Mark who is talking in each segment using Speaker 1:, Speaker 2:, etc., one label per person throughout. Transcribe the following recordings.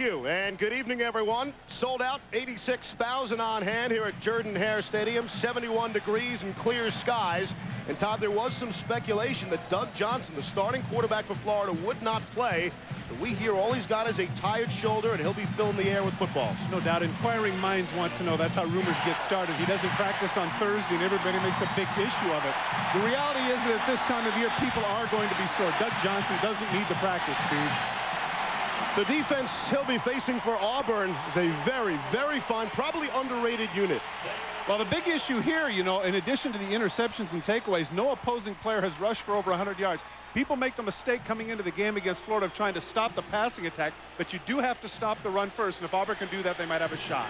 Speaker 1: And good evening, everyone. Sold out, 86,000 on hand here at Jordan-Hare Stadium, 71 degrees and clear skies. And Todd, there was some speculation that Doug Johnson, the starting quarterback for Florida, would not play. But we hear all he's got is a tired shoulder, and he'll be filling the air with footballs.
Speaker 2: No doubt. Inquiring minds want to know. That's how rumors get started. He doesn't practice on Thursday, and everybody makes a big issue of it. The reality is that at this time of year, people are going to be sore. Doug Johnson doesn't need to practice, Steve.
Speaker 1: The defense he'll be facing for Auburn is a very, very fine, probably underrated unit.
Speaker 2: Well, the big issue here, you know, in addition to the interceptions and takeaways, no opposing player has rushed for over 100 yards. People make the mistake coming into the game against Florida of trying to stop the passing attack, but you do have to stop the run first, and if Auburn can do that, they might have a shot.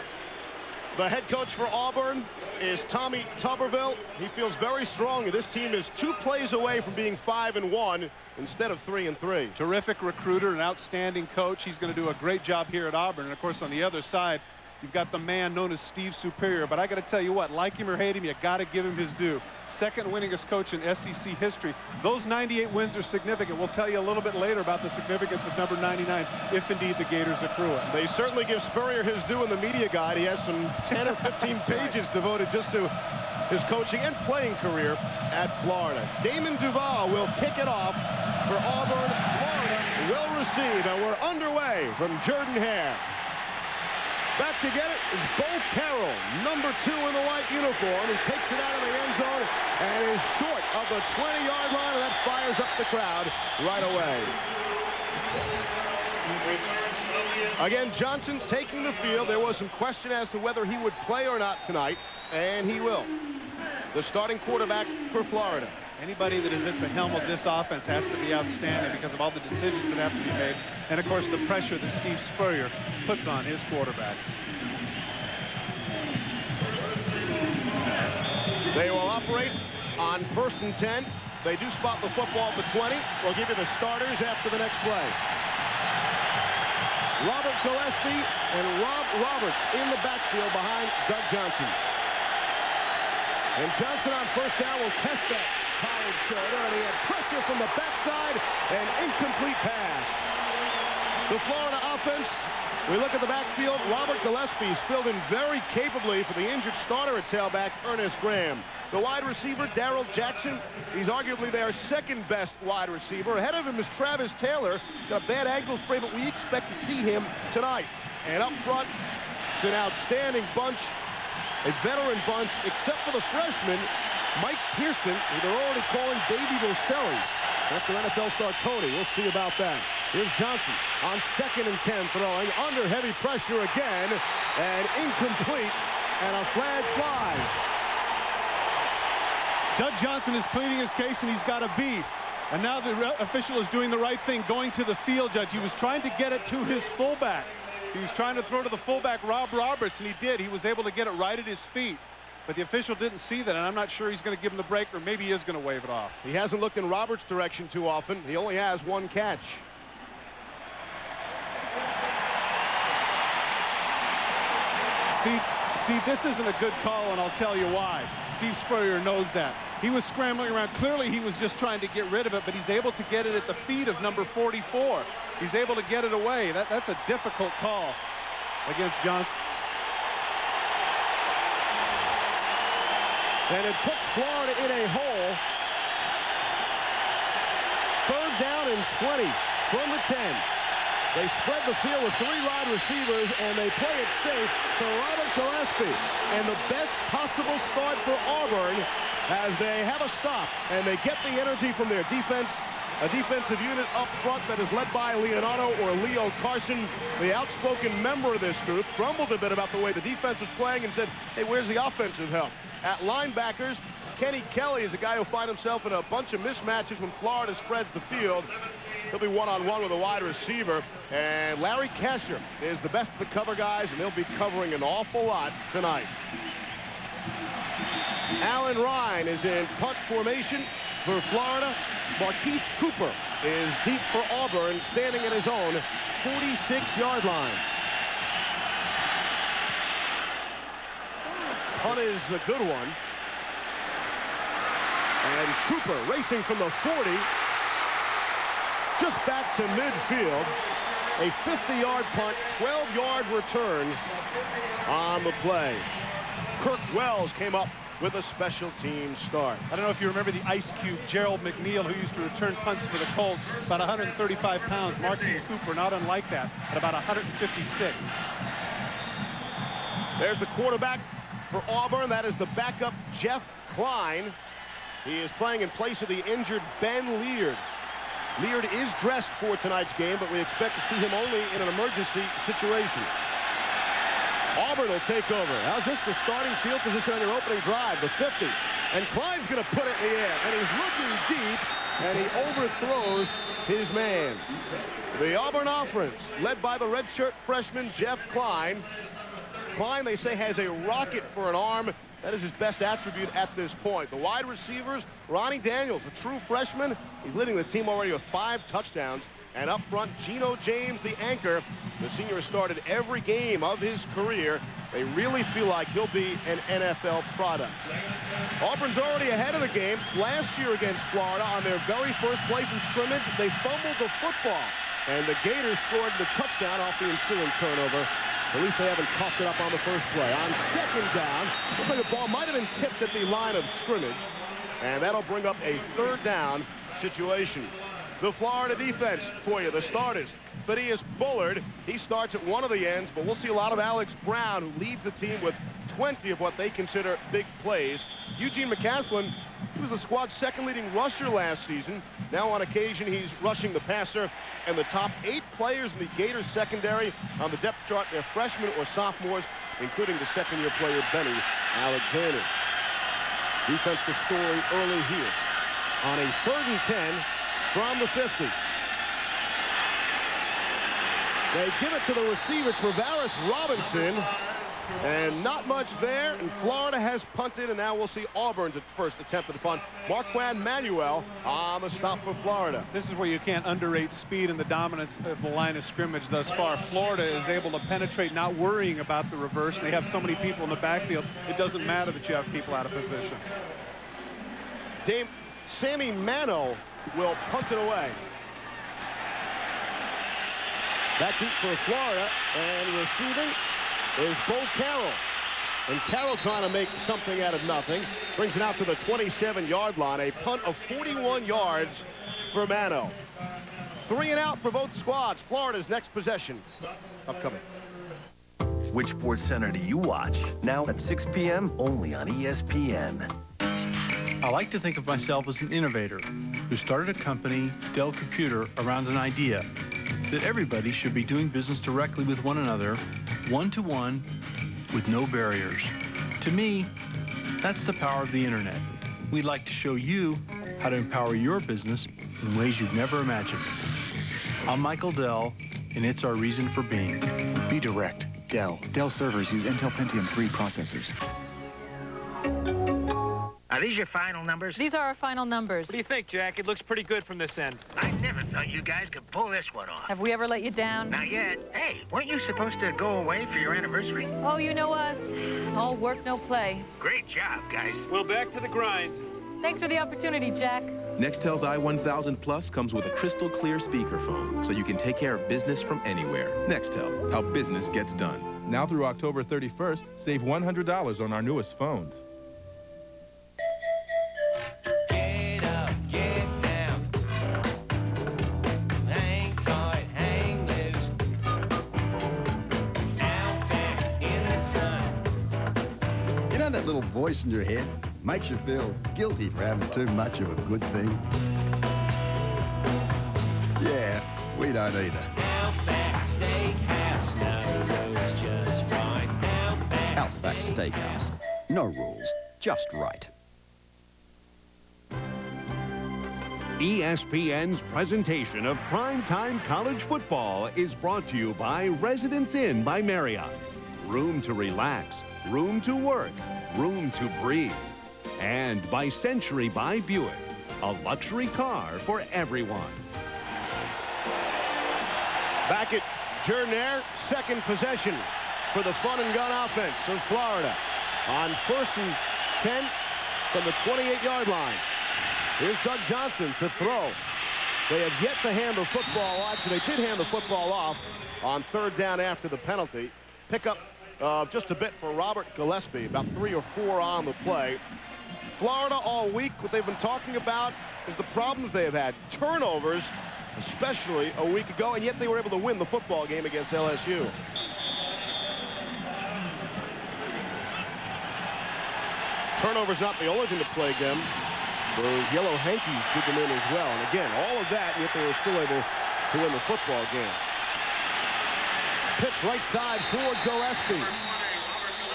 Speaker 1: The head coach for Auburn is Tommy Tuberville. He feels very strongly this team is 2 plays away from being 5-1 instead of 3-3.
Speaker 2: Terrific recruiter, an outstanding coach. He's going to do a great job here at Auburn. And of course, on the other side, you've got the man known as Steve Superior. But I got to tell you what, like him or hate him, you got to give him his due. Second winningest coach in SEC history. Those 98 wins are significant. We'll tell you a little bit later about the significance of number 99, if indeed the Gators accrue it.
Speaker 1: They certainly give Spurrier his due in the media guide. He has some 10 or 15 pages devoted just to his coaching and playing career at Florida. Damon Duval will kick it off for Auburn. Florida will receive, and we're underway from Jordan-Hare. Back to get it is Bo Carroll, number 2 in the white uniform. He takes it out of the end zone and is short of the 20-yard line, and that fires up the crowd right away. Again, Johnson taking the field. There was some question as to whether he would play or not tonight, and he will. The starting quarterback for Florida.
Speaker 2: Anybody that is at the helm of this offense has to be outstanding because of all the decisions that have to be made, and of course the pressure that Steve Spurrier puts on his quarterbacks.
Speaker 1: They will operate on 1st and 10. They do spot the football at the 20. We'll give you the starters after the next play. Robert Gillespie and Rob Roberts in the backfield behind Doug Johnson. And Johnson on 1st down will test that tired shoulder, and he had pressure from the backside, an incomplete pass. The Florida offense, we look at the backfield. Robert Gillespie's filled in very capably for the injured starter at tailback, Ernest Graham. The wide receiver, Darrell Jackson, he's arguably their 2nd best wide receiver. Ahead of him is Travis Taylor, got a bad ankle sprain, but we expect to see him tonight. And up front, it's an outstanding bunch, a veteran bunch, except for the freshman, Mike Pearson, who they're already calling Baby Boselli after NFL star Tony. We'll see about that. Here's Johnson on 2nd and 10, throwing under heavy pressure again, and incomplete, and a flag flies.
Speaker 2: Doug Johnson is pleading his case, and he's got a beef. And now the official is doing the right thing, going to the field judge. He was trying to get it to his fullback. He was trying to throw to the fullback, Rob Roberts, and he did. He was able to get it right at his feet. But the official didn't see that, and I'm not sure he's going to give him the break, or maybe he is going to wave it off.
Speaker 1: He hasn't looked in Roberts' direction too often. He only has 1 catch.
Speaker 2: Steve, this isn't a good call, and I'll tell you why. Steve Spurrier knows that. He was scrambling around. Clearly, he was just trying to get rid of it, but he's able to get it at the feet of number 44. He's able to get it away. That's a difficult call against Johnson.
Speaker 1: And it puts Florida in a hole. 3rd down and 20 from the 10. They spread the field with 3 wide receivers, and they play it safe to Robert Gillespie. And the best possible start for Auburn as they have a stop, and they get the energy from their defense. A defensive unit up front that is led by Leonardo or Leo Carson, the outspoken member of this group, grumbled a bit about the way the defense was playing and said, hey, where's the offensive help? At linebackers, Kenny Kelly is a guy who'll find himself in a bunch of mismatches when Florida spreads the field. He'll be one-on-one with a wide receiver. And Larry Kasher is the best of the cover guys, and they'll be covering an awful lot tonight. Allen Ryan is in punt formation for Florida. Markeith Cooper is deep for Auburn, standing at his own 46-yard line. Punt is a good one. And Cooper racing from the 40, just back to midfield. A 50-yard punt, 12-yard return on the play. Kirk Wells came up with a special team start.
Speaker 2: I don't know if you remember the Ice Cube, Gerald McNeil, who used to return punts for the Colts, about 135 pounds. Marky Cooper, not unlike that, at about 156.
Speaker 1: There's the quarterback for Auburn. That is the backup, Jeff Klein. He is playing in place of the injured Ben Leard. Leard is dressed for tonight's game, but we expect to see him only in an emergency situation. Auburn will take over. How's this for starting field position on your opening drive? The 50. And Klein's going to put it in the air. And he's looking deep, and he overthrows his man. The Auburn offense, led by the redshirt freshman, Jeff Klein. Klein, they say, has a rocket for an arm. That is his best attribute at this point. The wide receivers, Ronnie Daniels, a true freshman. He's leading the team already with 5 touchdowns. And up front, Geno James, the anchor. The senior has started every game of his career. They really feel like he'll be an NFL product. Auburn's already ahead of the game. Last year against Florida, on their very first play from scrimmage, they fumbled the football. And the Gators scored the touchdown off the ensuing turnover. At least they haven't coughed it up on the first play. On second down, looks like the ball might have been tipped at the line of scrimmage. And that'll bring up a third down situation. The Florida defense for you, the starters. Phineas Bullard, he starts at one of the ends, but we'll see a lot of Alex Brown, who leads the team with 20 of what they consider big plays. Eugene McCaslin, he was the squad's second leading rusher last season. Now on occasion, he's rushing the passer. And the top 8 players in the Gators secondary on the depth chart, they're freshmen or sophomores, including the second-year player, Benny Alexander. Defense the story early here on a 3rd and 10 from the 50. They give it to the receiver, Travaris Robinson, and not much there, and Florida has punted, and now we'll see Auburn's first attempt at the punt. Marquand Manuel on the stop for Florida.
Speaker 2: This is where you can't underrate speed and the dominance of the line of scrimmage thus far. Florida is able to penetrate, not worrying about the reverse. They have so many people in the backfield, it doesn't matter that you have people out of position.
Speaker 1: Dame Sammy Mano will punt it away. Back deep for Florida, and receiving is Bo Carroll. And Carroll trying to make something out of nothing. Brings it out to the 27-yard line. A punt of 41 yards for Mano. 3 and out for both squads. Florida's next possession upcoming.
Speaker 3: Which Sports Center do you watch? Now at 6 p.m. only on ESPN.
Speaker 4: I like to think of myself as an innovator who started a company, Dell Computer, around an idea that everybody should be doing business directly with one another, one-to-one, with no barriers. To me, that's the power of the internet. We'd like to show you how to empower your business in ways you've never imagined. I'm Michael Dell, and it's our reason for being.
Speaker 5: Be direct. Dell. Dell servers use Intel Pentium 3 processors.
Speaker 6: Are these your final numbers?
Speaker 7: These are our final numbers.
Speaker 8: What do you think, Jack? It looks pretty good from this end.
Speaker 6: I never thought you guys could pull this one off.
Speaker 7: Have we ever let you down?
Speaker 6: Not yet. Hey, weren't you supposed to go away for your anniversary?
Speaker 7: Oh, you know us. All work, no play.
Speaker 6: Great job, guys.
Speaker 8: Well, back to the grind.
Speaker 7: Thanks for the opportunity, Jack.
Speaker 9: Nextel's i1000 Plus comes with a crystal clear speakerphone, so you can take care of business from anywhere. Nextel, how business gets done.
Speaker 10: Now through October 31st, save $100 on our newest phones.
Speaker 11: Get up, get down. Hang tight, hang loose. Out there in the sun.
Speaker 12: You know that little voice in your head makes you feel guilty for having too much of a good thing? Yeah, we don't either.
Speaker 11: Outback Steakhouse, no rules, just right.
Speaker 12: Outback Steakhouse. No rules, just right.
Speaker 13: ESPN's presentation of primetime college football is brought to you by Residence Inn by Marriott. Room to relax, room to work, room to breathe. And by Century by Buick, a luxury car for everyone.
Speaker 1: Back at Jordan, second possession for the fun and gun offense of Florida. On 1st and 10 from the 28-yard line. Here's Doug Johnson to throw. They have yet to hand the football. Actually, they did hand the football off on 3rd down after the penalty. Pick up just a bit for Robert Gillespie, about 3 or 4 on the play. Florida all week, what they've been talking about is the problems they have had. Turnovers, especially a week ago, and yet they were able to win the football game against LSU. Turnovers not the only thing to plague them. Those yellow hankies did them in as well. And again, all of that, yet they were still able to win the football game. Pitch right side for Gillespie.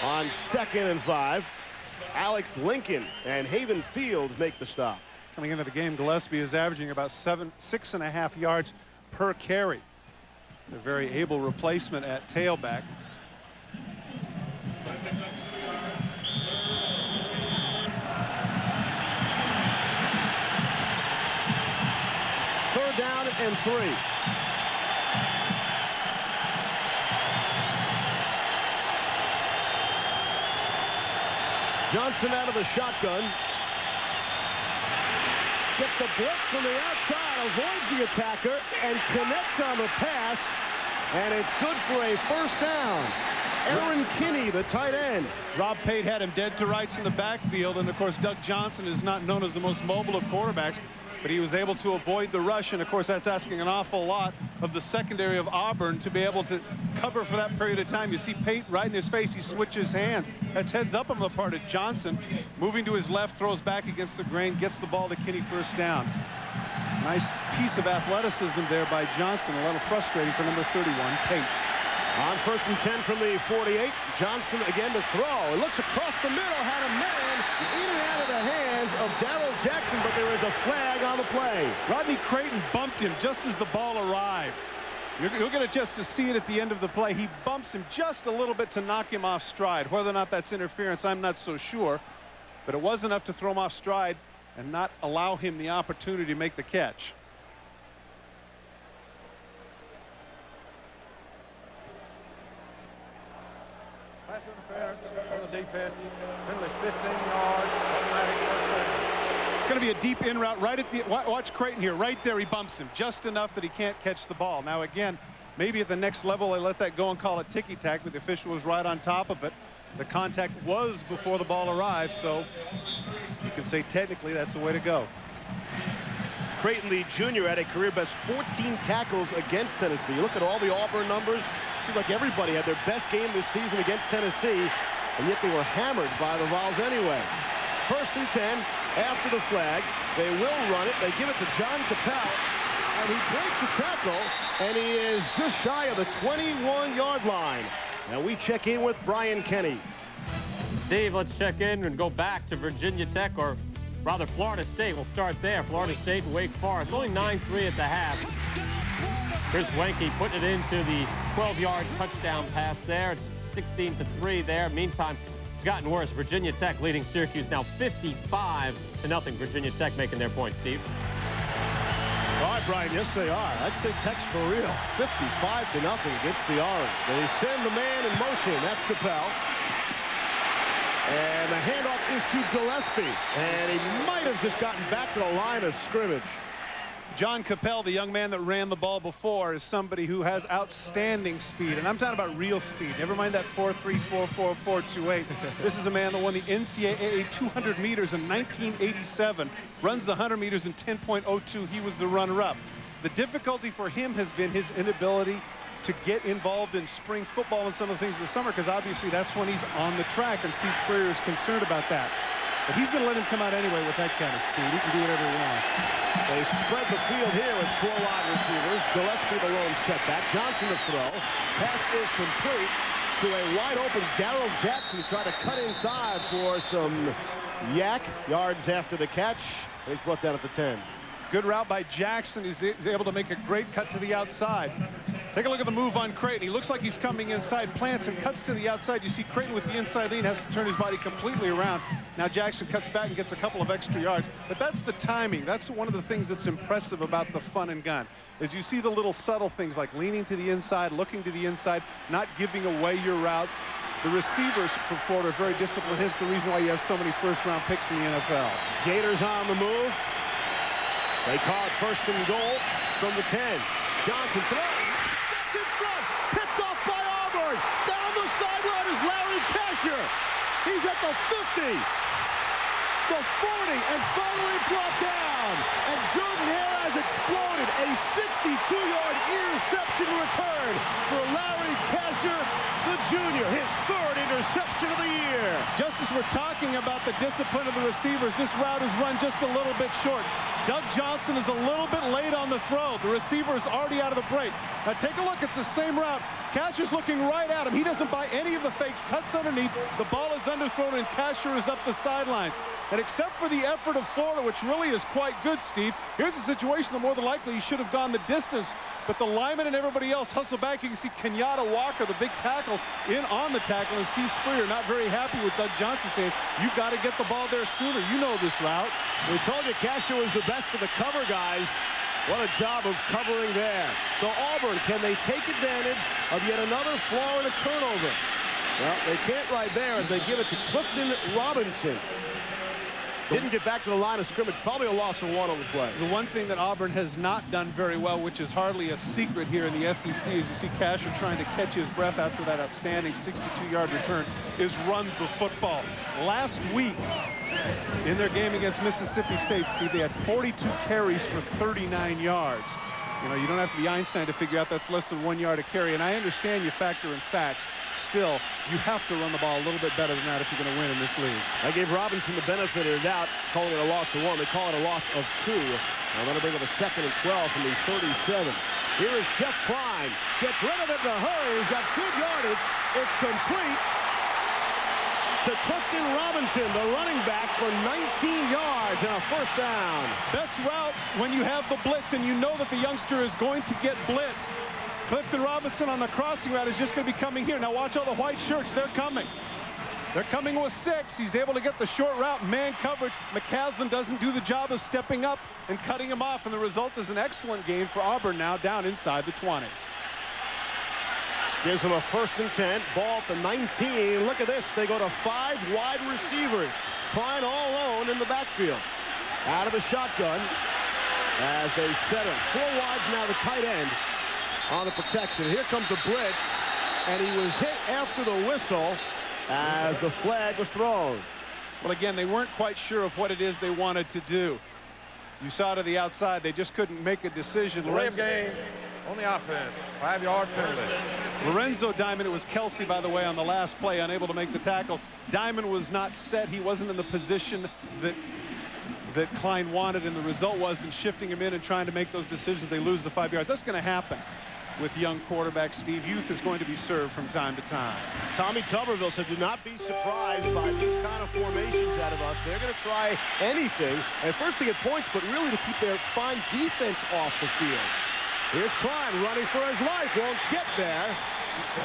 Speaker 1: On 2nd and 5, Alex Lincoln and Haven Fields make the stop.
Speaker 2: Coming into the game, Gillespie is averaging about 6.5 yards per carry. A very able replacement at tailback.
Speaker 1: Third down and 3. Johnson out of the shotgun. Gets the blitz from the outside, avoids the attacker, and connects on the pass. And it's good for a 1st down. Aaron Kinney, the tight end.
Speaker 2: Rob Pate had him dead to rights in the backfield. And, of course, Doug Johnson is not known as the most mobile of quarterbacks. But he was able to avoid the rush. And, of course, that's asking an awful lot of the secondary of Auburn to be able to cover for that period of time. You see Pate right in his face. He switches hands. That's heads up on the part of Johnson. Moving to his left, throws back against the grain, gets the ball to Kinney, 1st down. Nice piece of athleticism there by Johnson. A little frustrating for number 31, Pate.
Speaker 1: On 1st and 10 from the 48, Johnson again to throw. He looks across the middle, had a man in and out of the hands of Darrell Jackson, but there is a flag on the play.
Speaker 2: Rodney Creighton bumped him just as the ball arrived. You'll get a chance to see it at the end of the play. He bumps him just a little bit to knock him off stride. Whether or not that's interference, I'm not so sure. But it was enough to throw him off stride and not allow him the opportunity to make the catch.
Speaker 14: Pass interference on the defense. Penalty 15 yards. Automatic 1st down.
Speaker 2: It's going to be a deep in route right at the. Watch Creighton here. Right there, he bumps him just enough that he can't catch the ball. Now, again, maybe at the next level they let that go and call it ticky-tack, but the official was right on top of it. The contact was before the ball arrived, so you can say technically that's the way to go.
Speaker 1: Creighton, the junior, had a career-best 14 tackles against Tennessee. You look at all the Auburn numbers. Seems like everybody had their best game this season against Tennessee, and yet they were hammered by the Vols anyway. 1st and 10 after the flag. They will run it. They give it to John Capel, and he breaks a tackle, and he is just shy of the 21-yard line. Now we check in with Brian Kenny.
Speaker 15: Steve, let's check in and go back to Virginia Tech, or rather Florida State. We'll start there. Florida State and Wake Forest. Only 9-3 at the half. Chris Wenke putting it into the 12-yard touchdown pass there. It's 16-3 there. Meantime, it's gotten worse. Virginia Tech leading Syracuse now 55-0. Virginia Tech making their point, Steve.
Speaker 1: All right, Brian, yes, they are. I'd say Tech's for real. 55-0 against the Orange. They send the man in motion. That's Capel. And the handoff is to Gillespie. And he might have just gotten back to the line of scrimmage.
Speaker 2: John Capel, the young man that ran the ball before, is somebody who has outstanding speed. And I'm talking about real speed. Never mind that 4.3, 4.4, 4.28. This is a man that won the NCAA 200 meters in 1987. Runs the 100 meters in 10.02. He was the runner-up. The difficulty for him has been his inability to get involved in spring football and some of the things this summer, because obviously that's when he's on the track, and Steve Spurrier is concerned about that. But he's going to let him come out anyway with that kind of speed. He can do whatever he wants.
Speaker 1: They spread the field here with 4 wide receivers. Gillespie the lone setback. Johnson to throw. Pass is complete to a wide open Darrell Jackson. He tried to cut inside for some yak yards after the catch. He's brought down at the 10.
Speaker 2: Good route by Jackson. He's able to make a great cut to the outside. Take a look at the move on Creighton. He looks like he's coming inside, plants and cuts to the outside. You see Creighton with the inside lead, has to turn his body completely around. Now Jackson cuts back and gets a couple of extra yards. But that's the timing. That's one of the things that's impressive about the fun and gun, is you see the little subtle things like leaning to the inside, looking to the inside, not giving away your routes. The receivers for Florida are very disciplined. Hence the reason why you have so many first-round picks in the NFL.
Speaker 1: Gators on the move. They call it 1st and goal from the 10. Johnson throws. Steps in front. Picked off by Auburn. Down the sideline is Larry Casher. He's at the 50. The 40, and finally brought down. And Jordan Hare has exploded. A 62-yard interception return for Larry Casher, the junior. His 3rd interception of the year.
Speaker 2: Just as we're talking about the discipline of the receivers, this route is run just a little bit short. Doug Johnson is a little bit late on the throw. The receiver is already out of the break. Now take a look. It's the same route. Casher's looking right at him. He doesn't buy any of the fakes. Cuts underneath. The ball is underthrown, and Casher is up the sidelines. And except for the effort of Florida, which really is quite good, Steve, here's a situation that more than likely he should have gone the distance. But the linemen and everybody else hustle back. You can see Kenyatta Walker, the big tackle, in on the tackle. And Steve Spurrier not very happy with Doug Johnson, saying, you got to get the ball there sooner. You know this route.
Speaker 1: We told you Casher was the best of the cover guys. What a job of covering there. So Auburn, can they take advantage of yet another Florida turnover? Well, they can't right there as they give it to Clifton Robinson. Didn't get back to the line of scrimmage. Probably a loss of 1 on the play.
Speaker 2: The one thing that Auburn has not done very well, which is hardly a secret here in the SEC, is you see Casher trying to catch his breath after that outstanding 62-yard return, is run the football. Last week, in their game against Mississippi State, Steve, they had 42 carries for 39 yards. You know, you don't have to be Einstein to figure out that's less than 1 yard a carry. And I understand you factor in sacks. Still, you have to run the ball a little bit better than that if you're going to win in this league.
Speaker 1: I gave Robinson the benefit of the doubt, calling it a loss of 1. They call it a loss of 2. Now they're going to bring up a 2nd and 12 from the 37. Here is Jeff Klein. Gets rid of it in a hurry. He's got good yardage. It's complete to Clifton Robinson, the running back, for 19 yards and a 1st down.
Speaker 2: Best route when you have the blitz and you know that the youngster is going to get blitzed. Clifton Robinson on the crossing route is just going to be coming here. Now watch all the white shirts. They're coming. They're coming with 6. He's able to get the short route, man coverage. McCaslin doesn't do the job of stepping up and cutting him off, and the result is an excellent game for Auburn now down inside the 20.
Speaker 1: Gives him a 1st and 10. Ball at the 19. Look at this. They go to 5 wide receivers. Klein all alone in the backfield. Out of the shotgun as they set him. 4 wides now, the tight end on the protection. Here comes the blitz, and he was hit after the whistle as the flag was thrown.
Speaker 2: Well, again, they weren't quite sure of what it is they wanted to do. You saw to the outside. They just couldn't make a decision.
Speaker 14: Game on the offense. 5-yard penalty.
Speaker 2: Lorenzo Diamond, it was Kelsey, by the way, on the last play, unable to make the tackle. Diamond was not set. He wasn't in the position that Klein wanted, and the result was in shifting him in and trying to make those decisions, they lose the 5 yards. That's going to happen with young quarterback Steve. Youth is going to be served from time to time.
Speaker 1: Tommy Tuberville said, do not be surprised by these kind of formations out of us. They're going to try anything, and first to get points, but really to keep their fine defense off the field. Here's Klein running for his life. Won't get there.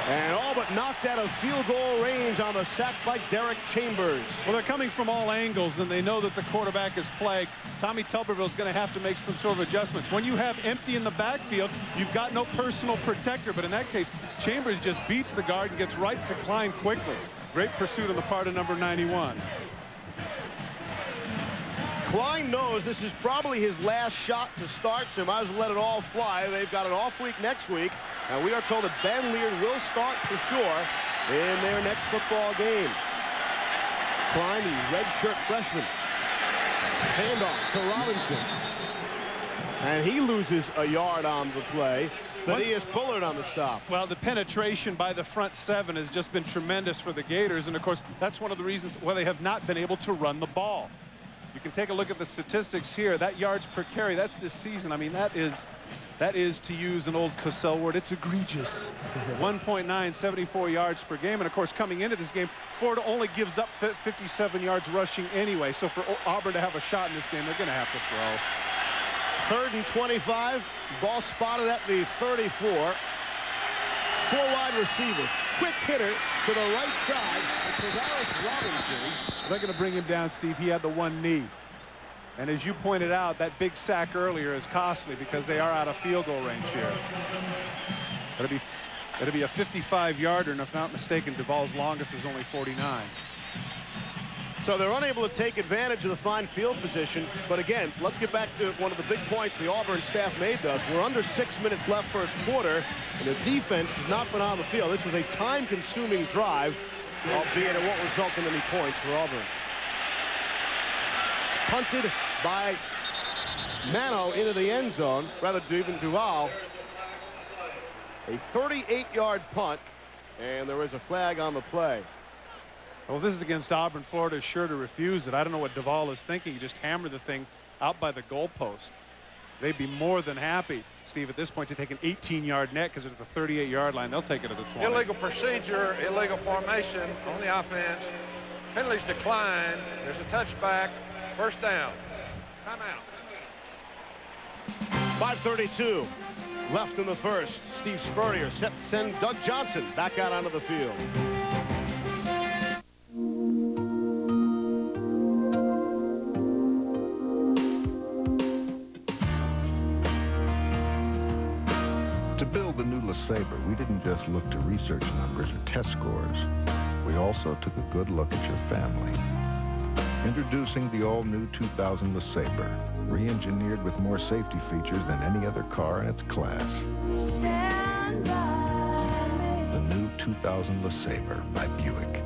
Speaker 1: And all but knocked out of field goal range on the sack by Derek Chambers.
Speaker 2: Well, they're coming from all angles, and they know that the quarterback is plagued. Tommy Tuberville is going to have to make some sort of adjustments. When you have empty in the backfield, you've got no personal protector. But in that case, Chambers just beats the guard and gets right to Klein quickly. Great pursuit on the part of number 91.
Speaker 1: Klein knows this is probably his last shot to start, so might as well let it all fly. They've got an off week next week, and we are told that Ben Lear will start for sure in their next football game. Klein, the redshirt freshman. Handoff to Robinson. And he loses a yard on the play. Thaddeus Bullard on the stop.
Speaker 2: Well, the penetration by the front 7 has just been tremendous for the Gators, and of course, that's one of the reasons why they have not been able to run the ball. You can take a look at the statistics here. That yards per carry, that's this season. I mean, that is, to use an old Cassell word, it's egregious. 1.9, 74 yards per game. And, of course, coming into this game, Florida only gives up 57 yards rushing anyway. So for Auburn to have a shot in this game, they're going to have to throw.
Speaker 1: 3rd and 25. Ball spotted at the 34. 4 wide receivers. Quick hitter to the right side. Tavares Robinson.
Speaker 2: They're going to bring him down, Steve. He had the one knee. And as you pointed out, that big sack earlier is costly because they are out of field goal range here. It'll be a 55-yarder, and if not mistaken, Duvall's longest is only 49.
Speaker 1: So they're unable to take advantage of the fine field position. But again, let's get back to one of the big points the Auburn staff made to us. We're under 6 minutes left first quarter, and the defense has not been on the field. This was a time-consuming drive, albeit it won't result in any points for Auburn. Punted by Mano into the end zone, rather even Duval. A 38-yard punt, and there is a flag on the play.
Speaker 2: Well, this is against Auburn. Florida is sure to refuse it. I don't know what Duval is thinking. He just hammered the thing out by the goalpost. They'd be more than happy, Steve, at this point to take an 18-yard net because it's at the 38-yard line. They'll take it to the 20.
Speaker 14: Illegal procedure, illegal formation on the offense. Penalties decline. There's a touchback. First down. Timeout.
Speaker 1: 5:32 left in the first. Steve Spurrier set to send Doug Johnson back out onto the field.
Speaker 16: To build the new LeSabre, we didn't just look to research numbers or test scores. We also took a good look at your family. Introducing the all-new 2000 LeSabre, re-engineered with more safety features than any other car in its class. The new 2000 LeSabre by Buick.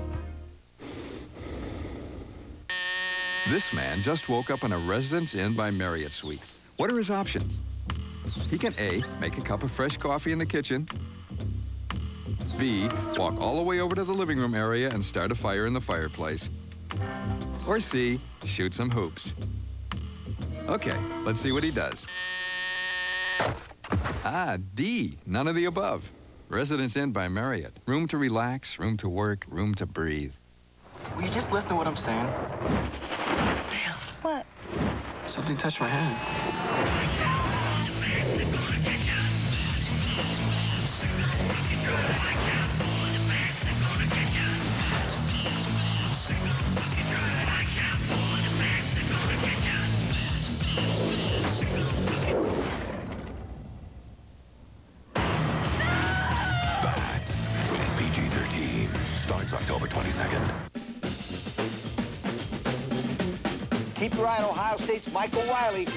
Speaker 17: This man just woke up in a Residence Inn by Marriott suite. What are his options? He can A, make a cup of fresh coffee in the kitchen. B, walk all the way over to the living room area and start a fire in the fireplace. Or C, shoot some hoops. Okay, let's see what he does. Ah, D, none of the above. Residence Inn by Marriott. Room to relax, room to work, room to breathe.
Speaker 18: Will you just listen to what I'm saying? Damn. What? Something touched my hand.
Speaker 19: Bats, rated PG-13. Starts October 22nd.
Speaker 20: Keep your eye on Ohio State's Michael Riley.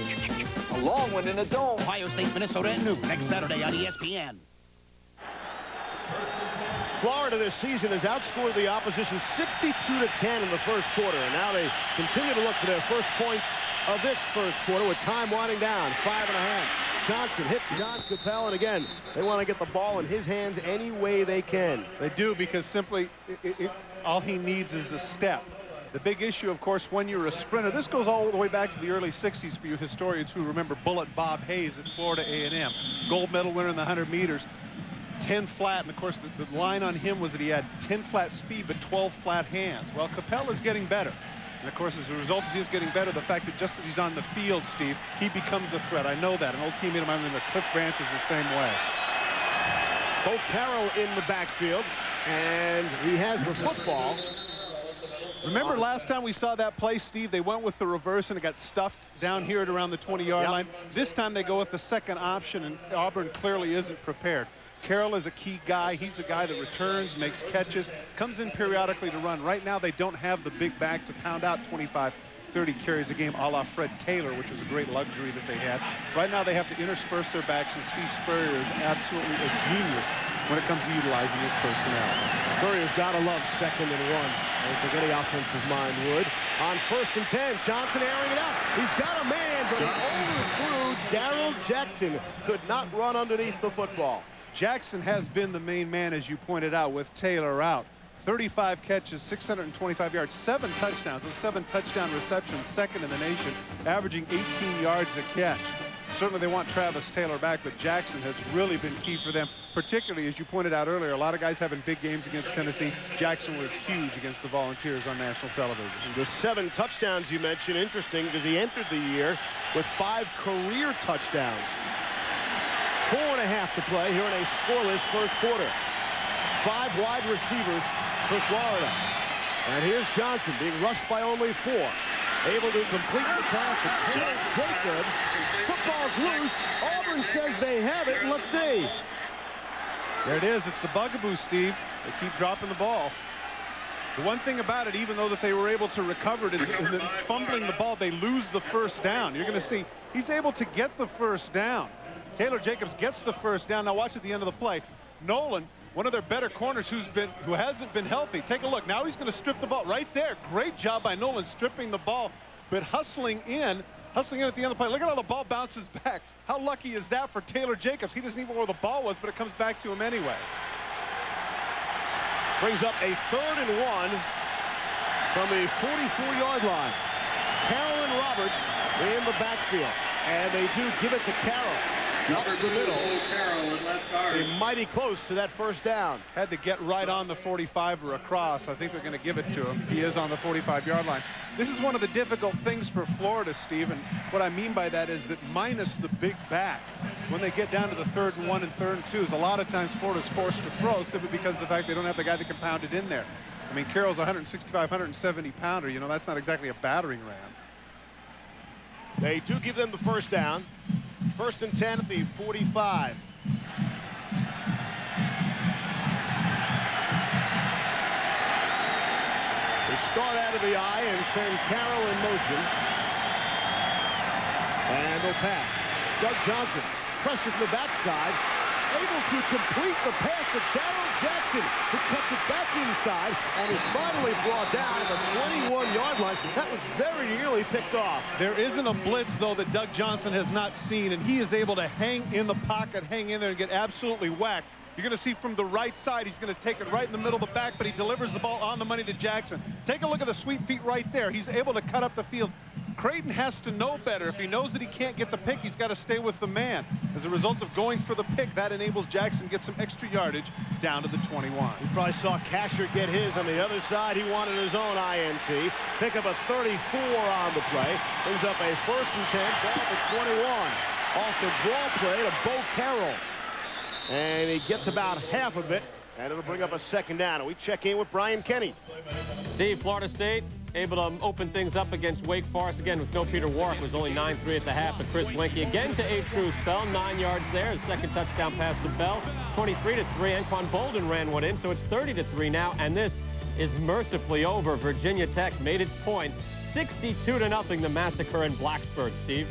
Speaker 20: A long one in the dome.
Speaker 21: Ohio State, Minnesota at noon next Saturday on ESPN.
Speaker 1: Florida this season has outscored the opposition 62-10 in the first quarter, and now they continue to look for their first points of this first quarter with time winding down. 5.5. Johnson hits John Capel, and again, they want to get the ball in his hands any way they can.
Speaker 2: They do, because simply all he needs is a step. The big issue, of course, when you're a sprinter, this goes all the way back to the early 60s for you historians who remember Bullet Bob Hayes at Florida A&M. Gold medal winner in the 100 meters. 10 flat, and of course the line on him was that he had 10 flat speed but 12 flat hands. Well, Capel is getting better, and of course as a result of his getting better, the fact that just as he's on the field, Steve, he becomes a threat. I know that. An old teammate of mine in the Cliff Branch is the same way.
Speaker 1: Bo Carroll in the backfield, and he has the football.
Speaker 2: Remember last time we saw that play, Steve, they went with the reverse and it got stuffed down here at around the 20-yard line. This time they go with the second option, and Auburn clearly isn't prepared. Carroll is a key guy. He's a guy that returns, makes catches, comes in periodically to run. Right now they don't have the big back to pound out 25, 30 carries a game a la Fred Taylor, which was a great luxury that they had. Right now they have to intersperse their backs, and Steve Spurrier is absolutely a genius when it comes to utilizing his personnel.
Speaker 1: Spurrier's got to love 2nd and 1. I don't think any offensive mind would. On 1st and 10, Johnson airing it out. He's got a man, but he overthrew Darrell Jackson. Could not run underneath the football.
Speaker 2: Jackson has been the main man, as you pointed out, with Taylor out. 35 catches, 625 yards, 7 touchdowns. Those 7 touchdown receptions, 2nd in the nation, averaging 18 yards a catch. Certainly they want Travis Taylor back, but Jackson has really been key for them, particularly, as you pointed out earlier, a lot of guys having big games against Tennessee. Jackson was huge against the Volunteers on national television.
Speaker 1: The 7 touchdowns you mentioned, interesting, because he entered the year with 5 career touchdowns. 4.5 to play here in a scoreless first quarter. 5 wide receivers for Florida. And here's Johnson being rushed by only 4. Able to complete the pass to Terrence Jacobs. Football's loose. Auburn says they have it. Let's see.
Speaker 2: There it is. It's the bugaboo, Steve. They keep dropping the ball. The one thing about it, even though that they were able to recover it, is in fumbling the ball, they lose the first down. You're going to see he's able to get the first down. Taylor Jacobs gets the first down. Now watch at the end of the play. Nolan, one of their better corners who hasn't been healthy. Take a look. Now he's going to strip the ball right there. Great job by Nolan stripping the ball, but hustling in at the end of the play. Look at how the ball bounces back. How lucky is that for Taylor Jacobs? He doesn't even know where the ball was, but it comes back to him anyway.
Speaker 1: Brings up a 3rd and 1 from the 44-yard line. Carroll and Roberts in the backfield, and they do give it to Carroll. Up the middle. They're mighty close to that first down.
Speaker 2: Had to get right on the 45 or across. I think they're going to give it to him. He is on the 45-yard line. This is one of the difficult things for Florida, Steve, and what I mean by that is that minus the big back, when they get down to the 3rd and 1 and 3rd and 2s, a lot of times Florida's forced to throw simply because of the fact they don't have the guy that can pound it in there. I mean, Carroll's 165, 170-pounder. You know, that's not exactly a battering ram.
Speaker 1: They do give them the first down. 1st and 10 at the 45. They start out of the I and send Carroll in motion. And they'll pass. Doug Johnson, pressure from the backside, able to complete the pass to Darrell Jackson, who cuts it back inside and is finally brought down at the 21-yard line. That was very nearly picked off.
Speaker 2: There isn't a blitz, though, that Doug Johnson has not seen, and he is able to hang in the pocket, hang in there, and get absolutely whacked. You're going to see from the right side, he's going to take it right in the middle of the back, but he delivers the ball on the money to Jackson. Take a look at the sweep feet right there. He's able to cut up the field. Creighton has to know better. If he knows that he can't get the pick, he's got to stay with the man. As a result of going for the pick, that enables Jackson to get some extra yardage down to the 21.
Speaker 1: We probably saw Kasher get his on the other side. He wanted his own INT. Pick up a 34 on the play. Brings up a 1st and 10, ball to 21. Off the draw play to Bo Carroll. And he gets about half of it, and it'll bring up a 2nd down. And we check in with Brian Kenny.
Speaker 15: Steve, Florida State able to open things up against Wake Forest again with no Peter Warrick. Was only 9-3 at the half, but Chris Wenke again to a true spell. 9 yards there. His 2nd touchdown pass to Bell. 23-3. Anquan Bolden ran one in, so it's 30-3 now. And this is mercifully over. Virginia Tech made its point. 62-0, the massacre in Blacksburg, Steve.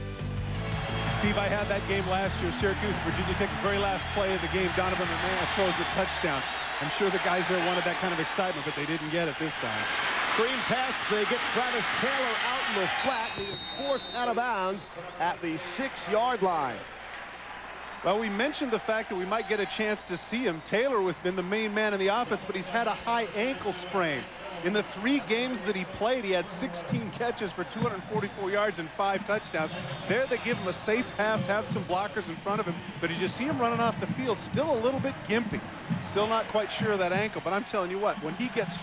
Speaker 2: Steve, I had that game last year. Syracuse, Virginia Tech, the very last play of the game. Donovan McMahon throws a touchdown. I'm sure the guys there wanted that kind of excitement, but they didn't get it this time.
Speaker 1: Screen pass. They get Travis Taylor out in the flat. He is forced out of bounds at the 6-yard line.
Speaker 2: Well, we mentioned the fact that we might get a chance to see him. Taylor has been the main man in the offense, but he's had a high ankle sprain. In the 3 games that he played, he had 16 catches for 244 yards and 5 touchdowns. There they give him a safe pass, have some blockers in front of him, but as you see him running off the field, still a little bit gimpy. Still not quite sure of that ankle, but I'm telling you what, when he gets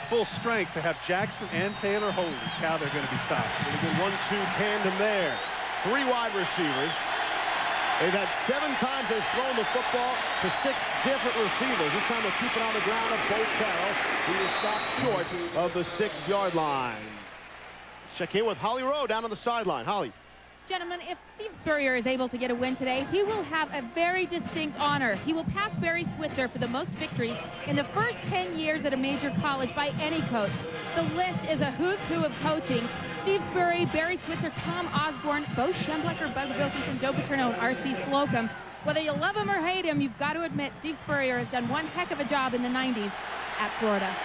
Speaker 2: full strength, to have Jackson and Taylor, holy cow, they're going to be tough.
Speaker 1: Pretty good 1-2 tandem there. 3 wide receivers. They've had 7 times they've thrown the football to 6 different receivers. This time they'll keep it on the ground of Bo Carroll, who is stopped short of the 6-yard line. Check in with Holly Rowe down on the sideline. Holly.
Speaker 3: Gentlemen, if Steve Spurrier is able to get a win today, he will have a very distinct honor. He will pass Barry Switzer for the most victories in the first 10 years at a major college by any coach. The list is a who's who of coaching. Steve Spurrier, Barry Switzer, Tom Osborne, Bo Schembechler, Bud Wilkinson, Joe Paterno, and R.C. Slocum. Whether you love him or hate him, you've got to admit Steve Spurrier has done one heck of a job in the 90s at Florida.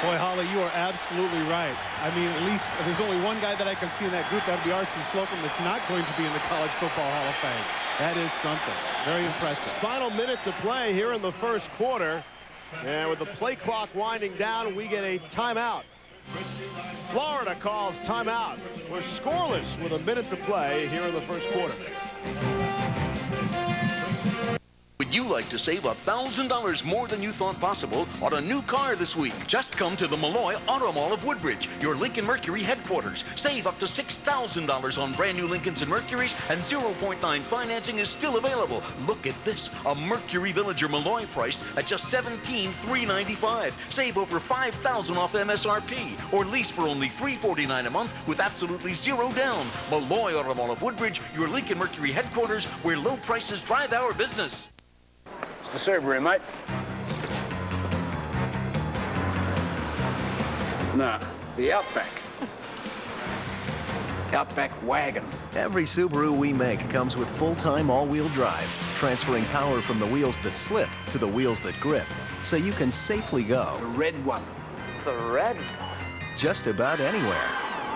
Speaker 2: Boy, Holly, you are absolutely right. I mean, at least if there's only one guy that I can see in that group, that would be R.C. Slocum, that's not going to be in the College Football Hall of Fame. That is something. Very impressive.
Speaker 1: Final minute to play here in the first quarter. And with the play clock winding down, we get a timeout. Florida calls timeout. We're scoreless with a minute to play here in the first quarter.
Speaker 22: Would you like to save $1,000 more than you thought possible on a new car this week? Just come to the Malloy Auto Mall of Woodbridge, your Lincoln Mercury headquarters. Save up to $6,000 on brand new Lincolns and Mercuries, and 0.9 financing is still available. Look at this, a Mercury Villager Malloy priced at just $17,395. Save over $5,000 off MSRP, or lease for only $349 a month with absolutely zero down. Malloy Auto Mall of Woodbridge, your Lincoln Mercury headquarters, where low prices drive our business.
Speaker 23: It's the server, mate.
Speaker 21: Nah, the Outback. Outback wagon.
Speaker 4: Every Subaru we make comes with full-time all-wheel drive, transferring power from the wheels that slip to the wheels that grip, so you can safely go.
Speaker 21: The red one. The red one.
Speaker 4: Just about anywhere.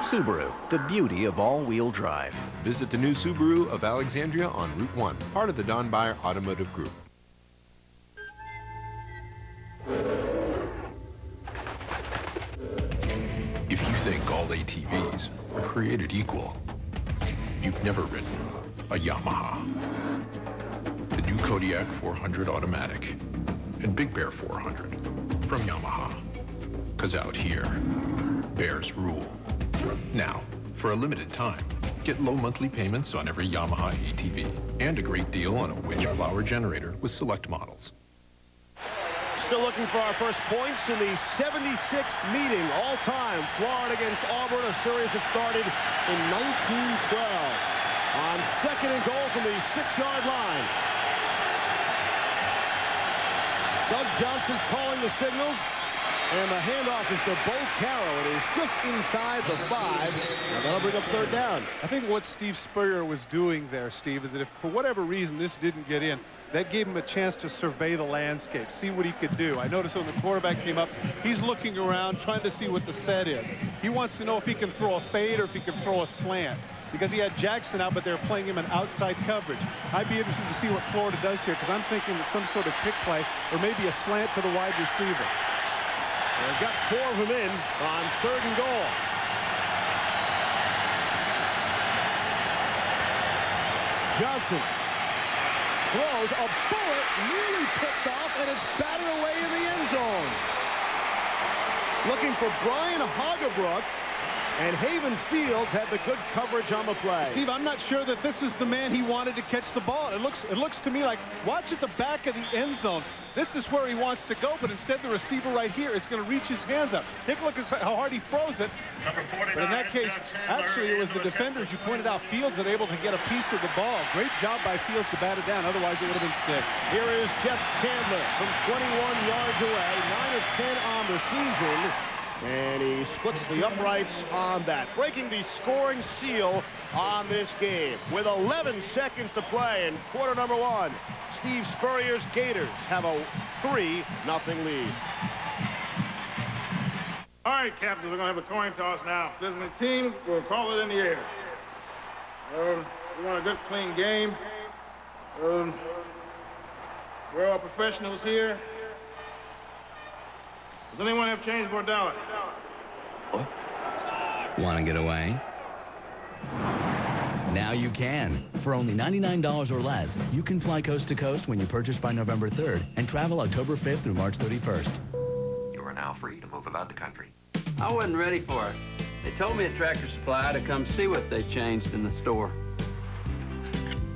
Speaker 4: Subaru, the beauty of all-wheel drive.
Speaker 5: Visit the new Subaru of Alexandria on Route 1, part of the Don Beyer Automotive Group.
Speaker 19: If you think all ATVs are created equal, you've never ridden a Yamaha. The new Kodiak 400 Automatic and Big Bear 400 from Yamaha. 'Cause out here, bears rule. Now, for a limited time, get low monthly payments on every Yamaha ATV and a great deal on a winch plower generator with select models.
Speaker 1: Still looking for our first points in the 76th meeting all-time. Florida against Auburn, a series that started in 1912. On second and goal from the 6-yard line. Doug Johnson calling the signals. And the handoff is to Bo Carroll. It is just inside the 5. Now that'll bring up third down.
Speaker 2: I think what Steve Spurrier was doing there, Steve, is that if for whatever reason this didn't get in, that gave him a chance to survey the landscape, see what he could do. I noticed when the quarterback came up, he's looking around, trying to see what the set is. He wants to know if he can throw a fade or if he can throw a slant. Because he had Jackson out, but they're playing him in outside coverage. I'd be interested to see what Florida does here, because I'm thinking that some sort of pick play or maybe a slant to the wide receiver.
Speaker 1: They've got 4 of them in on third and goal. Johnson throws a bullet, nearly picked off, and it's batted away in the end zone. Looking for Brian Hagebrook, and Haven Fields had the good coverage on the play.
Speaker 2: Steve, I'm not sure that this is the man he wanted to catch the ball. It looks to me like, watch at the back of the end zone. This is where he wants to go, but instead the receiver right here is going to reach his hands up. Take a look at how hard he throws it. But in that case, actually, it was the defenders, you pointed out, Fields, that able to get a piece of the ball. Great job by Fields to bat it down. Otherwise, it would have been 6.
Speaker 1: Here is Jeff Chandler from 21 yards away, 9 of 10 on the season. And he splits the uprights on that, breaking the scoring seal on this game. With 11 seconds to play in quarter number 1, Steve Spurrier's Gators have a 3-0 lead.
Speaker 23: All right, captains, we're going to have a coin toss now. If there's a team, we'll call it in the air. We want a good, clean game. We're all professionals here. Does anyone have change for $1?
Speaker 24: What? Want to get away? Now you can. For only $99 or less, you can fly coast to coast when you purchase by November 3rd and travel October 5th through March 31st.
Speaker 25: You are now free to move about the country.
Speaker 26: I wasn't ready for it. They told me at Tractor Supply to come see what they changed in the store.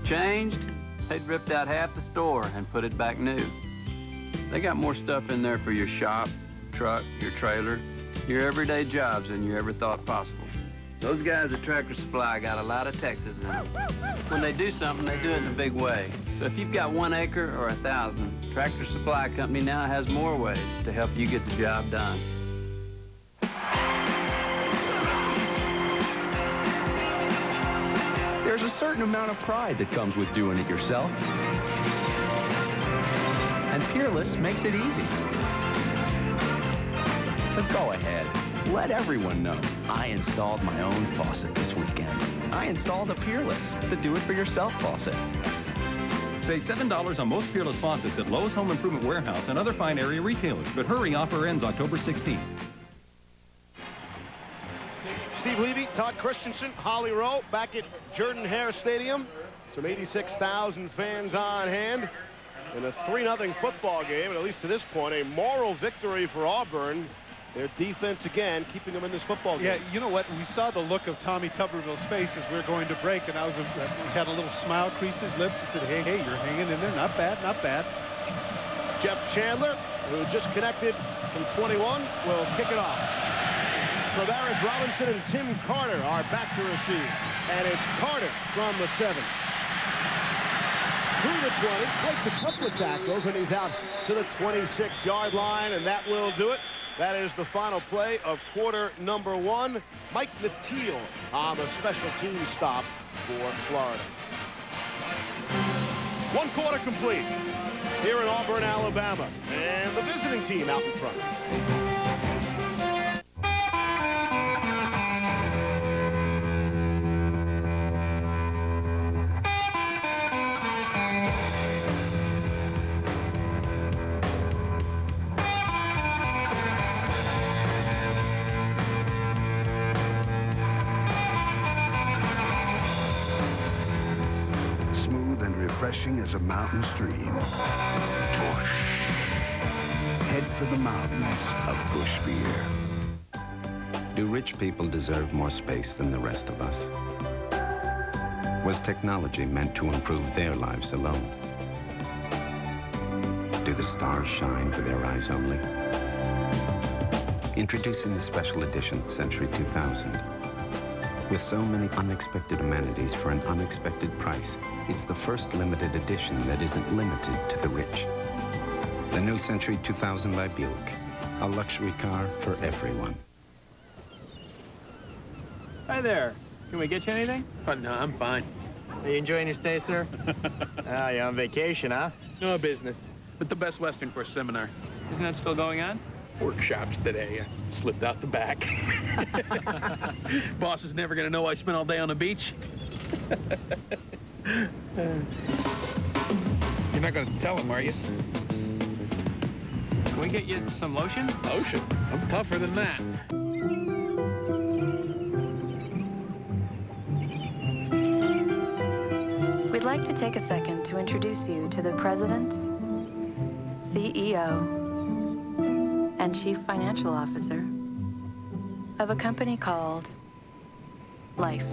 Speaker 26: Changed? They'd ripped out half the store and put it back new. They got more stuff in there for your shop, truck, your trailer, your everyday jobs than you ever thought possible. Those guys at Tractor Supply got a lot of Texas in them. When they do something, they do it in a big way. So if you've got 1 acre or 1,000, Tractor Supply Company now has more ways to help you get the job done.
Speaker 24: There's a certain amount of pride that comes with doing it yourself. And Peerless makes it easy. So go ahead, let everyone know. I installed my own faucet this weekend. I installed a Peerless, the do-it-for-yourself faucet.
Speaker 27: Save $7 on most Peerless faucets at Lowe's Home Improvement Warehouse and other fine area retailers. But hurry, offer ends October 16th.
Speaker 1: Steve Levy, Todd Christensen, Holly Rowe back at Jordan-Hare Stadium. Some 86,000 fans on hand in a 3-0 football game, and at least to this point, a moral victory for Auburn. Their defense, again, keeping them in this football game.
Speaker 2: Yeah, you know what? We saw the look of Tommy Tuberville's face as we were going to break, and he had a little smile crease his lips. He said, hey, you're hanging in there. Not bad, not bad.
Speaker 1: Jeff Chandler, who just connected from 21, will kick it off. Travaris Robinson and Tim Carter are back to receive. And it's Carter from the 7. Through the 20, breaks a couple of tackles, and he's out to the 26-yard line, and that will do it That is the final play of quarter number 1. Mike Nattiel on the special team stop for Florida. 1 quarter complete here in Auburn, Alabama. And the visiting team out in front.
Speaker 6: Refreshing as a mountain stream. Head for the mountains of Busch beer.
Speaker 24: Do rich people deserve more space than the rest of us? Was technology meant to improve their lives alone? Do the stars shine with their eyes only? Introducing the special edition Century 2000. With so many unexpected amenities for an unexpected price, it's the first limited edition that isn't limited to the rich. The new Century 2000 by Buick, a luxury car for everyone.
Speaker 7: Hi there. Can we get you anything?
Speaker 8: Oh, no, I'm fine.
Speaker 7: Are you enjoying your stay, sir? Ah, you're on vacation, huh?
Speaker 8: No business, but the Best Western for a seminar.
Speaker 7: Isn't that still going on?
Speaker 8: Workshops today. I slipped out the back. Boss is never going to know I spent all day on the beach. You're not going to tell him, are you?
Speaker 7: Can we get you some lotion?
Speaker 8: Lotion? I'm tougher than that.
Speaker 9: We'd like to take a second to introduce you to the President, CEO, and Chief Financial Officer of a company called Life.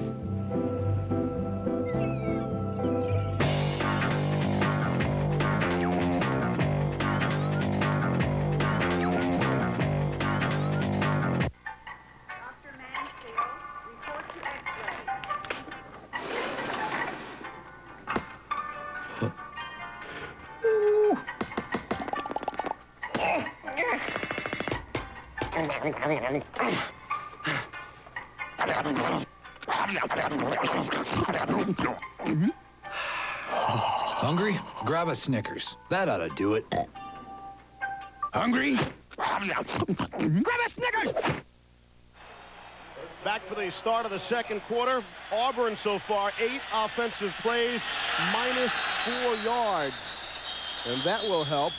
Speaker 10: Hungry? Grab a Snickers. That ought to do it. Hungry? Grab a Snickers!
Speaker 1: Back for the start of the second quarter. Auburn so far, 8 offensive plays, -4 yards. And that will help,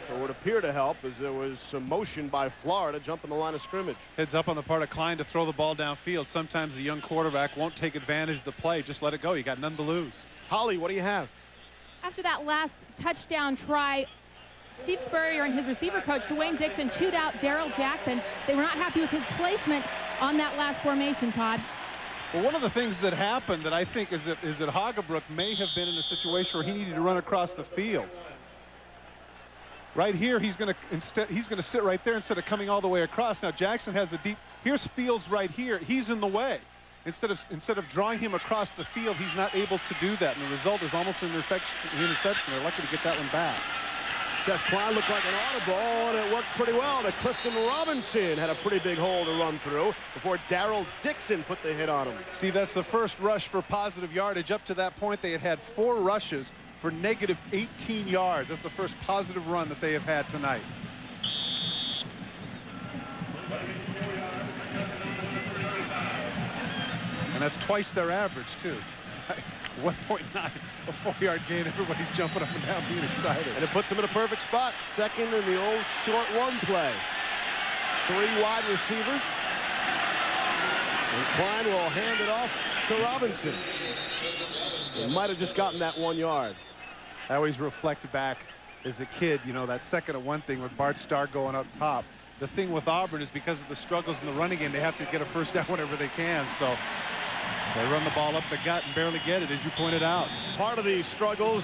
Speaker 1: or would appear to help, as there was some motion by Florida jumping the line of scrimmage.
Speaker 2: Heads up on the part of Klein to throw the ball downfield. Sometimes the young quarterback won't take advantage of the play. Just let it go. You got none to lose.
Speaker 1: Holly, what do you have?
Speaker 3: After that last touchdown try, Steve Spurrier and his receiver coach, Dwayne Dixon, chewed out Darrell Jackson. They were not happy with his placement on that last formation, Todd.
Speaker 2: Well, one of the things that happened that I think is that Hagebrook may have been in a situation where he needed to run across the field. Right here, he's going to sit right there instead of coming all the way across. Now Jackson has a deep. Here's Fields right here. He's in the way. Instead of drawing him across the field, he's not able to do that, and the result is almost an interception. They're lucky to get that one back.
Speaker 1: Jeff Klein looked like an audible, and it worked pretty well to Clifton Robinson. Had a pretty big hole to run through before Darrell Dixon put the hit on him.
Speaker 2: Steve, that's the first rush for positive yardage. Up to that point, they had 4 rushes for negative 18 yards. That's the first positive run that they have had tonight. And that's twice their average, too. 1.9, a 4-yard gain. Everybody's jumping up and down, being excited.
Speaker 1: And it puts them in a perfect spot. Second in the old short one play. 3 wide receivers. And Klein will hand it off to Robinson. He might have just gotten that 1 yard.
Speaker 2: I always reflect back as a kid, you know, that second and 1 thing with Bart Starr going up top. The thing with Auburn is because of the struggles in the running game, they have to get a first down whenever they can. So they run the ball up the gut and barely get it, as you pointed out.
Speaker 1: Part of the struggles,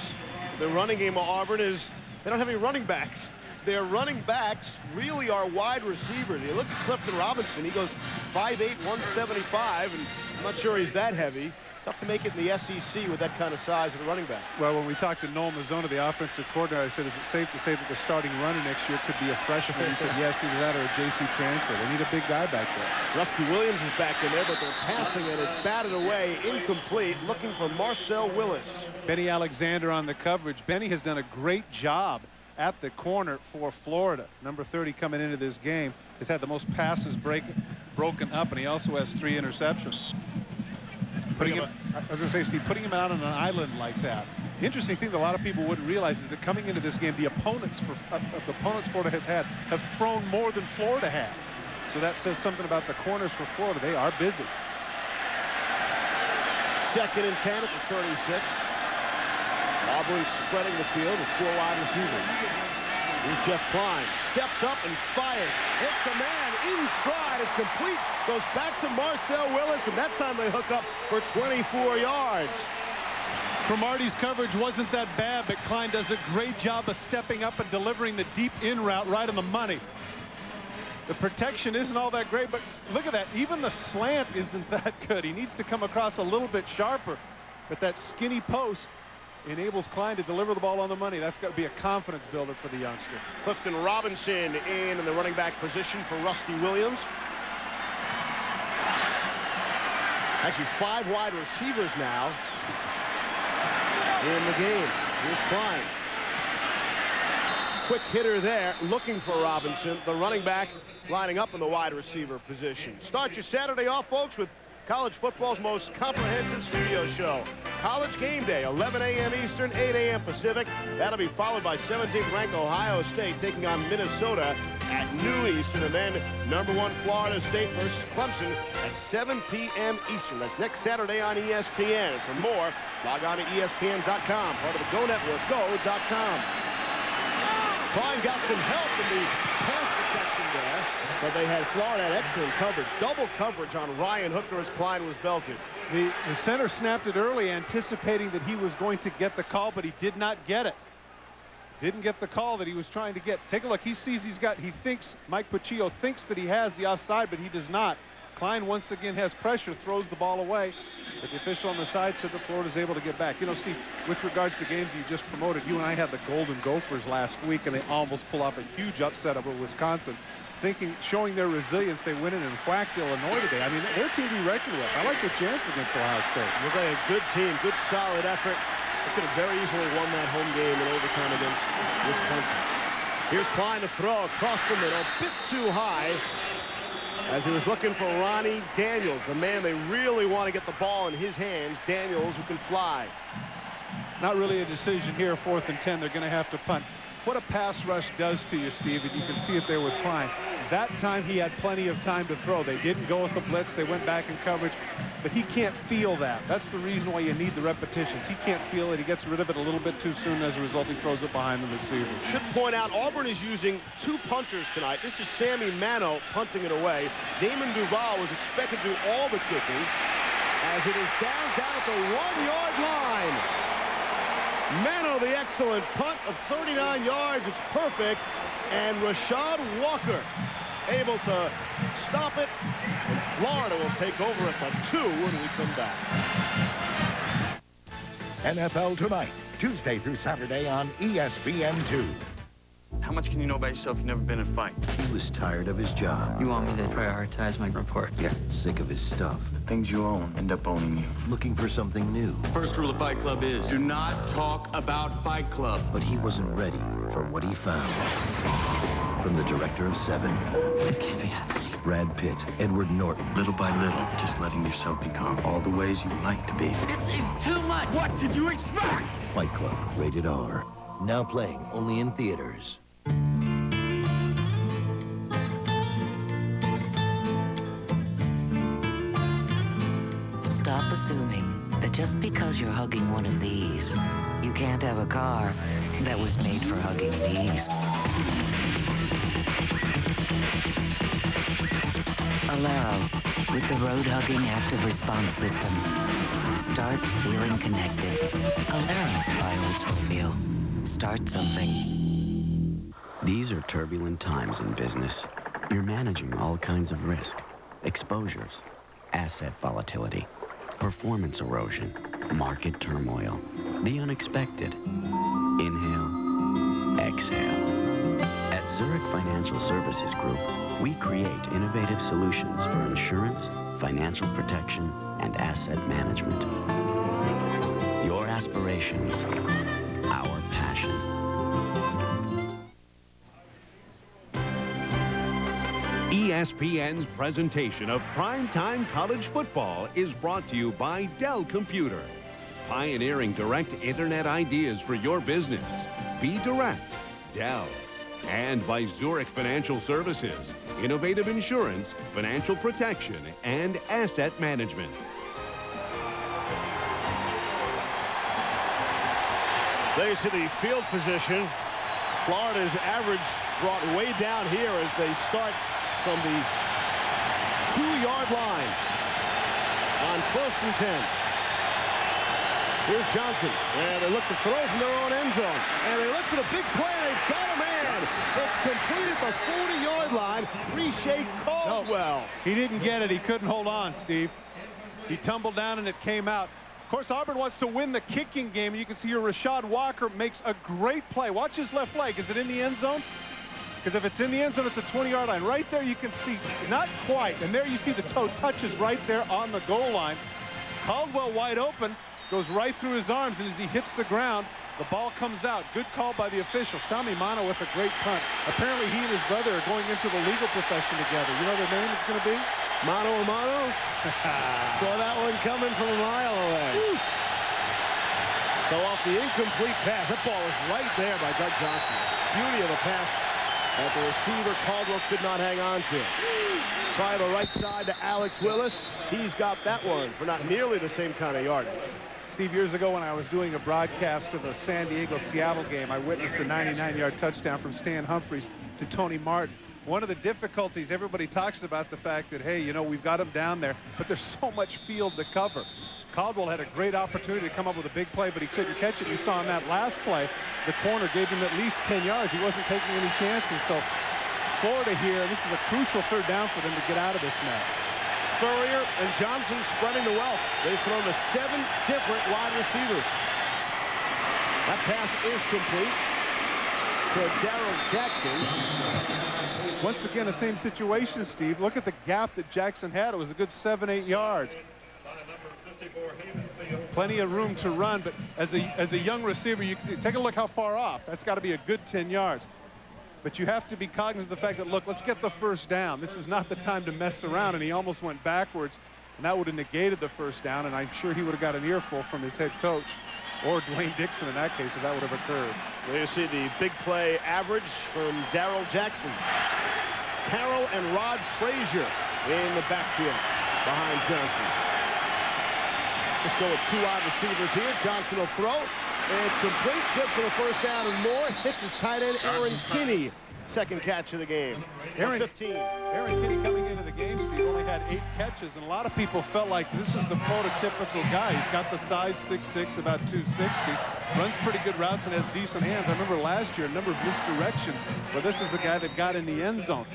Speaker 1: the running game of Auburn, is they don't have any running backs. Their running backs really are wide receivers. You look at Clifton Robinson, he goes 5'8", 175, and I'm not sure he's that heavy. Tough to make it in the SEC with that kind of size of the running back.
Speaker 2: Well, when we talked to Noel Mazzone, the offensive coordinator, I said, is it safe to say that the starting runner next year could be a freshman? He said, yes, either that or a JC transfer. They need a big guy back there.
Speaker 1: Rusty Williams is back in there, but they're passing it. It's batted away, incomplete, looking for Marcel Willis.
Speaker 2: Benny Alexander on the coverage. Benny has done a great job at the corner for Florida. Number 30 coming into this game has had the most passes broken up, and he also has 3 interceptions. I was going to say, Steve, putting him out on an island like that. The interesting thing that a lot of people wouldn't realize is that coming into this game, the opponents Florida has had have thrown more than Florida has. So that says something about the corners for Florida. They are busy.
Speaker 1: 2nd and 10 at the 36. Auburn spreading the field with 4 wide receivers. Here's Jeff Klein. Steps up and fires. Hits a man in stride. It's complete. Goes back to Marcel Willis, and that time they hook up for 24 yards.
Speaker 2: Cromartie's coverage wasn't that bad, but Klein does a great job of stepping up and delivering the deep in route right on the money. The protection isn't all that great, but look at that. Even the slant isn't that good. He needs to come across a little bit sharper, but that skinny post enables Klein to deliver the ball on the money. That's got to be a confidence builder for the youngster.
Speaker 1: Clifton Robinson in the running back position for Rusty Williams. Actually, 5 wide receivers now in the game. Here's Klein. Quick hitter there, looking for Robinson, the running back lining up in the wide receiver position. Start your Saturday off, folks, with college football's most comprehensive studio show. College Game Day, 11 a.m. Eastern, 8 a.m. Pacific. That'll be followed by 17th ranked Ohio State taking on Minnesota at noon Eastern, and then number 1 Florida State versus Clemson at 7 p.m. Eastern. That's next Saturday on ESPN. And for more, log on to ESPN.com, part of the Go Network, go.com. Klein got some help in the pass protection there, but they had Florida had excellent coverage. Double coverage on Ryan Hooker as Klein was belted.
Speaker 2: The center snapped it early, anticipating that he was going to get the call, but he did not get it. Didn't get the call that he was trying to get. Take a look. He sees he thinks, Mike Puccio thinks that he has the offside, but he does not. Klein once again has pressure, throws the ball away. But the official on the side said that Florida's able to get back. You know, Steve, with regards to the games you just promoted, you and I had the Golden Gophers last week, and they almost pull off a huge upset over Wisconsin. Showing their resilience, they went in and whacked Illinois today. I mean, they're a team to be reckoned with. I like their chances against Ohio State.
Speaker 1: Look like a good team, good solid effort. They could have very easily won that home game in overtime against Wisconsin. Here's Klein to throw across the middle, a bit too high, as he was looking for Ronnie Daniels, the man they really want to get the ball in his hands. Daniels, who can fly.
Speaker 2: Not really a decision here, 4th and 10. They're going to have to punt. What a pass rush does to you, Steve, and you can see it there with Klein. That time he had plenty of time to throw. They didn't go with the blitz. They went back in coverage, but he can't feel that. That's the reason why you need the repetitions. He can't feel it. He gets rid of it a little bit too soon. As a result, he throws it behind the receiver.
Speaker 1: Should point out, Auburn is using 2 punters tonight. This is Sammy Mano punting it away. Damon Duval was expected to do all the kicking, as it is down at the 1-yard line. Mano, the excellent punt of 39 yards. It's perfect. And Rashad Walker able to stop it. And Florida will take over at the 2 when we come back.
Speaker 11: NFL Tonight, Tuesday through Saturday on ESPN2.
Speaker 12: How much can you know about yourself? You've never been in a fight.
Speaker 24: He was tired of his job.
Speaker 26: You want me to prioritize my report?
Speaker 24: Yeah. Sick of his stuff.
Speaker 12: The things you own end up owning you.
Speaker 24: Looking for something new.
Speaker 13: First rule of Fight Club is do not talk about Fight Club.
Speaker 24: But he wasn't ready for what he found. From the director of Seven.
Speaker 12: This can't be happening.
Speaker 24: Brad Pitt, Edward Norton.
Speaker 12: Little by little, just letting yourself become all the ways you like to be.
Speaker 13: This is too much. What did you expect?
Speaker 24: Fight Club, rated R. Now playing only in theaters.
Speaker 14: Stop assuming that just because you're hugging one of these, you can't have a car that was made for hugging these. Alero, with the road-hugging active response system. Start feeling connected. Alero by Oldsmobile. Start something.
Speaker 24: These are turbulent times in business. You're managing all kinds of risk, exposures, asset volatility.
Speaker 12: performance erosion, market turmoil, the unexpected. Inhale, exhale. At Zurich Financial Services Group, we create innovative solutions for insurance, financial protection, and asset management. Your aspirations, our passion.
Speaker 15: ESPN's presentation of primetime college football is brought to you by Dell Computer. Pioneering direct internet ideas for your business. Be direct. Dell. And by Zurich Financial Services. Innovative insurance, financial protection, and asset management.
Speaker 1: They see the field position. Florida's average brought way down here as they start from the 2-yard line on 1st and 10. Here's Johnson, and they look to throw from their own end zone, and they look for the big play, and they've got a man. It's complete at the 40-yard line. Reshae Caldwell.
Speaker 2: No, he didn't get it. He couldn't hold on, Steve. He tumbled down, and it came out. Of course, Auburn wants to win the kicking game. You can see here Rashad Walker makes a great play. Watch his left leg. Is it in the end zone? Because if it's in the end zone, it's a 20-yard line. Right there, you can see, not quite. And there you see the toe touches right there on the goal line. Caldwell wide open, goes right through his arms, and as he hits the ground, the ball comes out. Good call by the official. Sami Mano with a great punt. Apparently, he and his brother are going into the legal profession together. You know their name it's going to be?
Speaker 1: Mano a Mano. Saw that one coming from a mile away. Woo. So off the incomplete pass, that ball was right there by Doug Johnson. Beauty of a pass that the receiver Caldwell could not hang on to. Try the right side to Alex Willis. He's got that one for not nearly the same kind of yardage.
Speaker 2: Steve, years ago when I was doing a broadcast of the San Diego-Seattle game, I witnessed a 99-yard touchdown from Stan Humphries to Tony Martin. One of the difficulties, everybody talks about the fact that, hey, you know, we've got him down there, but there's so much field to cover. Caldwell had a great opportunity to come up with a big play, but he couldn't catch it. You saw in that last play, the corner gave him at least 10 yards. He wasn't taking any chances. So Florida here, this is a crucial 3rd down for them to get out of this mess.
Speaker 1: Spurrier and Johnson spreading the wealth. They've thrown to 7 different wide receivers. That pass is complete to Darrell Jackson.
Speaker 2: Once again, the same situation, Steve. Look at the gap that Jackson had. It was a good 7-8 yards. Plenty of room to run, but as a young receiver, you take a look how far off. That's got to be a good 10 yards. But you have to be cognizant of the fact that, look, let's get the 1st down. This is not the time to mess around, and he almost went backwards, and that would have negated the 1st down, and I'm sure he would have got an earful from his head coach, or Dwayne Dixon in that case, if that would have occurred.
Speaker 1: There you see the big play average from Darrell Jackson. Carroll and Rod Frazier in the backfield behind Johnson. Just go with 2 wide receivers here. Johnson will throw. It's complete. Good for the 1st down and more. Hits his tight end, Aaron Kinney. 2nd catch of the game.
Speaker 2: Aaron
Speaker 1: 15.
Speaker 2: Aaron Kinney coming into the game, Steve, only had 8 catches, and a lot of people felt like this is the prototypical guy. He's got the size, 6'6", about 260. Runs pretty good routes and has decent hands. I remember last year a number of misdirections, but this is a guy that got in the end zone.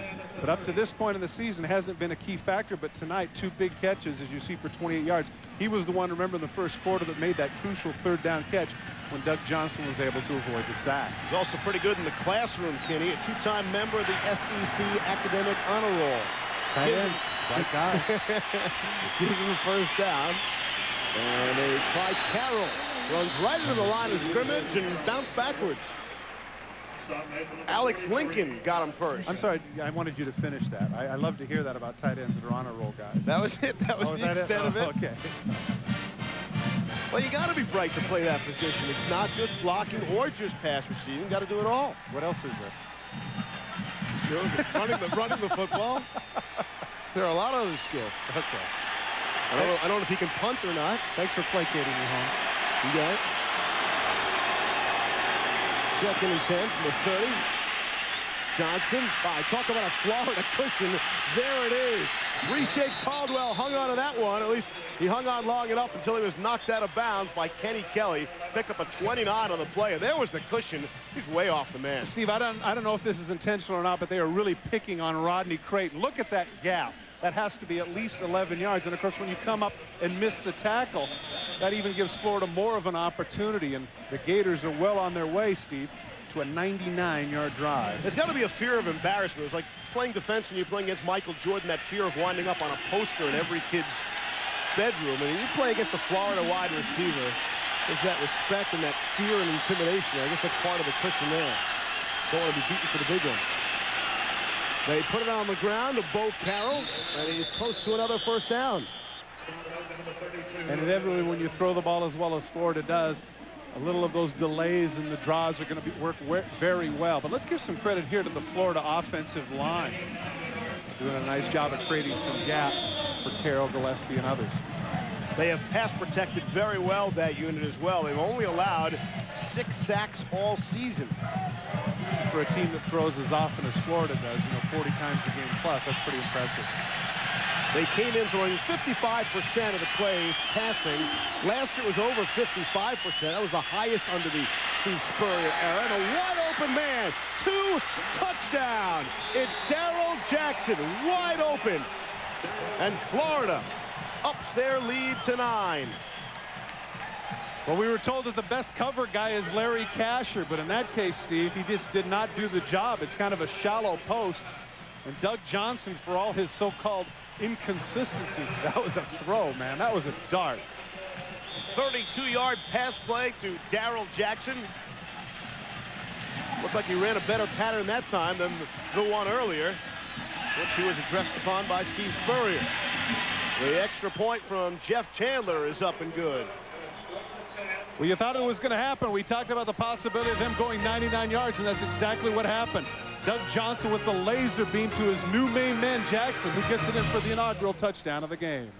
Speaker 2: But up to this point in the season hasn't been a key factor, but tonight 2 big catches, as you see, for 28 yards. He was the one, remember, in the 1st quarter that made that crucial 3rd down catch when Doug Johnson was able to avoid the sack.
Speaker 1: He's also pretty good in the classroom, Kinney, a 2-time member of the SEC Academic Honor Roll.
Speaker 2: Tight ends, like guys.
Speaker 1: Gives him a 1st down. And they try Carroll. Runs right into the line of scrimmage and bounced backwards. Alex Lincoln got him first.
Speaker 2: I'm sorry, I wanted you to finish that. I love to hear that about tight ends that are honor roll guys.
Speaker 1: That was it. That was the extent of it.
Speaker 2: Okay.
Speaker 1: Well, you got to be bright to play that position. It's not just blocking or just pass receiving. Got to do it all.
Speaker 2: What else is there?
Speaker 1: It's true. running the football. There are a lot of other skills.
Speaker 2: Okay.
Speaker 1: I don't know if he can punt or not.
Speaker 2: Thanks for placating me, Holmes.
Speaker 1: You got it. 2nd and 10 from the 30. Johnson. Talk about a Florida cushion. There it is. Reshae Caldwell hung on to that one. At least he hung on long enough until he was knocked out of bounds by Kenny Kelly. Picked up a 29 on the play. There was the cushion. He's way off the man.
Speaker 2: Steve, I don't know if this is intentional or not, but they are really picking on Rodney Creighton. Look at that gap. that has to be at least 11 yards. And, of course, when you come up and miss the tackle, that even gives Florida more of an opportunity. And the Gators are well on their way, Steve, to a 99-yard drive.
Speaker 1: There's got to be a fear of embarrassment. It's like playing defense when you're playing against Michael Jordan, that fear of winding up on a poster in every kid's bedroom. And you play against a Florida wide receiver, there's that respect and that fear and intimidation. I guess that's part of the cushion there. Don't want to be beaten for the big one. They put it on the ground to Bo Carroll, and he's close to another first down.
Speaker 2: And inevitably, when you throw the ball as well as Florida does, a little of those delays and the draws are going to work very well. But let's give some credit here to the Florida offensive line. Doing a nice job of creating some gaps for Carroll, Gillespie, and others.
Speaker 1: They have pass protected very well, that unit as well. They've only allowed 6 sacks all season.
Speaker 2: For a team that throws as often as Florida does, 40 times a game plus, that's pretty impressive.
Speaker 1: They came in throwing 55% of the plays passing. Last year it was over 55%. That was the highest under the Steve Spurrier era. And a wide open man. 2 touchdown. It's Darrell Jackson wide open. And Florida ups their lead to 9.
Speaker 2: Well, we were told that the best cover guy is Larry Kasher, but in that case, Steve, he just did not do the job. It's kind of a shallow post. And Doug Johnson, for all his so-called inconsistency, that was a throw, man. That was a dart.
Speaker 1: 32-yard pass play to Darrell Jackson. Looked like he ran a better pattern that time than the one earlier, which he was addressed upon by Steve Spurrier. The extra point from Jeff Chandler is up and good.
Speaker 2: Well, you thought it was going to happen. We talked about the possibility of him going 99 yards, and that's exactly what happened. Doug Johnson with the laser beam to his new main man, Jackson, who gets it in for the inaugural touchdown of the game.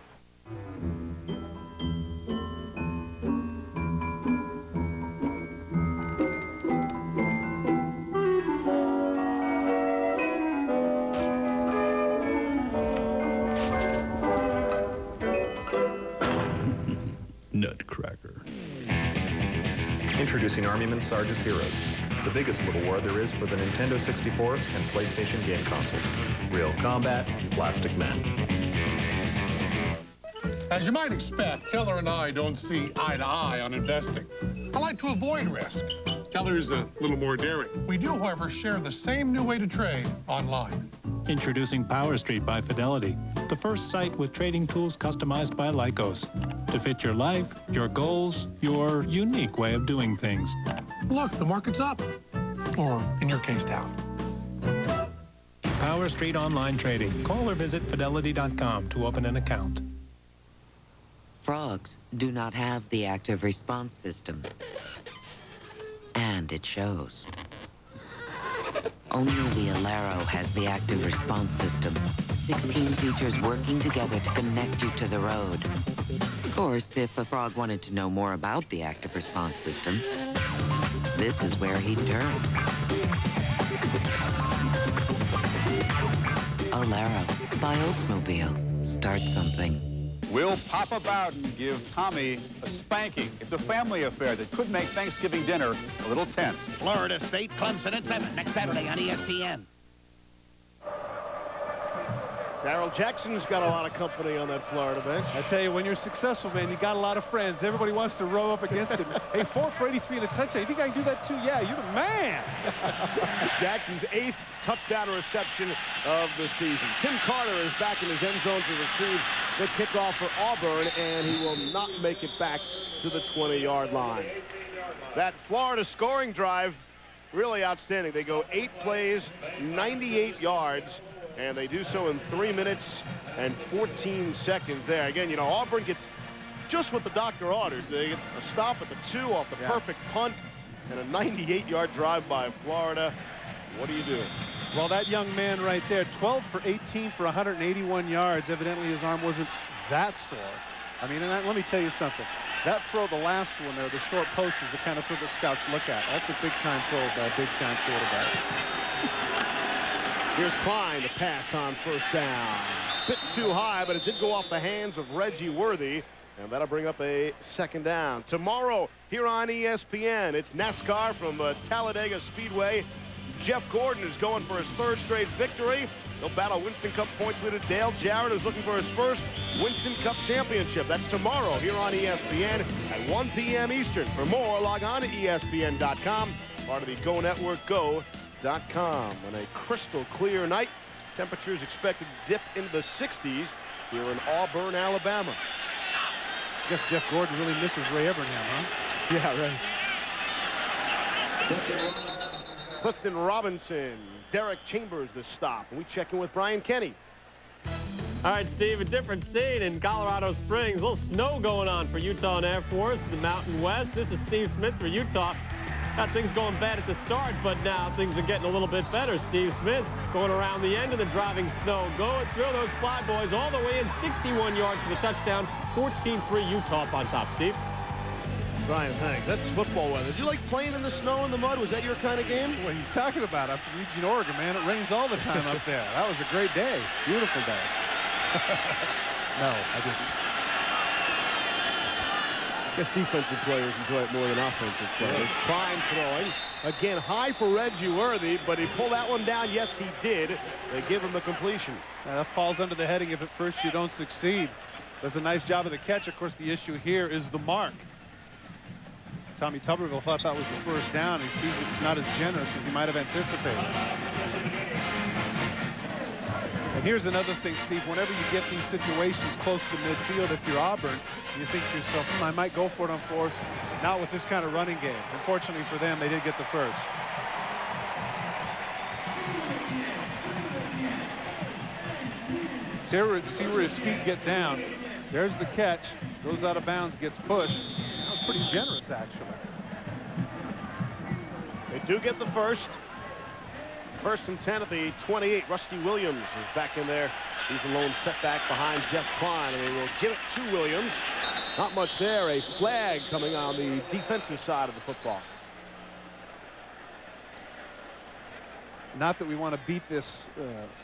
Speaker 19: Nutcracker.
Speaker 4: Introducing Armyman Sarge's Heroes, the biggest little war there is for the Nintendo 64 and PlayStation game consoles. Real combat, plastic men.
Speaker 16: As you might expect, Teller and I don't see eye to eye on investing. I like to avoid risk. Teller's a little more daring. We do, however, share the same new way to trade online.
Speaker 17: Introducing Power Street by Fidelity, the first site with trading tools customized by Lycos to fit your life, your goals, your unique way of doing things.
Speaker 16: Look, the market's up. Or, in your case, down.
Speaker 17: Power Street Online Trading. Call or visit Fidelity.com to open an account.
Speaker 14: Frogs do not have the active response system. And it shows. Only the Alero has the active response system. 16 features working together to connect you to the road. Of course, if a frog wanted to know more about the active response system, this is where he'd turn. Alero by Oldsmobile. Start something.
Speaker 18: Will Papa Bowden give Tommy a spanking? It's a family affair that could make Thanksgiving dinner a little tense.
Speaker 20: Florida State, Clemson at 7 next Saturday on ESPN.
Speaker 1: Darrell Jackson's got a lot of company on that Florida bench.
Speaker 2: I tell you, when you're successful, man, you got a lot of friends. Everybody wants to row up against him. Hey, 4 for 83 and a touchdown. You think I can do that too? Yeah, you're the man.
Speaker 1: Jackson's 8th touchdown reception of the season. Tim Carter is back in his end zone to receive the kickoff for Auburn, and he will not make it back to the 20-yard line. That Florida scoring drive, really outstanding. They go 8 plays, 98 yards. And they do so in 3 minutes and 14 seconds there. Again, Auburn gets just what the doctor ordered. They get a stop at the 2 off the perfect punt and a 98-yard drive by Florida. What do you do?
Speaker 2: Well, that young man right there, 12 for 18 for 181 yards. Evidently, his arm wasn't that sore. I mean, let me tell you something. That throw, the last one there, the short post, is the kind of throw that scouts look at. That's a big-time throw by a big-time quarterback.
Speaker 1: Here's Klein to pass on first down. Bit too high, but it did go off the hands of Reggie Worthy, and that'll bring up a second down. Tomorrow here on ESPN, it's NASCAR from Talladega Speedway. Jeff Gordon is going for his third straight victory. He'll battle Winston Cup points leader Dale Jarrett, who's looking for his first Winston Cup championship. That's tomorrow here on ESPN at 1 p.m. Eastern. For more, log on to ESPN.com, part of the Go Network, Go.com. On a crystal clear night, temperatures expected to dip into the 60s here in Auburn, Alabama.
Speaker 2: I guess Jeff Gordon really misses Ray Evernham, huh?
Speaker 1: Yeah, right. Clifton Robinson, Derek Chambers the stop. And we check in with Brian Kenny.
Speaker 7: All right, Steve, a different scene in Colorado Springs. A little snow going on for Utah and Air Force, the Mountain West. This is Steve Smith for Utah. Got things going bad at the start, but now things are getting a little bit better. Steve Smith going around the end of the driving snow, going through those Flyboys all the way in, 61 yards for the touchdown, 14-3 Utah up on top. Steve?
Speaker 1: Brian, thanks. That's football weather. Did you like playing in the snow and the mud? Was that your kind of game?
Speaker 2: What are you talking about? I'm from Eugene, Oregon, man. It rains all the time up there. That was a great day. Beautiful day. No, I didn't.
Speaker 1: I guess defensive players enjoy it more than offensive players. Klein throwing. Again, high for Reggie Worthy, but he pulled that one down. Yes, he did. They give him the completion.
Speaker 2: That falls under the heading if at first you don't succeed. Does a nice job of the catch. Of course, the issue here is the mark. Tommy Tuberville thought that was the first down. He sees it's not as generous as he might have anticipated. And here's another thing, Steve. Whenever you get these situations close to midfield, if you're Auburn, you think to yourself, I might go for it on fourth. Not with this kind of running game. Unfortunately for them, they did get the first. See where his feet get down. There's the catch. Goes out of bounds, gets pushed. That was pretty generous, actually.
Speaker 1: They do get the first. First and 10 at the 28. Rusty Williams is back in there. He's the lone setback behind Jeff Klein, and they will give it to Williams. Not much there. A flag coming on the defensive side of the football.
Speaker 2: Not that we want to beat this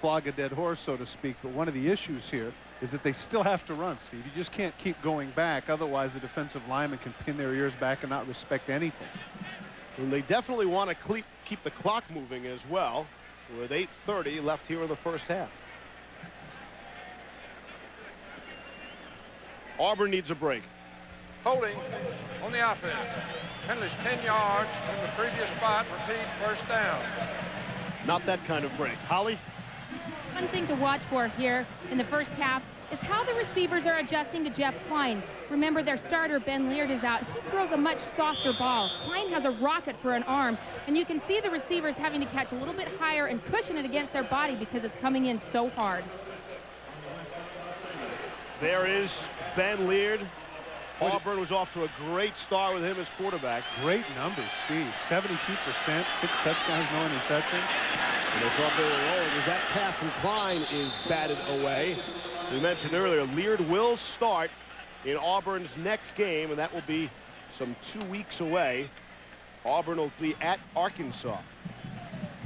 Speaker 2: flog a dead horse, so to speak, but one of the issues here is that they still have to run, Steve. You just can't keep going back. Otherwise, the defensive linemen can pin their ears back and not respect anything.
Speaker 1: And they definitely want to keep the clock moving as well, with 8:30 left here in the first half. Auburn needs a break.
Speaker 5: Holding on the offense. Penalty's 10 yards from the previous spot. Repeat, first down.
Speaker 1: Not that kind of break. Holly?
Speaker 3: One thing to watch for here in the first half is how the receivers are adjusting to Jeff Klein. Remember, their starter, Ben Leard, is out. He throws a much softer ball. Klein has a rocket for an arm, and you can see the receivers having to catch a little bit higher and cushion it against their body because it's coming in so hard.
Speaker 1: There is Ben Leard. Auburn was off to a great start with him as quarterback.
Speaker 2: Great numbers, Steve. 72%, 6 touchdowns, no interceptions.
Speaker 1: And they thought they were rolling as that pass from Klein is batted away. We mentioned earlier, Leard will start in Auburn's next game, and that will be some 2 weeks away. Auburn will be at Arkansas.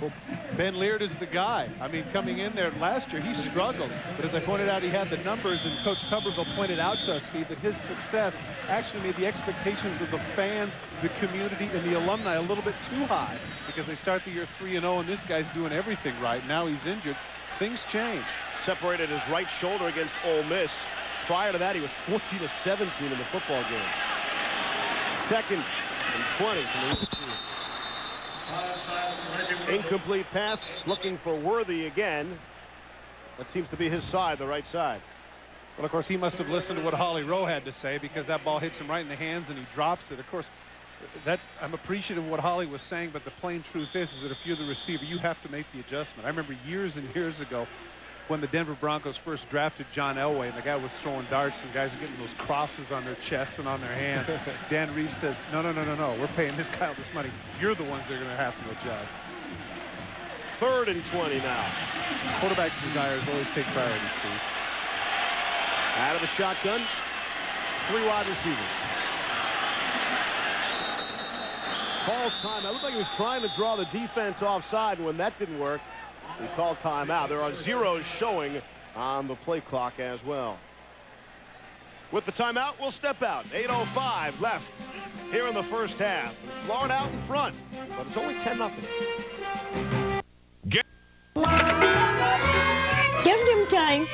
Speaker 2: Well, Ben Leard is the guy. I mean, coming in there last year, he struggled. But as I pointed out, he had the numbers, and Coach Tuberville pointed out to us, Steve, that his success actually made the expectations of the fans, the community, and the alumni a little bit too high because they start the year 3-0, and this guy's doing everything right. Now he's injured. Things change.
Speaker 1: Separated his right shoulder against Ole Miss. Prior to that, he was 14-17 in the football game. Second and 20 from the incomplete pass, looking for Worthy again. That seems to be his side, the right side.
Speaker 2: Well, of course, he must have listened to what Holly Rowe had to say because that ball hits him right in the hands and he drops it. Of course, I'm appreciative of what Holly was saying, but the plain truth is that if you're the receiver, you have to make the adjustment. I remember years and years ago when the Denver Broncos first drafted John Elway, and the guy was throwing darts, and guys are getting those crosses on their chests and on their hands. Dan Reeves says, no, we're paying this guy all this money. You're the ones that are going to have to adjust.
Speaker 1: 3rd and 20 now.
Speaker 2: Quarterback's desires always take priority, Steve.
Speaker 1: Out of the shotgun, 3 wide receivers. Calls timeout. It looked like he was trying to draw the defense offside, and when that didn't work, he called timeout. There are zeros showing on the play clock as well. With the timeout, we'll step out. 8:05 left here in the first half. Florida out in front, but it's only 10-0.
Speaker 6: fine.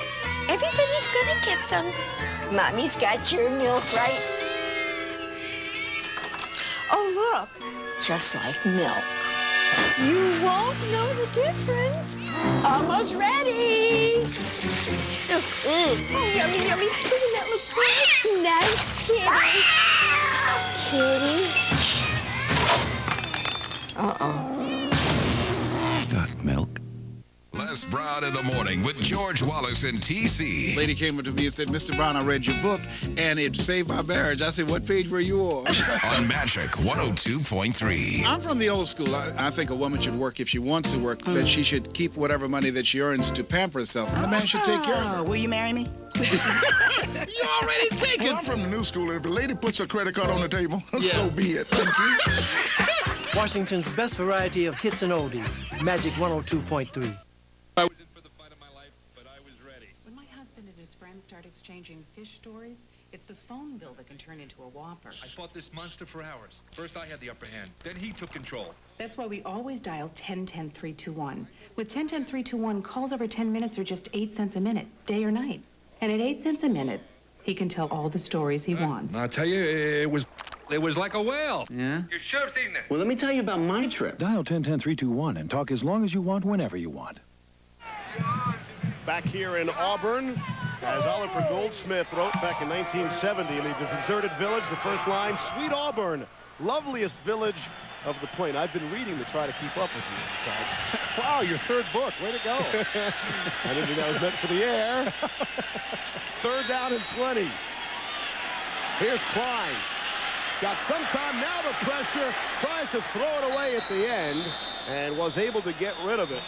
Speaker 6: Everybody's gonna get some. Mommy's got your milk, right? Oh, look, just like milk. You won't know the difference. Almost ready. Oh, yummy, yummy. Doesn't that look good? Nice kitty. Kitty. Uh-oh.
Speaker 8: Got milk.
Speaker 21: Les Brown in the morning with George Wallace and TC.
Speaker 8: Lady came up to me and said, Mr. Brown, I read your book, and it saved my marriage. I said, what page were you on?
Speaker 21: On Magic 102.3.
Speaker 8: I'm from the old school. I think a woman should work if she wants to work, that she should keep whatever money that she earns to pamper herself. And the man should take care of her.
Speaker 6: Will you marry me?
Speaker 8: You already taken.
Speaker 22: Well, I'm from the new school. If a lady puts her credit card on the table, so be it. Thank you.
Speaker 23: Washington's best variety of hits and oldies. Magic 102.3.
Speaker 25: I was in for the fight of my life, but I was ready.
Speaker 27: When my husband and his friends start exchanging fish stories, it's the phone bill that can turn into a whopper.
Speaker 25: I fought this monster for hours. First I had the upper hand, then he took control.
Speaker 27: That's why we always dial 10-10-321. With 10-10-321, calls over 10 minutes are just 8 cents a minute, day or night. And at 8 cents a minute, he can tell all the stories he wants.
Speaker 25: I'll tell you, it was like a whale.
Speaker 12: Yeah?
Speaker 25: You should have seen it.
Speaker 12: Well, let me tell you about my trip.
Speaker 10: Dial 10-10-321 and talk as long as you want, whenever you want.
Speaker 1: Back here in Auburn, as Oliver Goldsmith wrote back in 1970 in the deserted village, the first line, Sweet Auburn, loveliest village of the plain. I've been reading to try to keep up with you, Todd.
Speaker 2: Wow, your third book. Way to go.
Speaker 1: I didn't think that was meant for the air. Third down and 20. Here's Klein. Got some time, now the pressure, tries to throw it away at the end, and was able to get rid of it.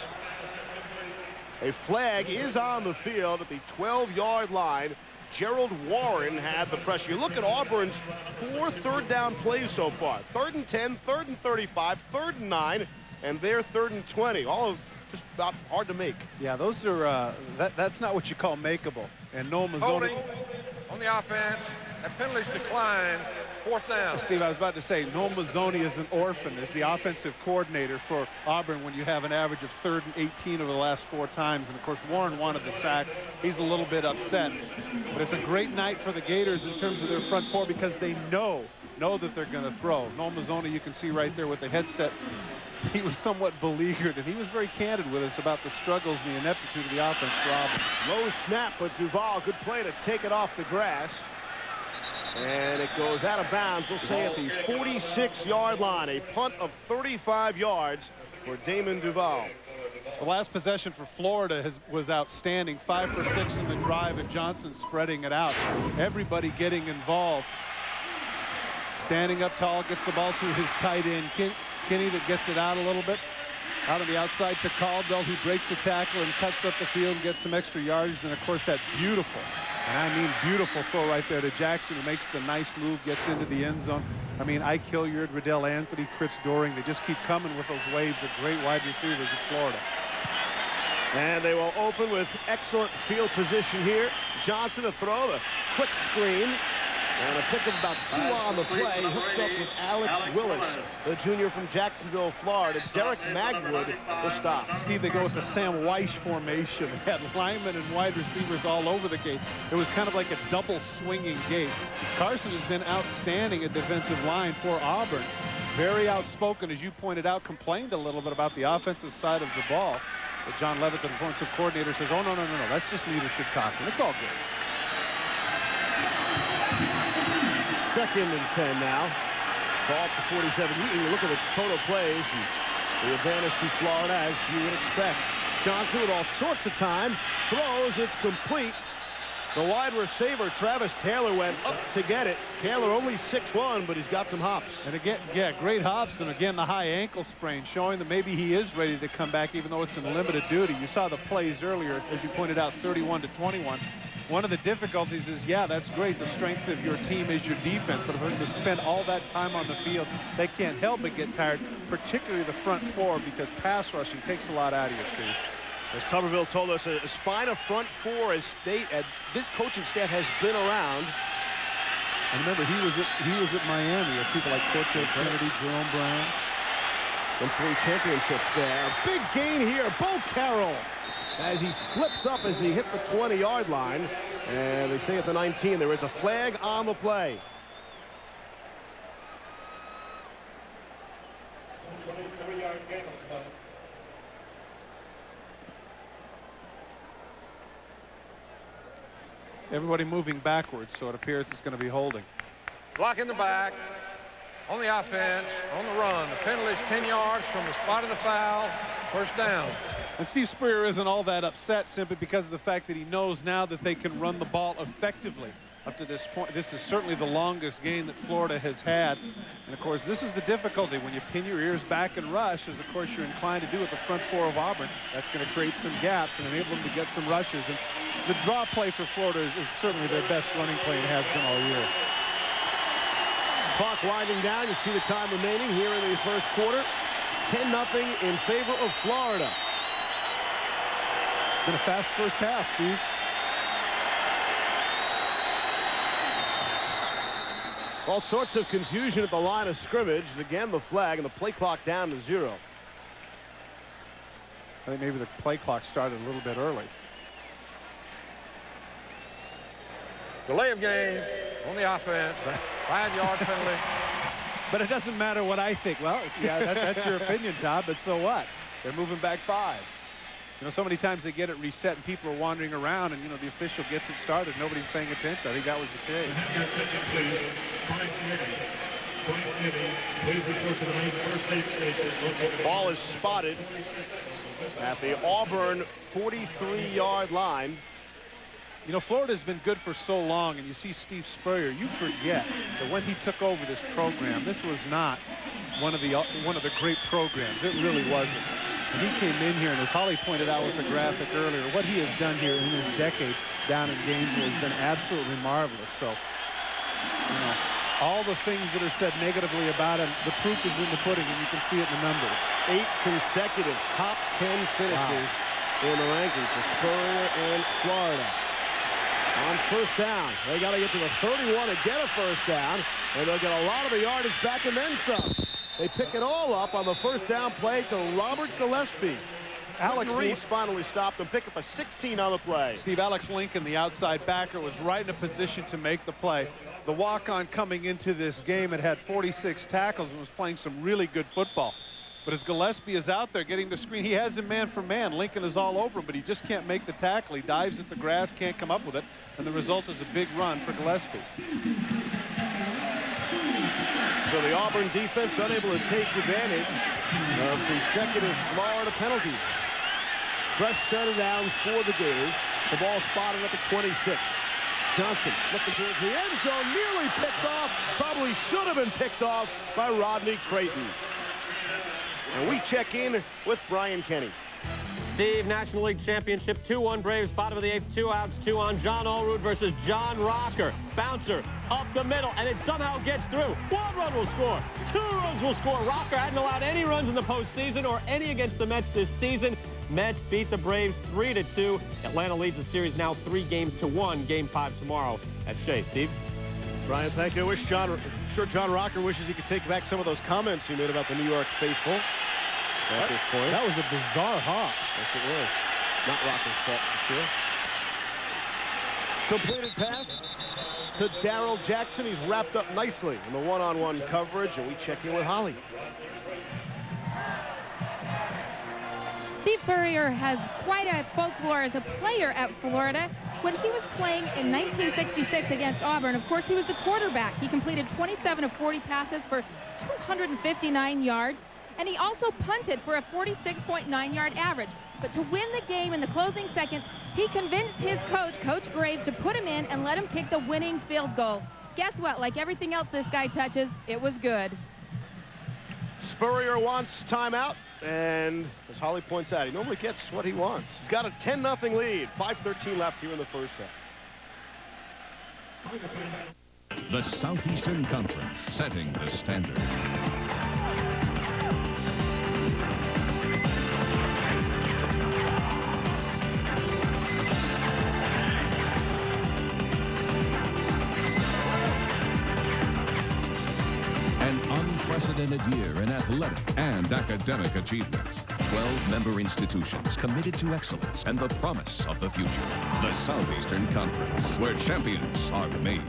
Speaker 1: A flag is on the field at the 12-yard line. Gerald Warren had the pressure. You look at Auburn's 4 third-down plays so far. 3rd and 10, 3rd and 35, 3rd and 9, and their 3rd and 20. All of just about hard to make.
Speaker 2: Yeah, those are, that's not what you call makeable. And Noel Mazzoni.
Speaker 5: Holding on the offense. That penalty's declined. 4th down.
Speaker 2: Steve, I was about to say, Noel Mazzoni is an orphan as the offensive coordinator for Auburn when you have an average of 3rd and 18 over the last 4 times. And, of course, Warren wanted the sack. He's a little bit upset. But it's a great night for the Gators in terms of their front four because they know that they're going to throw. Noel Mazzoni, you can see right there with the headset, he was somewhat beleaguered, and he was very candid with us about the struggles and the ineptitude of the offense for Auburn.
Speaker 1: Low snap, but Duval, good play to take it off the grass. And it goes out of bounds, we'll say at the 46-yard line. A punt of 35 yards for Damon Duval.
Speaker 2: The last possession for Florida was outstanding. 5 for 6 in the drive, and Johnson spreading it out. Everybody getting involved. Standing up tall, gets the ball to his tight end, Kinney, that gets it out a little bit. Out on the outside to Caldwell, who breaks the tackle and cuts up the field and gets some extra yardage. And, of course, that beautiful, and I mean beautiful throw right there to Jackson, who makes the nice move, gets into the end zone. I mean, Ike Hilliard, Riddell Anthony, Chris Doring, they just keep coming with those waves of great wide receivers in Florida.
Speaker 1: And they will open with excellent field position here. Johnson to throw, the quick screen. And a pick of about 2 on the play. Hooks up with Alex Willis, the junior from Jacksonville, Florida. Derek Magwood the stop.
Speaker 2: Steve, they go with the Sam Weish formation. They had linemen and wide receivers all over the gate. It was kind of like a double swinging gate. Carson has been outstanding at defensive line for Auburn. Very outspoken, as you pointed out, complained a little bit about the offensive side of the ball. But John Levitt, the defensive coordinator, says, oh, no, that's just leadership talking. It's all good.
Speaker 1: 2nd and 10 now. Ball at the 47. You look at the total plays and the advantage to Florida, as you would expect. Johnson with all sorts of time. Throws. It's complete. The wide receiver, Travis Taylor, went up to get it. Taylor only 6'1", but he's got some hops.
Speaker 2: And again, yeah, great hops. And again, the high ankle sprain showing that maybe he is ready to come back, even though it's in limited duty. You saw the plays earlier, as you pointed out, 31-21. One of the difficulties is, yeah, that's great. The strength of your team is your defense. But if they're going to spend all that time on the field, they can't help but get tired, particularly the front four, because pass rushing takes a lot out of you, Steve.
Speaker 1: As Tuberville told us, as fine a front four as this coaching staff has been around.
Speaker 2: And remember, he was at Miami with people like Cortez Kennedy, Jerome Brown.
Speaker 1: and 3 championships there. Big gain here. Bo Carroll as he slips up as he hit the 20-yard line. And they say at the 19 there is a flag on the play.
Speaker 2: Everybody moving backwards, so it appears it's going to be holding.
Speaker 5: Block in the back. On the offense, on the run. The penalty is 10 yards from the spot of the foul. First down.
Speaker 2: And Steve Spurrier isn't all that upset simply because of the fact that he knows now that they can run the ball effectively. Up to this point, this is certainly the longest game that Florida has had. And, of course, this is the difficulty when you pin your ears back and rush, as, of course, you're inclined to do with the front 4 of Auburn. That's going to create some gaps and enable them to get some rushes. And the draw play for Florida is certainly their best running play and has been all year.
Speaker 1: Clock winding down. You see the time remaining here in the first quarter. 10-0 in favor of Florida.
Speaker 2: Been a fast first half, Steve.
Speaker 1: All sorts of confusion at the line of scrimmage. Again, the flag and the play clock down to 0.
Speaker 2: I think maybe the play clock started a little bit early.
Speaker 5: Delay of game on the offense. 5-yard penalty.
Speaker 2: But it doesn't matter what I think. Well, yeah, that's your opinion, Todd, but so what? They're moving back 5. You know, so many times they get it reset and people are wandering around and, you know, the official gets it started. Nobody's paying attention. I think that was the case.
Speaker 9: Attention, please. Point committee. Please report to the main first aid station.
Speaker 1: Ball is spotted at the Auburn 43-yard line.
Speaker 2: You know, Florida's been good for so long, and you see Steve Spurrier, you forget that when he took over this program, this was not one of the great programs. It really wasn't. And he came in here, and as Holly pointed out with the graphic earlier, what he has done here in his decade down in Gainesville has been absolutely marvelous. So, you know, all the things that are said negatively about him, the proof is in the pudding, and you can see it in the numbers.
Speaker 1: 8 consecutive top 10 finishes in the ranking for Spurrier and Florida. On first down, they got to get to the 31 to get a first down, and they'll get a lot of the yardage back and then some. They pick it all up on the first down play to Robert Gillespie. Alex Reese finally stopped and picked up a 16 on the play.
Speaker 2: Steve, Alex Lincoln, the outside backer, was right in a position to make the play. The walk-on coming into this game had 46 tackles and was playing some really good football. But as Gillespie is out there getting the screen, he has him man for man. Lincoln is all over him, but he just can't make the tackle. He dives at the grass, can't come up with it, and the result is a big run for Gillespie.
Speaker 1: So the Auburn defense unable to take advantage of consecutive Florida penalties. Fresh set of downs for the Gators. The ball spotted at the 26. Johnson looking towards the end zone, nearly picked off, probably should have been picked off by Rodney Creighton. And we check in with Brian Kenny.
Speaker 7: Steve, National League Championship, 2-1 Braves, bottom of the 8th, 2 outs, 2 on. John Allrood versus John Rocker. Bouncer up the middle, and it somehow gets through. 1 run will score. 2 runs will score. Rocker hadn't allowed any runs in the postseason or any against the Mets this season. Mets beat the Braves 3-2. Atlanta leads the series now 3-1. Game 5 tomorrow at Shea. Steve?
Speaker 1: Brian, thank you. I'm sure John Rocker wishes he could take back some of those comments he made about the New York faithful at this point.
Speaker 2: That was a bizarre hop.
Speaker 1: Yes, it was. Not Rocker's fault, for sure. Completed pass to Darrell Jackson. He's wrapped up nicely in the one-on-one coverage, and we check in with Holly.
Speaker 3: Steve Spurrier has quite a folklore as a player at Florida. When he was playing in 1966 against Auburn, of course, he was the quarterback. He completed 27 of 40 passes for 259 yards, and he also punted for a 46.9-yard average. But to win the game in the closing seconds, he convinced his coach, Coach Graves, to put him in and let him kick the winning field goal. Guess what? Like everything else this guy touches, it was good.
Speaker 1: Spurrier wants timeout, and as Holly points out, he normally gets what he wants. He's got a 10-0 lead. 5:13 left here in the first half.
Speaker 21: The Southeastern Conference setting the standard. An unprecedented unprecedented year in athletic and academic achievements. 12 member institutions committed to excellence and the promise of the future. The Southeastern Conference, where champions are made.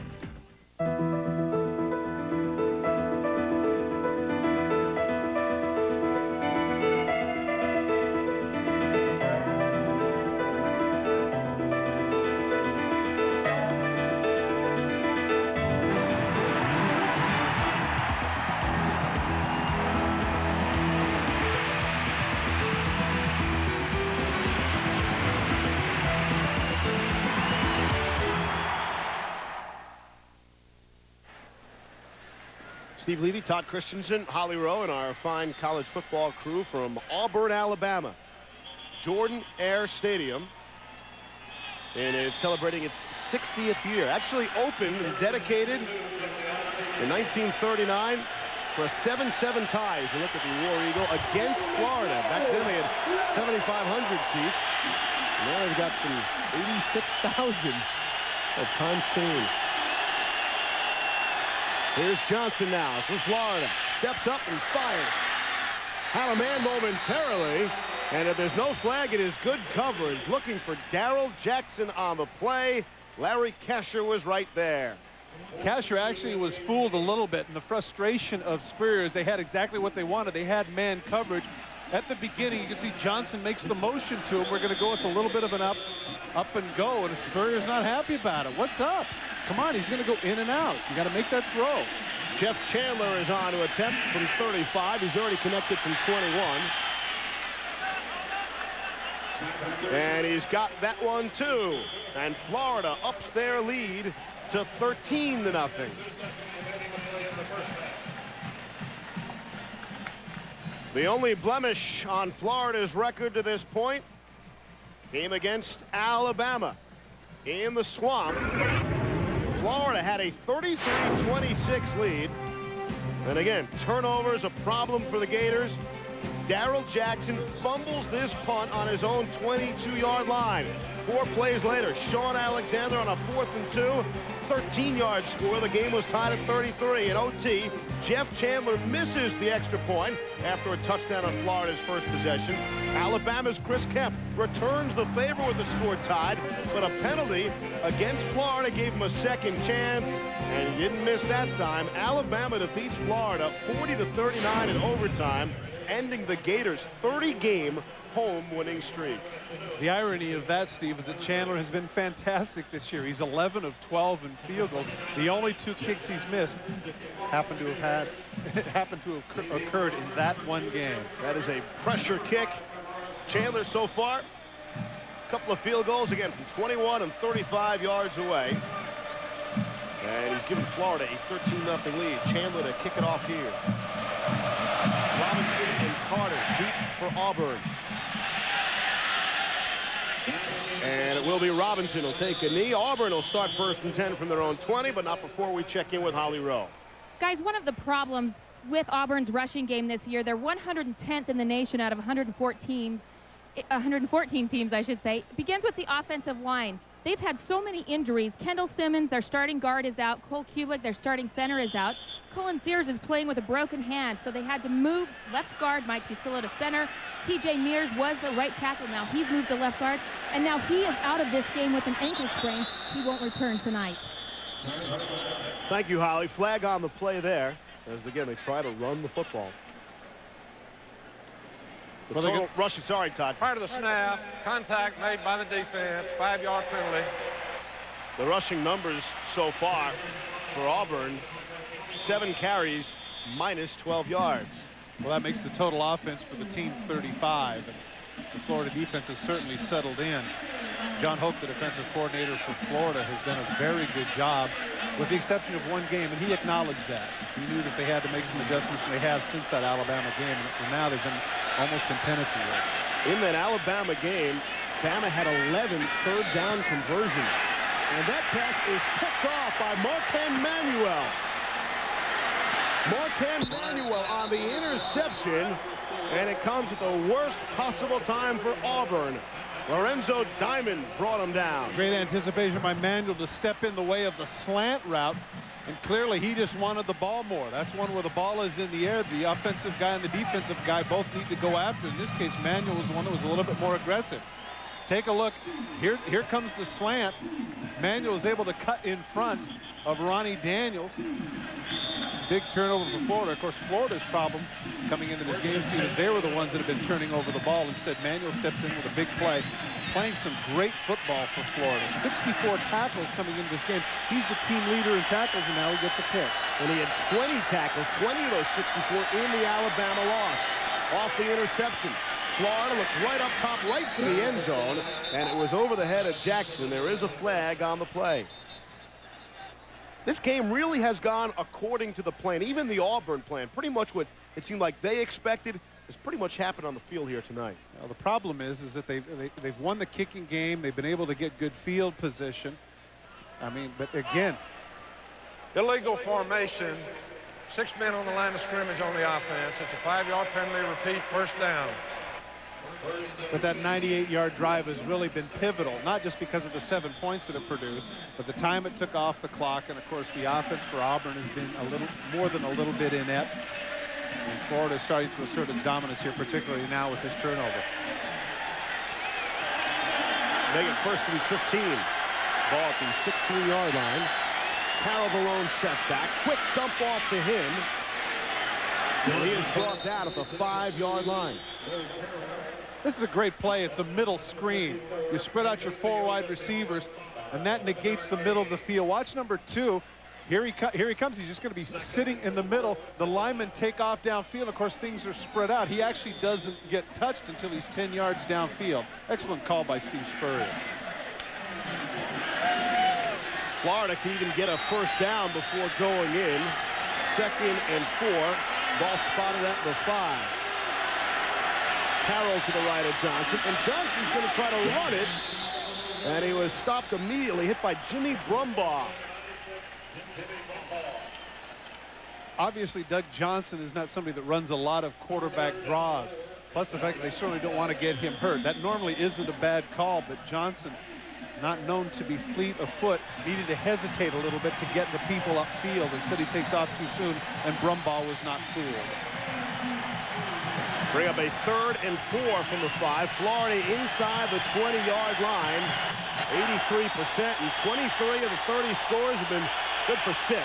Speaker 1: Steve Levy, Todd Christensen, Holly Rowe, and our fine college football crew from Auburn, Alabama. Jordan Air Stadium. And it's celebrating its 60th year. Actually opened and dedicated in 1939 for a 7-7 tie, as you look at the War Eagle, against Florida. Back then they had 7,500 seats. Now they've got some 86,000. Oh, times changed. Here's Johnson now from Florida. Steps up and fires. Had a man momentarily. And if there's no flag, it is good coverage. Looking for Darrell Jackson on the play. Larry Kasher was right there.
Speaker 2: Kasher actually was fooled a little bit in the frustration of Spurrier. They had exactly what they wanted. They had man coverage. At the beginning, you can see Johnson makes the motion to him. We're going to go with a little bit of an up and go, and Spurrier's not happy about it. What's up? Come on, he's going to go in and out. You got to make that throw.
Speaker 1: Jeff Chandler is on to attempt from 35. He's already connected from 21. And he's got that one too. And Florida ups their lead to 13-0. The only blemish on Florida's record to this point came against Alabama in the Swamp. Florida had a 33-26 lead. And again, turnovers a problem for the Gators. Darrell Jackson fumbles this punt on his own 22-yard line. 4 plays later, Sean Alexander on a 4th and 2, 13-yard score. The game was tied at 33. In OT, Jeff Chandler misses the extra point after a touchdown on Florida's first possession. Alabama's Chris Kemp returns the favor with the score tied, but a penalty against Florida gave him a second chance, and he didn't miss that time. Alabama defeats Florida 40-39 in overtime, ending the Gators' 30-game home winning streak.
Speaker 2: The irony of that, Steve, is that Chandler has been fantastic this year. He's 11 of 12 in field goals. The only 2 kicks he's missed happen to have occurred in that one game.
Speaker 1: That is a pressure kick. Chandler so far, a couple of field goals, again, from 21 and 35 yards away. And he's given Florida a 13-0 lead. Chandler to kick it off here. Robinson and Carter deep for Auburn. And it will be Robinson who'll take a knee. Auburn will start 1st and 10 from their own 20, but not before we check in with Holly Rowe.
Speaker 3: Guys, one of the problems with Auburn's rushing game this year, they're 110th in the nation out of 114 teams, I should say, begins with the offensive line. They've had so many injuries. Kendall Simmons, their starting guard, is out. Cole Kulick, their starting center, is out. Cullen Sears is playing with a broken hand, so they had to move left guard Mike Fusillo to center. TJ Mears was the right tackle. Now he's moved to left guard, and now he is out of this game with an ankle sprain. He won't return tonight.
Speaker 1: Thank you, Holly. Flag on the play there, as again they try to run the football. The total rushing, sorry, Todd.
Speaker 5: Prior to the snap, contact made by the defense, 5-yard penalty.
Speaker 1: The rushing numbers so far for Auburn, 7 carries, minus 12 yards.
Speaker 2: Well, that makes the total offense for the team 35. And the Florida defense has certainly settled in. John Hoke, the defensive coordinator for Florida, has done a very good job, with the exception of one game, and he acknowledged that. He knew that they had to make some adjustments, and they have since that Alabama game, and for now they've been almost impenetrable.
Speaker 1: In that Alabama game, Bama had 11 third-down conversions, and that pass is picked off by Marquand Manuel. Marquand Manuel on the interception, and it comes at the worst possible time for Auburn. Lorenzo Diamond brought him down.
Speaker 2: Great anticipation by Manuel to step in the way of the slant route. And clearly he just wanted the ball more. That's one where the ball is in the air. The offensive guy and the defensive guy both need to go after. In this case, Manuel was the one that was a little bit more aggressive. Take a look. Here comes the slant. Manuel is able to cut in front of Ronnie Daniels. Big turnover for Florida. Of course, Florida's problem coming into this game, Steve, is they were the ones that have been turning over the ball. Instead, Manuel steps in with a big play, playing some great football for Florida. 64 tackles coming into this game. He's the team leader in tackles, and now he gets a pick.
Speaker 1: And he had 20 tackles, 20 of those 64 in the Alabama loss. Off the interception. Florida looks right up top, right for the end zone, and it was over the head of Jackson. There is a flag on the play. This game really has gone according to the plan, even the Auburn plan. Pretty much what it seemed like they expected has pretty much happened on the field here tonight.
Speaker 2: Well, the problem is that they've won the kicking game. They've been able to get good field position. I mean, but again,
Speaker 5: illegal formation. 6 men on the line of scrimmage on the offense. It's a 5-yard penalty. Repeat, first down.
Speaker 2: But that 98-yard drive has really been pivotal, not just because of the 7 points that it produced, but the time it took off the clock. And of course, the offense for Auburn has been a little more than a little bit inept. And Florida is starting to assert its dominance here, particularly now with this turnover.
Speaker 1: Make it first and 15. Ball at the 16-yard line. Carroll the lone setback. Quick dump off to him. And he is brought down at the 5-yard line.
Speaker 2: This is a great play. It's a middle screen. You spread out your 4 wide receivers, and that negates the middle of the field. Watch number 2. Here he comes. He's just going to be sitting in the middle. The linemen take off downfield. Of course, things are spread out. He actually doesn't get touched until he's 10 yards downfield. Excellent call by Steve Spurrier.
Speaker 1: Florida can even get a first down before going in. 2nd and 4. Ball spotted at the 5. Carroll to the right of Johnson, and Johnson's going to try to run it, and he was stopped immediately, hit by Jimmy Brumbaugh.
Speaker 2: Obviously, Doug Johnson is not somebody that runs a lot of quarterback draws, plus the fact that they certainly don't want to get him hurt. That normally isn't a bad call, but Johnson, not known to be fleet of foot, needed to hesitate a little bit to get the people upfield. Instead, he takes off too soon, and Brumbaugh was not fooled.
Speaker 1: Bring up a 3rd and 4 from the 5. Florida inside the 20-yard line. 83%, and 23 of the 30 scores have been good for 6.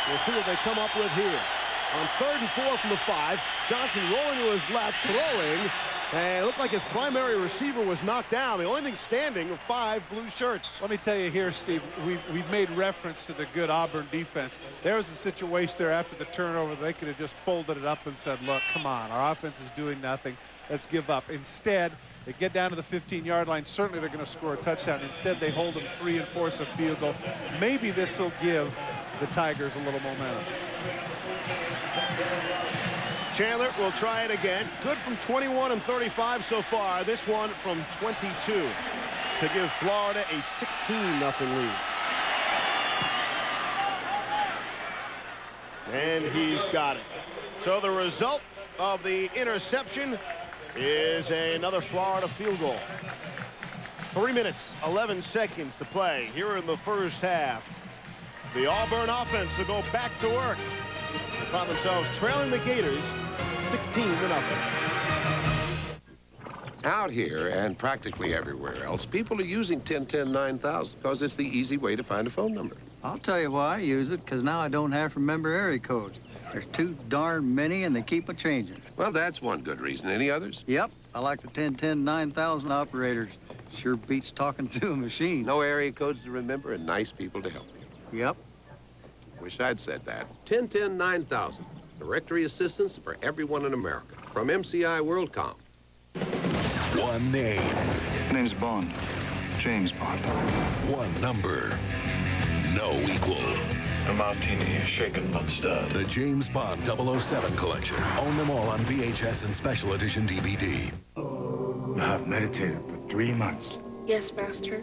Speaker 1: We'll see what they come up with here. On 3rd and 4 from the 5, Johnson rolling to his left, throwing, and it looked like his primary receiver was knocked down. The only thing standing are 5 blue shirts.
Speaker 2: Let me tell you here, Steve, we've made reference to the good Auburn defense. There was a situation there after the turnover. They could have just folded it up and said, look, come on, our offense is doing nothing. Let's give up. Instead, they get down to the 15-yard line. Certainly they're going to score a touchdown. Instead, they hold them 3 and force a field goal. Maybe this will give the Tigers a little momentum.
Speaker 1: Chandler will try it again. Good from 21 and 35 so far. This one from 22 to give Florida a 16-0 lead. And he's got it. So the result of the interception is another Florida field goal. 3 minutes, 11 seconds to play here in the first half. The Auburn offense will go back to work. They found themselves trailing the Gators 16-0.
Speaker 4: Out here and practically everywhere else, people are using 1010-9000 because it's the easy way to find a phone number.
Speaker 11: I'll tell you why I use it, because now I don't have to remember area codes. There's too darn many, and they keep a changing.
Speaker 4: Well, that's one good reason. Any others?
Speaker 11: Yep, I like the 1010-9000 operators. Sure beats talking to a machine.
Speaker 4: No area codes to remember and nice people to help you.
Speaker 11: Yep.
Speaker 4: Wish I'd said that. 1010-9000. Directory assistance for everyone in America. From MCI WorldCom.
Speaker 21: One name.
Speaker 13: Name's Bond. James Bond.
Speaker 21: One number. No equal.
Speaker 9: A martini shaken but stirred.
Speaker 21: The James Bond 007 collection. Own them all on VHS and special edition DVD.
Speaker 13: You have meditated for 3 months.
Speaker 15: Yes, Master.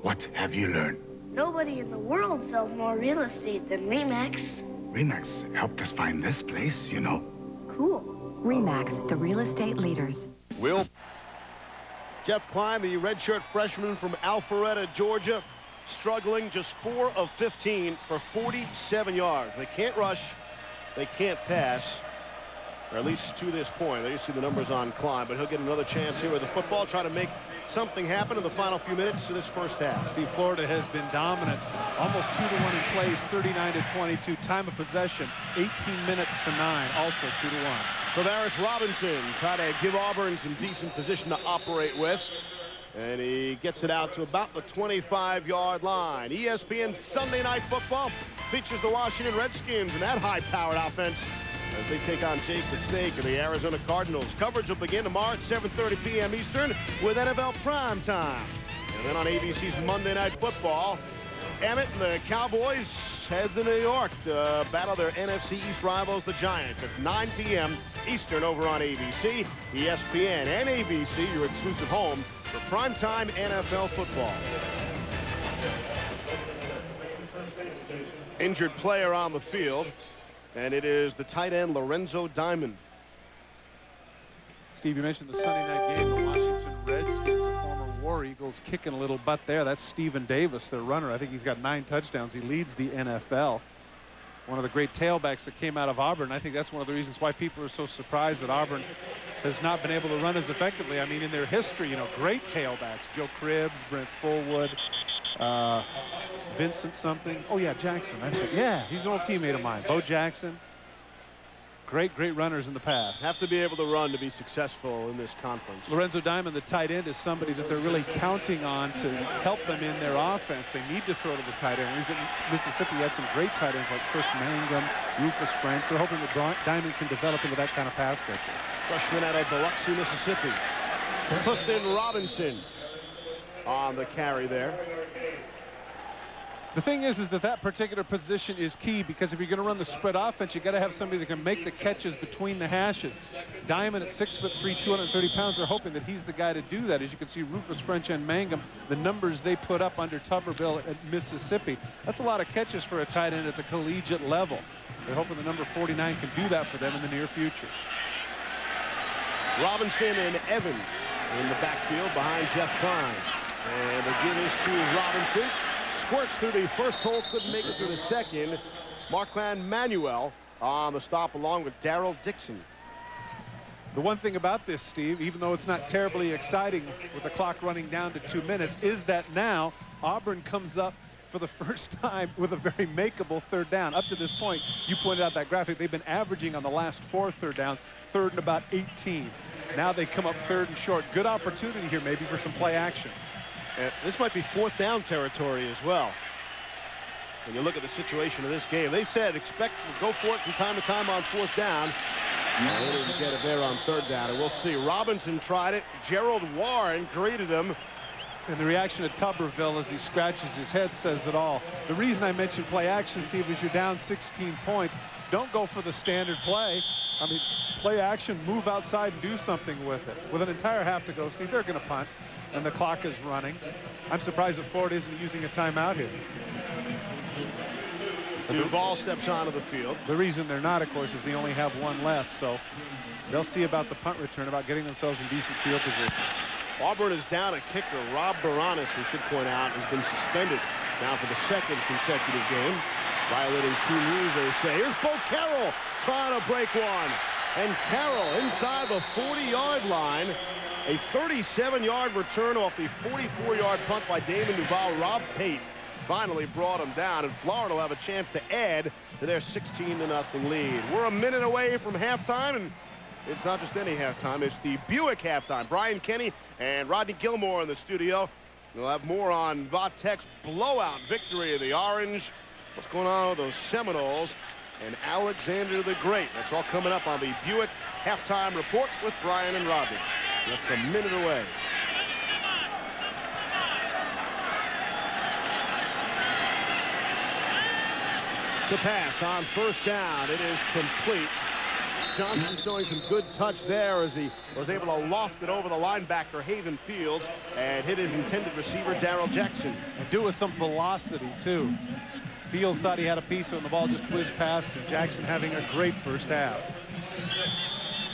Speaker 13: What have you learned?
Speaker 15: Nobody in the world sells more real estate than Remax.
Speaker 13: Remax helped us find this place, you know.
Speaker 15: Cool.
Speaker 19: Remax, the real estate leaders.
Speaker 24: Will
Speaker 1: Jeff Klein, the redshirt freshman from Alpharetta, Georgia, struggling, just 4 of 15 for 47 yards. They can't rush, they can't pass, or at least to this point. There you see the numbers on Klein, but he'll get another chance here with the football, try to make something happen in the final few minutes of this first half.
Speaker 2: Steve, Florida has been dominant, almost 2-1 in plays, 39-22. Time of possession, 18 minutes to 9, also 2-1.
Speaker 1: Travaris Robinson try to give Auburn some decent position to operate with, and he gets it out to about the 25-yard line. ESPN Sunday Night Football features the Washington Redskins and that high-powered offense as they take on Jake the Snake and the Arizona Cardinals. Coverage will begin tomorrow at 7:30 p.m. Eastern with NFL Prime Time. And then on ABC's Monday Night Football, Emmett and the Cowboys head to New York to battle their NFC East rivals, the Giants. It's 9 p.m. Eastern over on ABC, ESPN, and ABC, your exclusive home for primetime NFL football. Injured player on the field, and it is the tight end Lorenzo Diamond.
Speaker 2: Steve, you mentioned the Sunday night game, the Washington Redskins, a former War Eagles, kicking a little butt there. That's Stephen Davis, their runner. I think he's got 9 touchdowns. He leads the NFL. One of the great tailbacks that came out of Auburn. I think that's one of the reasons why people are so surprised that Auburn has not been able to run as effectively. I mean, in their history, you know, great tailbacks. Joe Cribbs, Brent Fullwood, Vincent something. Oh, yeah, Jackson. That's it. Yeah, he's an old teammate of mine. Bo Jackson. Great runners in the past.
Speaker 1: Have to be able to run to be successful in this conference.
Speaker 2: Lorenzo Diamond, the tight end, is somebody that they're really counting on to help them in their offense. They need to throw to the tight end. He's at Mississippi. He had some great tight ends like Chris Mangum, Rufus French. They're hoping that Diamond can develop into that kind of pass catcher.
Speaker 1: Freshman out of Biloxi, Mississippi. Clifton Robinson on the carry there.
Speaker 2: The thing is that particular position is key, because if you're going to run the spread offense, you got to have somebody that can make the catches between the hashes. Diamond at 6'3", 230 pounds, they're hoping that he's the guy to do that. As you can see, Rufus French and Mangum, the numbers they put up under Tuberville at Mississippi, that's a lot of catches for a tight end at the collegiate level. They're hoping the number 49 can do that for them in the near future.
Speaker 1: Robinson and Evans in the backfield behind Jeff Klein. And the give is to Robinson. Squirts through the first hole, couldn't make it through the second. Markland Manuel on the stop along with Darrell Dixon.
Speaker 2: The one thing about this, Steve, even though it's not terribly exciting with the clock running down to 2 minutes, is that now Auburn comes up for the first time with a very makeable third down. Up to this point, you pointed out that graphic, they've been averaging on the last 4 third downs, third and about 18. Now they come up third and short. Good opportunity here maybe for some play action.
Speaker 1: This might be 4th down territory as well. When you look at the situation of this game, they said expect to go for it from time to time on 4th down. They didn't get it there on 3rd down, and we'll see. Robinson tried it. Gerald Warren greeted him.
Speaker 2: And the reaction of Tuberville as he scratches his head says it all. The reason I mentioned play action, Steve, is you're down 16 points. Don't go for the standard play. I mean, play action, move outside and do something with it. With an entire half to go, Steve, they're going to punt, and the clock is running. I'm surprised that Florida isn't using a timeout here.
Speaker 1: Duval steps onto the field.
Speaker 2: The reason they're not, of course, is they only have 1 left, so they'll see about the punt return, about getting themselves in decent field position.
Speaker 1: Auburn is down a kicker. Rob Baranis, we should point out, has been suspended now for the 2nd consecutive game, violating team rules, they say. Here's Bo Carroll trying to break one. And Carroll inside the 40-yard line. A 37-yard return off the 44-yard punt by Damon Duval. Rob Pate finally brought him down, and Florida will have a chance to add to their 16-0 lead. We're a minute away from halftime, and it's not just any halftime. It's the Buick halftime. Brian Kenny and Rodney Gilmore in the studio. We'll have more on Va-Tech's blowout victory of the Orange. What's going on with those Seminoles and Alexander the Great. That's all coming up on the Buick halftime report with Brian and Rodney. That's a minute away. To pass on 1st down. It is complete. Johnson showing some good touch there as he was able to loft it over the linebacker, Haven Fields, and hit his intended receiver, Darrell Jackson.
Speaker 2: And do with some velocity, too. Fields thought he had a piece on the ball, just whizzed past, and Jackson having a great first half.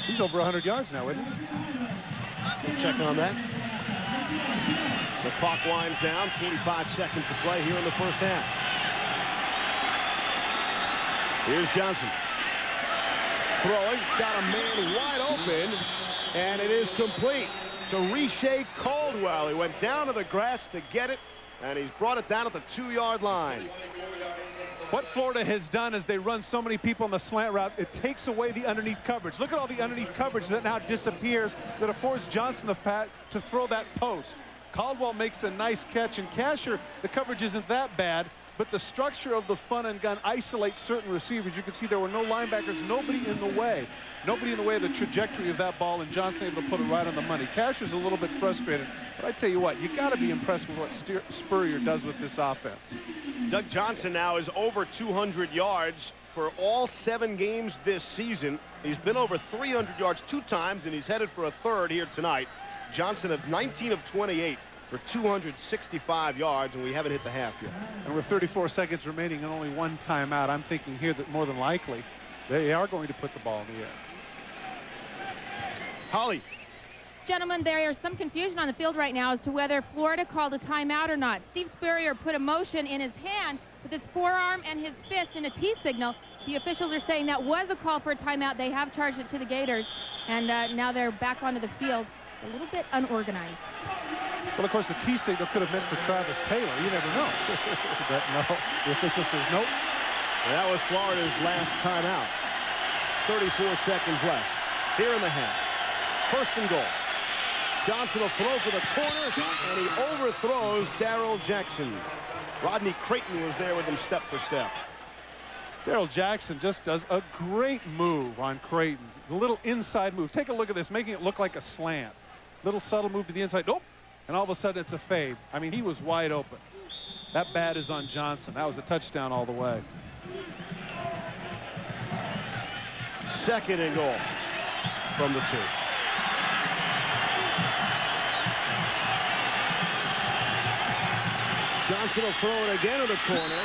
Speaker 2: He's over 100 yards now, isn't he?
Speaker 1: Check on that. The clock winds down. 45 seconds to play here in the first half. Here's Johnson. Throwing. Got a man wide open. And it is complete to Riche Caldwell. He went down to the grass to get it. And he's brought it down at the 2-yard line.
Speaker 2: What Florida has done is they run so many people on the slant route, it takes away the underneath coverage. Look at all the underneath coverage that now disappears, that affords Johnson the path to throw that post. Caldwell makes a nice catch, and Casher, the coverage isn't that bad, but the structure of the fun and gun isolates certain receivers. You can see there were no linebackers, nobody in the way. Nobody in the way of the trajectory of that ball, and Johnson able to put it right on the money. Casher's a little bit frustrated, but I tell you what, you got to be impressed with what Spurrier does with this offense.
Speaker 1: Doug Johnson now is over 200 yards for all 7 games this season. He's been over 300 yards 2 times, and he's headed for a 3rd here tonight. Johnson of 19 of 28 for 265 yards, and we haven't hit the half yet.
Speaker 2: And with 34 seconds remaining and only 1 timeout, I'm thinking here that more than likely they are going to put the ball in the air.
Speaker 1: Holly.
Speaker 3: Gentlemen, there is some confusion on the field right now as to whether Florida called a timeout or not. Steve Spurrier put a motion in his hand with his forearm and his fist in a T signal. The officials are saying that was a call for a timeout. They have charged it to the Gators, and now they're back onto the field. A little bit unorganized.
Speaker 2: Well, of course, the T signal could have meant for Travis Taylor. You never know. But no, the official says nope.
Speaker 1: And that was Florida's last timeout. 34 seconds left here in the half. 1st and goal. Johnson will throw for the corner, and he overthrows Darrell Jackson. Rodney Creighton was there with him step for step.
Speaker 2: Darrell Jackson just does a great move on Creighton. The little inside move. Take a look at this, making it look like a slant. Little subtle move to the inside. Nope. And all of a sudden it's a fade. I mean, he was wide open. That bat is on Johnson. That was a touchdown all the way.
Speaker 1: 2nd and goal from the 2. Johnson will throw it again to the corner.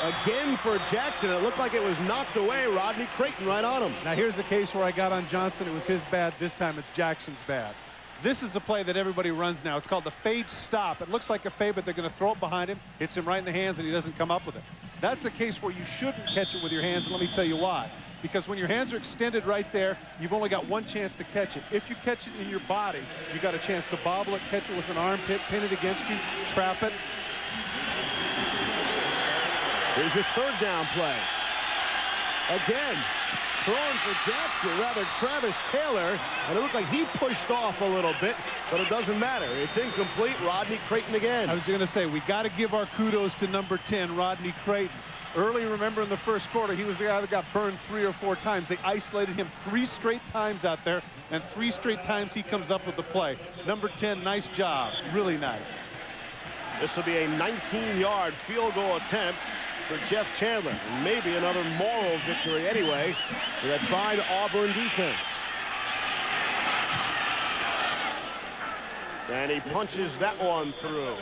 Speaker 1: Again for Jackson. It looked like it was knocked away. Rodney Creighton right on him.
Speaker 2: Now here's the case where I got on Johnson. It was his bad. This time it's Jackson's bad. This is a play that everybody runs now. It's called the fade stop. It looks like a fade, but they're going to throw it behind him. Hits him right in the hands, and he doesn't come up with it. That's a case where you shouldn't catch it with your hands, and let me tell you why. Because when your hands are extended right there, you've only got 1 chance to catch it. If you catch it in your body, you got a chance to bobble it, catch it with an armpit, pin it against you, trap it.
Speaker 1: Here's your 3rd down play. Again, throwing for Jackson, rather Travis Taylor, and it looked like he pushed off a little bit, but it doesn't matter. It's incomplete. Rodney Creighton again.
Speaker 2: I was going to say, we got to give our kudos to number 10, Rodney Creighton. Early, remember in the 1st quarter, he was the guy that got burned 3 or 4 times. They isolated him 3 straight times out there, and 3 straight times he comes up with the play. Number 10, nice job. Really nice.
Speaker 1: This will be a 19-yard field goal attempt for Jeff Chandler. And maybe another moral victory anyway for that fine Auburn defense. And he punches that one through.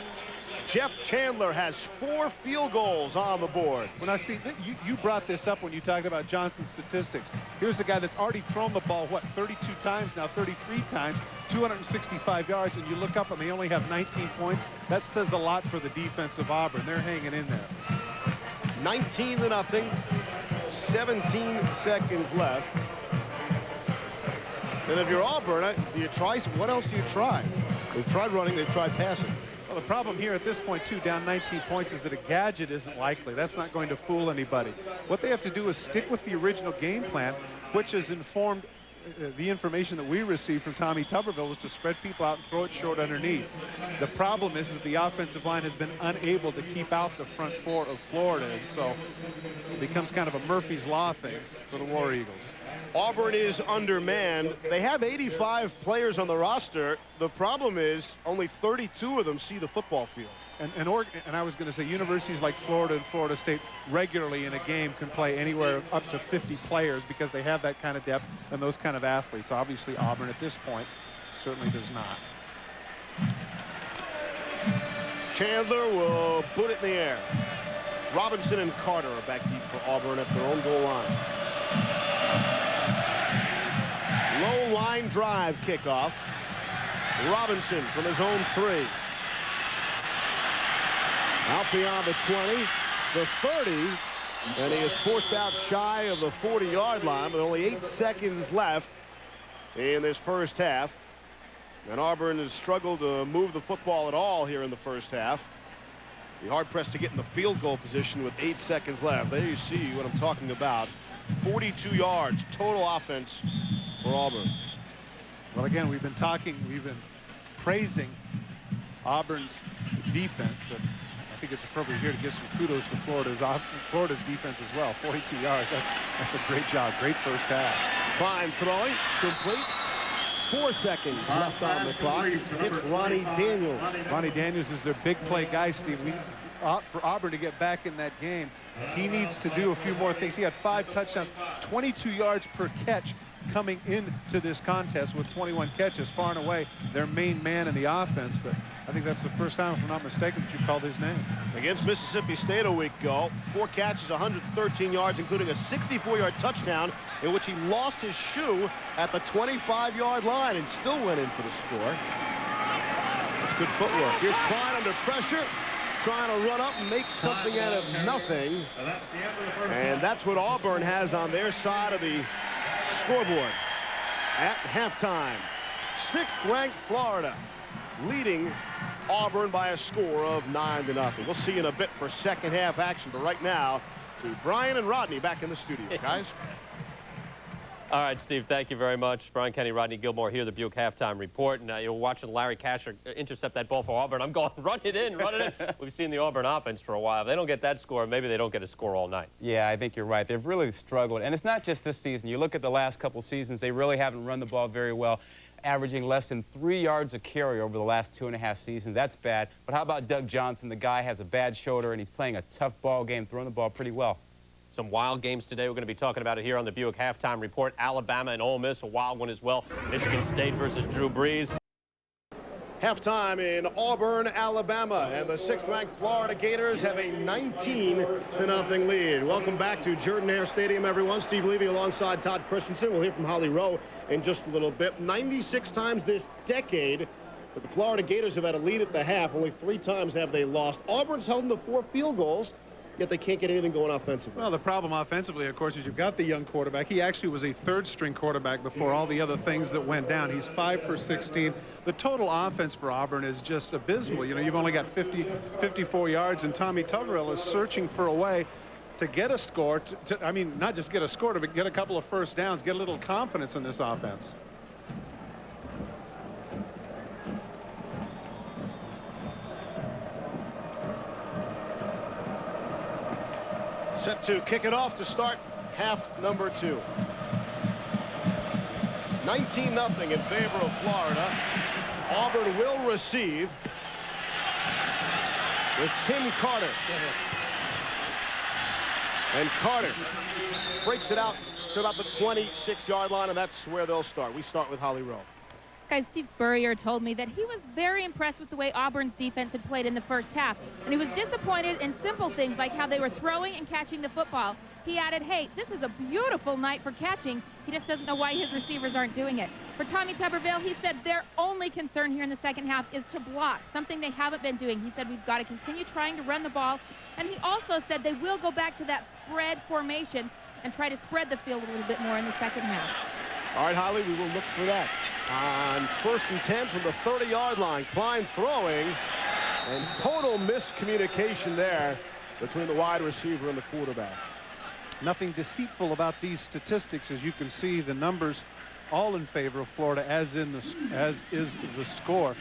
Speaker 1: Jeff Chandler has 4 field goals on the board.
Speaker 2: When I see you brought this up when you talked about Johnson's statistics. Here's a guy that's already thrown the ball, what, 32 times now, 33 times, 265 yards, and you look up and they only have 19 points. That says a lot for the defense of Auburn. They're hanging in there.
Speaker 1: 19-0. 17 seconds left. And if you're Auburn, do you try? What else do you try? They've tried running, they've tried passing.
Speaker 2: Well, the problem here at this point, too, down 19 points, is that a gadget isn't likely. That's not going to fool anybody. What they have to do is stick with the original game plan, which has informed the information that we received from Tommy Tuberville was to spread people out and throw it short underneath. The problem is that the offensive line has been unable to keep out the front 4 of Florida, and so it becomes kind of a Murphy's Law thing for the War Eagles.
Speaker 1: Auburn is undermanned. They have 85 players on the roster. The problem is only 32 of them see the football field.
Speaker 2: And I was going to say universities like Florida and Florida State regularly in a game can play anywhere up to 50 players because they have that kind of depth and those kind of athletes. Obviously, Auburn at this point certainly does not.
Speaker 1: Chandler will put it in the air. Robinson and Carter are back deep for Auburn at their own goal line. Low line drive kickoff. Robinson from his own 3. Out beyond the 20, the 30, and he is forced out shy of the 40-yard line with only 8 seconds left in this first half. And Auburn has struggled to move the football at all here in the first half. Be hard-pressed to get in the field goal position with 8 seconds left. There you see what I'm talking about. 42 yards total offense for Auburn.
Speaker 2: Well, again, we've been praising Auburn's defense, but I think it's appropriate here to give some kudos to Florida's defense as well. 42 yards. That's a great job. Great first half.
Speaker 1: Fine throwing. Complete. 4 seconds left on the clock. It's Ronnie Daniels.
Speaker 2: Ronnie Daniels is their big play guy, Steve. For Auburn to get back in that game, he needs to do a few more things. He had 5 touchdowns, 22 yards per catch coming into this contest with 21 catches, far and away their main man in the offense. But I think that's the first time, if I'm not mistaken, that you called his name.
Speaker 1: Against Mississippi State a week ago, 4 catches, 113 yards, including a 64-yard touchdown in which he lost his shoe at the 25-yard line and still went in for the score. That's good footwork. Here's Klein under pressure, trying to run up and make something out of nothing. And that's what Auburn has on their side of the scoreboard at halftime. 6th-ranked Florida leading Auburn by a score of 9-0. We'll see in a bit for second half action, but right now to Brian and Rodney back in the studio, guys.
Speaker 7: All right, Steve, thank you very much. Brian Kenny, Rodney Gilmore here, the Buick halftime report. And you're watching Larry Kasher intercept that ball for Auburn. I'm going, run it in, run it in. We've seen the Auburn offense for a while. If they don't get that score, maybe they don't get a score all night.
Speaker 14: Yeah, I think you're right. They've really struggled. And it's not just this season. You look at the last couple seasons, they really haven't run the ball very well, averaging less than 3 yards a carry over the last 2.5 seasons. That's bad. But how about Doug Johnson? The guy has a bad shoulder, and he's playing a tough ball game, throwing the ball pretty well.
Speaker 7: Some wild games today. We're going to be talking about it here on the Buick halftime report. Alabama and Ole Miss, a wild one as well. Michigan State versus Drew Brees.
Speaker 1: Halftime in Auburn, Alabama, and the 6th-ranked Florida Gators have a 19-0 lead. Welcome back to Jordan-Hare Stadium, everyone. Steve Levy alongside Todd Christensen. We'll hear from Holly Rowe in just a little bit. 96 times this decade that the Florida Gators have had a lead at the half. Only 3 times have they lost. Auburn's held them to 4 field goals. Yet they can't get anything going offensively.
Speaker 2: Well, the problem offensively, of course, is you've got the young quarterback. He actually was a 3rd-string quarterback before all the other things that went down. He's 5 for 16. The total offense for Auburn is just abysmal. You know, you've only got 54 yards, and Tommy Tuggerell is searching for a way to get a score. I mean, not just get a score, but get a couple of first downs, get a little confidence in this offense.
Speaker 1: Set to kick it off to start half number 2. 19-0 in favor of Florida. Auburn will receive with Tim Carter. And Carter breaks it out to about the 26-yard line, and that's where they'll start. We start with Holly Rowe.
Speaker 3: Guys, Steve Spurrier told me that he was very impressed with the way Auburn's defense had played in the first half, and he was disappointed in simple things like how they were throwing and catching the football. He added, hey, this is a beautiful night for catching. He just doesn't know why his receivers aren't doing it. For Tommy Tuberville, he said their only concern here in the second half is to block, something they haven't been doing. He said we've got to continue trying to run the ball, and he also said they will go back to that spread formation and try to spread the field a little bit more in the second half.
Speaker 1: All right, Holly, we will look for that. On 1st and 10 from the 30-yard line, Klein throwing, and total miscommunication there between the wide receiver and the quarterback.
Speaker 2: Nothing deceitful about these statistics. As you can see, the numbers all in favor of Florida, as is the score.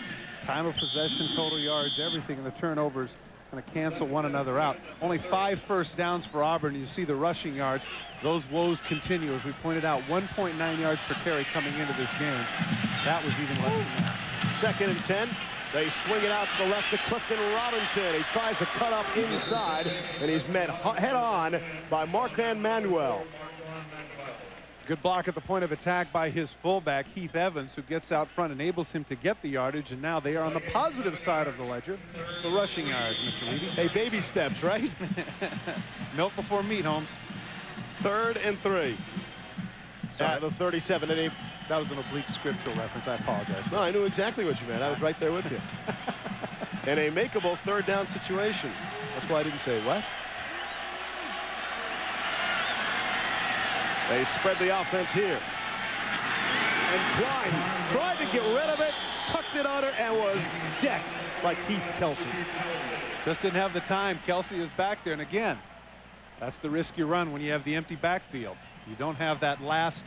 Speaker 2: Time of possession, total yards, everything, and the turnovers kind of cancel one another out. Only 5 first downs for Auburn. You see the rushing yards. Those woes continue. As we pointed out, 1.9 yards per carry coming into this game. That was even less than that.
Speaker 1: 2nd and 10. They swing it out to the left to Clifton Robinson. He tries to cut up inside, and he's met head-on by Mark-Van Manuel.
Speaker 2: Good block at the point of attack by his fullback, Heath Evans, who gets out front, enables him to get the yardage, and now they are on the positive side of the ledger. The rushing yards, Mr. Levy.
Speaker 1: Hey, baby steps, right?
Speaker 2: Milk before meat, Holmes.
Speaker 1: 3rd and 3. At the 37. And
Speaker 2: that was an oblique scriptural reference. I apologize.
Speaker 1: No, I knew exactly what you meant. I was right there with you. And a makeable 3rd down situation. That's why I didn't say what. They spread the offense here. And Klein tried to get rid of it, tucked it under, and was decked by Keith Kelsey.
Speaker 2: Just didn't have the time. Kelsey is back there, and again, that's the risk you run when you have the empty backfield. You don't have that last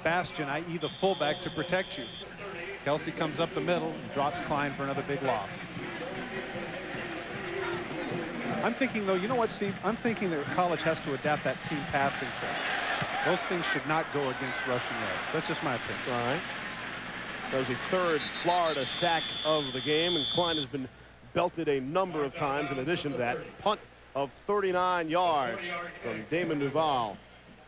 Speaker 2: bastion, i.e. the fullback, to protect you. Kelsey comes up the middle and drops Klein for another big loss. I'm thinking, though, you know what, Steve? I'm thinking that college has to adapt that team passing thing. Those things should not go against rushing yards. That's just my opinion.
Speaker 1: All right. That was the third Florida sack of the game, and Klein has been belted a number of times. In addition to that, punt of 39 yards from Damon Duval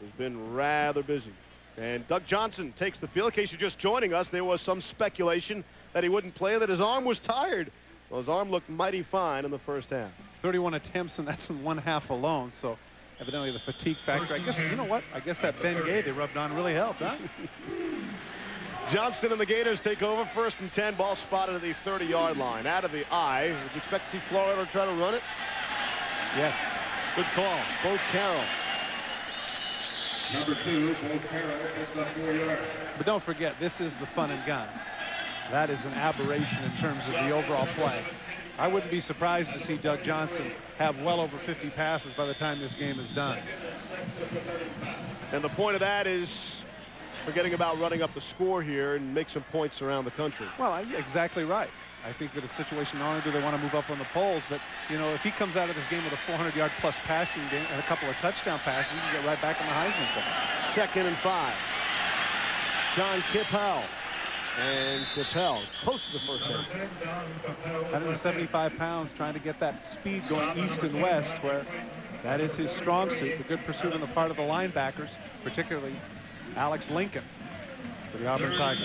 Speaker 1: has been rather busy. And Doug Johnson takes the field. In case you're just joining us, there was some speculation that he wouldn't play, that his arm was tired. Well, his arm looked mighty fine in the first half.
Speaker 2: 31 attempts, and that's in one half alone. So evidently the fatigue factor. I guess, you know what? I guess that Ben Gay they rubbed on really helped, huh?
Speaker 1: Johnson and the Gators take over. 1st and 10. Ball spotted at the 30-yard line. Out of the eye. Would you expect to see Florida try to run it?
Speaker 2: Yes.
Speaker 1: Good call. Bo Carroll.
Speaker 9: Number 2, Bo Carroll picks up 4 yards.
Speaker 2: But don't forget, this is the fun and gun. That is an aberration in terms of the overall play. I wouldn't be surprised to see Doug Johnson have well over 50 passes by the time this game is done.
Speaker 1: And the point of that is forgetting about running up the score here and make some points around the country.
Speaker 2: Well, exactly right. I think that a situation, not only do they want to move up on the polls, but, you know, if he comes out of this game with a 400-yard plus passing game and a couple of touchdown passes, he can get right back in the Heisman thing.
Speaker 1: 2nd and 5. John Kippel. And Kippel close to the first half.
Speaker 2: 175 pounds, trying to get that speed going east and west, where that is his strong suit. The good pursuit on the part of the linebackers, particularly Alex Lincoln for the Auburn Tigers.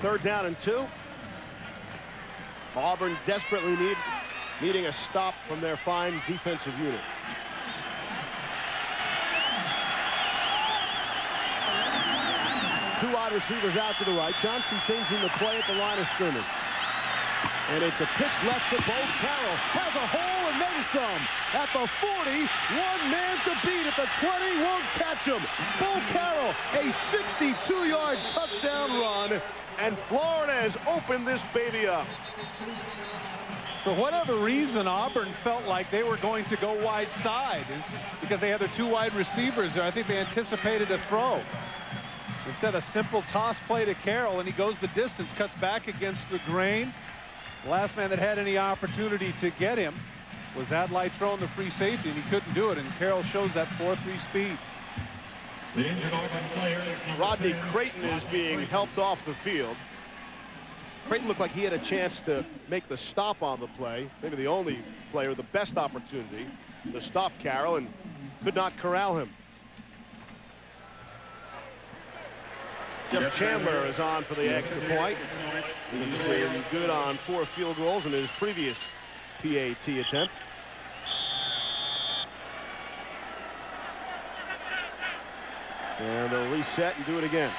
Speaker 1: 3rd down and 2. Auburn desperately needing a stop from their fine defensive unit. Two wide receivers out to the right. Johnson changing the play at the line of scrimmage. And it's a pitch left to Bo Carroll. Has a hole and then some. At the 40, one man to beat. At the 20, won't catch him. Bo Carroll, a 62-yard touchdown run. And Florida has opened this baby up.
Speaker 2: For whatever reason, Auburn felt like they were going to go wide side. It's because they had their two wide receivers there. I think they anticipated a throw. Instead, a simple toss play to Carroll, and he goes the distance, cuts back against the grain. The last man that had any opportunity to get him was Adlai throwing the free safety, and he couldn't do it, and Carroll shows that 4.3 speed.
Speaker 9: The injured Auburn player is
Speaker 1: Rodney Creighton is being helped off the field. Creighton looked like he had a chance to make the stop on the play. Maybe the only player with the best opportunity to stop Carroll, and could not corral him. Jeff Chandler is on for the extra point. He's been good on 4 field goals in his previous PAT attempt. And they'll reset and do it again.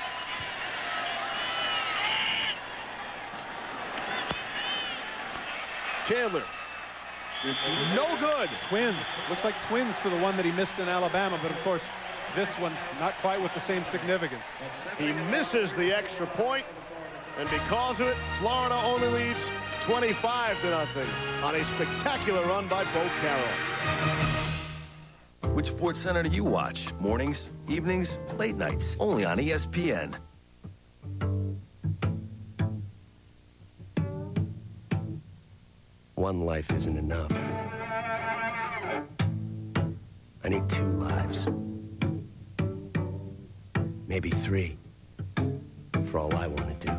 Speaker 1: Chandler. No good.
Speaker 2: Twins. Looks like twins to the one that he missed in Alabama, but of course, this one not quite with the same significance.
Speaker 1: He misses the extra point, and because of it, Florida only leads 25-0 on a spectacular run by Bo Carroll.
Speaker 16: Which Sports Center do you watch? Mornings, evenings, late nights? Only on ESPN. One life isn't enough. I need 2 lives. Maybe 3, for all I want to do.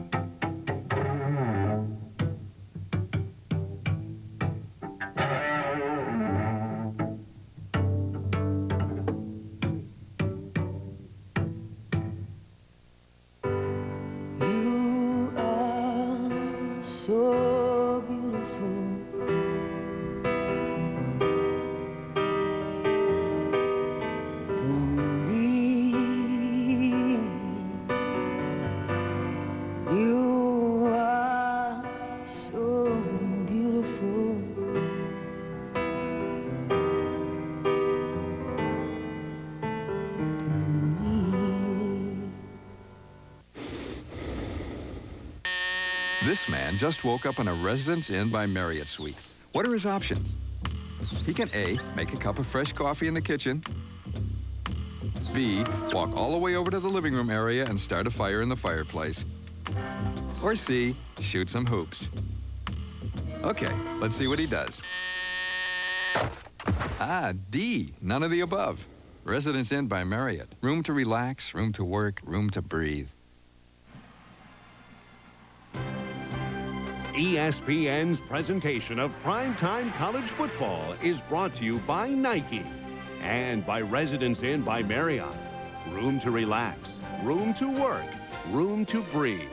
Speaker 17: You are so beautiful. To me. You
Speaker 6: This man just woke up in a Residence Inn by Marriott suite. What are his options? He can A, make a cup of fresh coffee in the kitchen. B, walk all the way over to the living room area and start a fire in the fireplace. Or C, shoot some hoops. Okay, let's see what he does. Ah, D, none of the above. Residence Inn by Marriott. Room to relax, room to work, room to breathe.
Speaker 8: ESPN's presentation of primetime college football is brought to you by Nike and by Residence Inn by Marriott. Room to relax, room to work, room to breathe.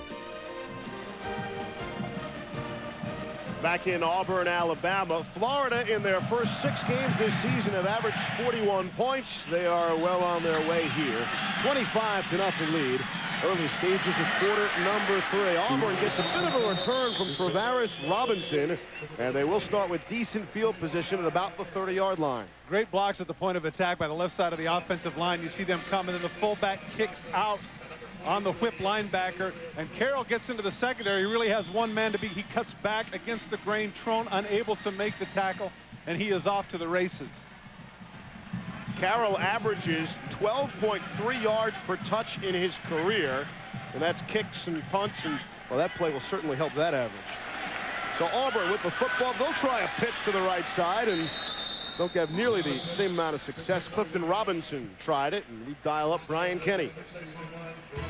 Speaker 1: Back in Auburn, Alabama, Florida in their first 6 games this season have averaged 41 points. They are well on their way here. 25-0 lead. Early stages of quarter number 3. Auburn gets a bit of a return from Travaris Robinson, and they will start with decent field position at about the 30-yard line.
Speaker 2: Great blocks at the point of attack by the left side of the offensive line. You see them coming, and the fullback kicks out on the whip linebacker, and Carroll gets into the secondary. He really has one man to beat. He cuts back against the grain. Trone unable to make the tackle, and he is off to the races.
Speaker 1: Carroll averages 12.3 yards per touch in his career, and that's kicks and punts, and well, that play will certainly help that average. So Auburn with the football, they'll try a pitch to the right side and don't have nearly the same amount of success. Clifton Robinson tried it, and we dial up Brian Kenny.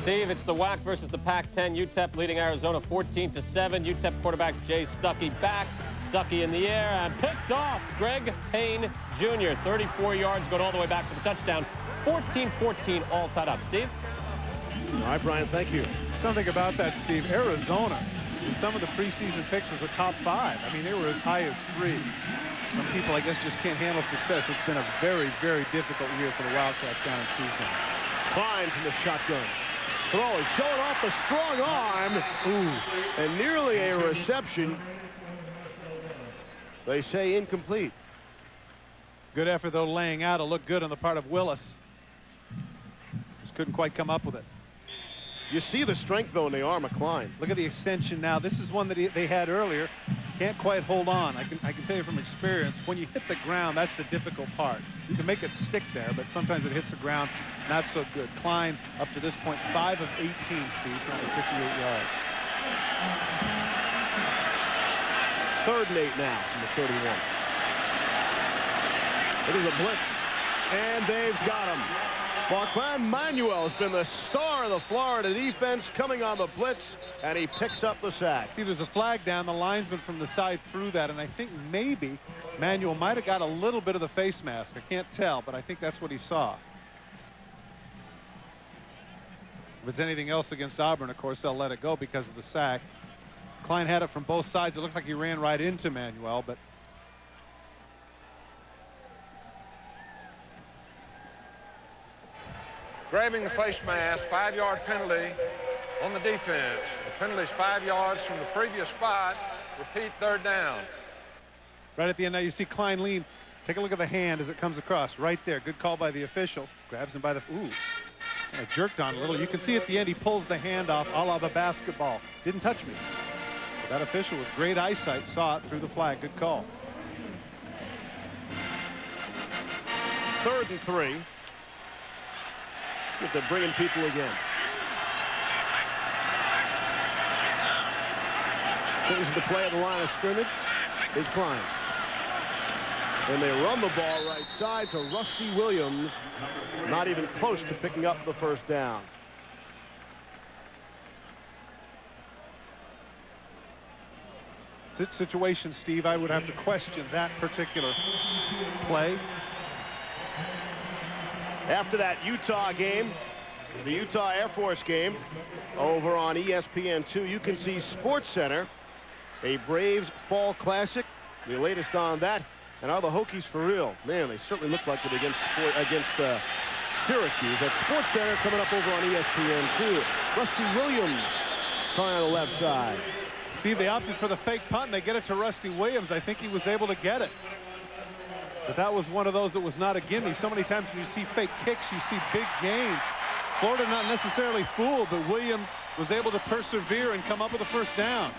Speaker 7: Steve, it's the WAC versus the Pac-10. UTEP leading Arizona 14-7. UTEP quarterback Jay Stuckey back. Stuckey in the air and picked off. Greg Payne Jr. 34 yards going all the way back for the touchdown. 14-14 all tied up. Steve?
Speaker 1: All right, Brian, thank you.
Speaker 2: Something about that, Steve. Arizona, in some of the preseason picks, was a top 5. I mean, they were as high as 3. Some people, I guess, just can't handle success. It's been a very, very difficult year for the Wildcats down in Tucson.
Speaker 1: Klein from the shotgun. Throwing, showing off the strong arm. Ooh, and nearly a reception. They say incomplete.
Speaker 2: Good effort, though, laying out. It'll look good on the part of Willis. Just couldn't quite come up with it.
Speaker 1: You see the strength, though, in the arm of Klein.
Speaker 2: Look at the extension now. This is one that they had earlier. Can't quite hold on. I can tell you from experience, when you hit the ground, that's the difficult part. You can make it stick there, but sometimes it hits the ground, not so good. Klein, up to this point, 5 of 18, Steve, trying to 58 yards.
Speaker 1: 3rd and 8 now from the 31. It is a blitz, and they've got him. Marquand Manuel has been the star of the Florida defense, coming on the blitz, and he picks up the sack.
Speaker 2: See, there's a flag down. The linesman from the side threw that, and I think maybe Manuel might have got a little bit of the face mask. I can't tell, but I think that's what he saw. If it's anything else against Auburn, of course, they'll let it go because of the sack. Klein had it from both sides. It looked like he ran right into Manuel, but
Speaker 5: Grabbing the face mask, 5-yard penalty on the defense. The penalty is 5 yards from the previous spot. Repeat, 3rd down.
Speaker 2: Right at the end now, you see Klein lean. Take a look at the hand as it comes across. Right there. Good call by the official. Grabs him by the... Ooh. Kind of jerked on a little. You can see at the end he pulls the hand off a la the basketball. Didn't touch me. But that official with great eyesight saw it through the flag. Good call.
Speaker 1: 3rd and 3. If they're bringing people again. Changes the play at the line of scrimmage is Klein. And they run the ball right side to Rusty Williams. Not even close to picking up the 1st down.
Speaker 2: Situation, Steve, I would have to question that particular play.
Speaker 1: After that Utah game, the Utah Air Force game, over on ESPN2, you can see SportsCenter, a Braves Fall Classic, the latest on that. And are the Hokies for real? Man, they certainly look like it against Syracuse. At SportsCenter coming up over on ESPN2. Rusty Williams trying on the left side.
Speaker 2: Steve, they opted for the fake punt, and they get it to Rusty Williams. I think he was able to get it. But that was one of those that was not a gimme. So many times when you see fake kicks, you see big gains. Florida not necessarily fooled, but Williams was able to persevere and come up with a first down.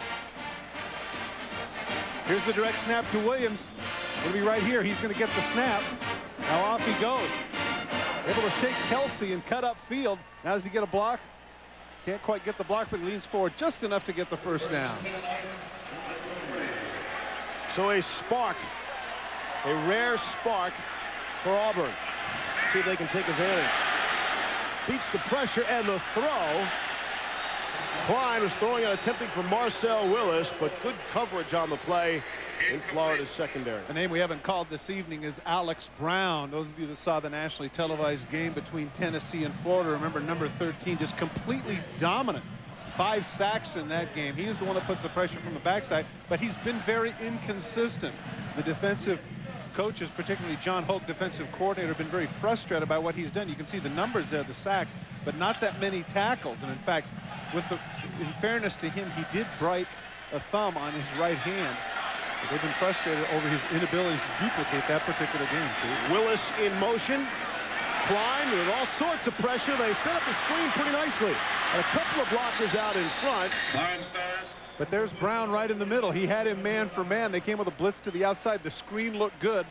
Speaker 2: Here's the direct snap to Williams. It'll be right here. He's going to get the snap. Now off he goes. Able to shake Kelsey and cut up field. Now does he get a block? Can't quite get the block, but he leans forward just enough to get the first down.
Speaker 1: So a spark, a rare spark for Auburn. See if they can take advantage. Beats the pressure and the throw. Klein was throwing and attempting for Marcel Willis, but good coverage on the play in Florida's secondary.
Speaker 2: The name we haven't called this evening is Alex Brown. Those of you that saw the nationally televised game between Tennessee and Florida, remember number 13, just completely dominant. 5 sacks in that game. He's the one that puts the pressure from the backside, but he's been very inconsistent. The defensive coaches, particularly John Hoke, defensive coordinator, have been very frustrated by what he's done. You can see the numbers there, the sacks, but not that many tackles. And in fact, in fairness to him, he did break a thumb on his right hand. But they've been frustrated over his inability to duplicate that particular game, Steve.
Speaker 1: Willis in motion. Klein with all sorts of pressure. They set up the screen pretty nicely. And a couple of blockers out in front.
Speaker 2: But there's Brown right in the middle. He had him man for man. They came with a blitz to the outside. The screen looked good.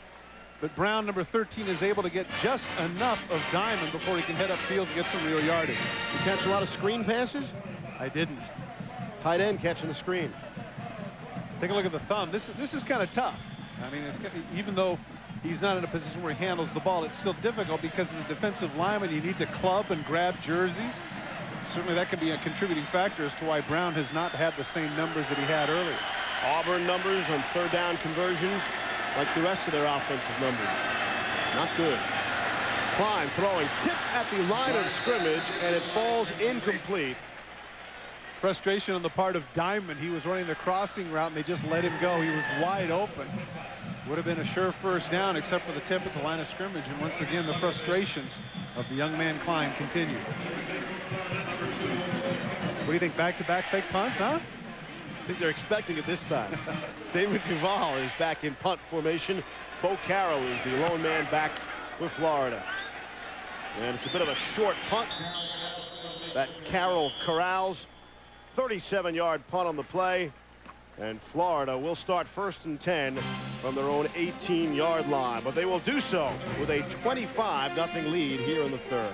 Speaker 2: But Brown, number 13, is able to get just enough of Diamond before he can head upfield and get some real yardage.
Speaker 1: You catch a lot of screen passes?
Speaker 2: I didn't.
Speaker 1: Tight end catching the screen.
Speaker 2: Take a look at the thumb. This is kind of tough. I mean, even though he's not in a position where he handles the ball, it's still difficult because as a defensive lineman, you need to club and grab jerseys. Certainly that could be a contributing factor as to why Brown has not had the same numbers that he had earlier.
Speaker 1: Auburn numbers on third down conversions, like the rest of their offensive numbers. Not good. Klein throwing tip at the line of scrimmage, and it falls incomplete.
Speaker 2: Frustration on the part of Diamond. He was running the crossing route, and they just let him go. He was wide open. Would have been a sure first down, except for the tip at the line of scrimmage. And once again, the frustrations of the young man Klein continue. What do you think? Back-to-back fake punts, huh?
Speaker 1: I think they're expecting it this time. David Duval is back in punt formation. Bo Carroll is the lone man back for Florida. And it's a bit of a short punt that Carroll corrals. 37-yard punt on the play. And Florida will start 1st and 10 from their own 18-yard line. But they will do so with a 25-0 lead here in the third.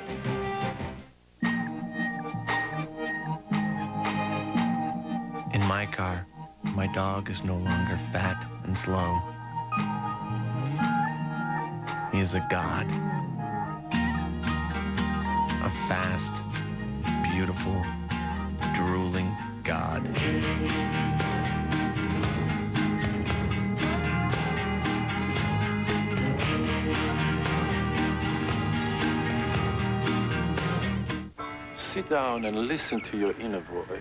Speaker 18: In my car, my dog is no longer fat and slow. He is a god. A fast, beautiful, drooling god.
Speaker 19: Sit down and listen to your inner voice.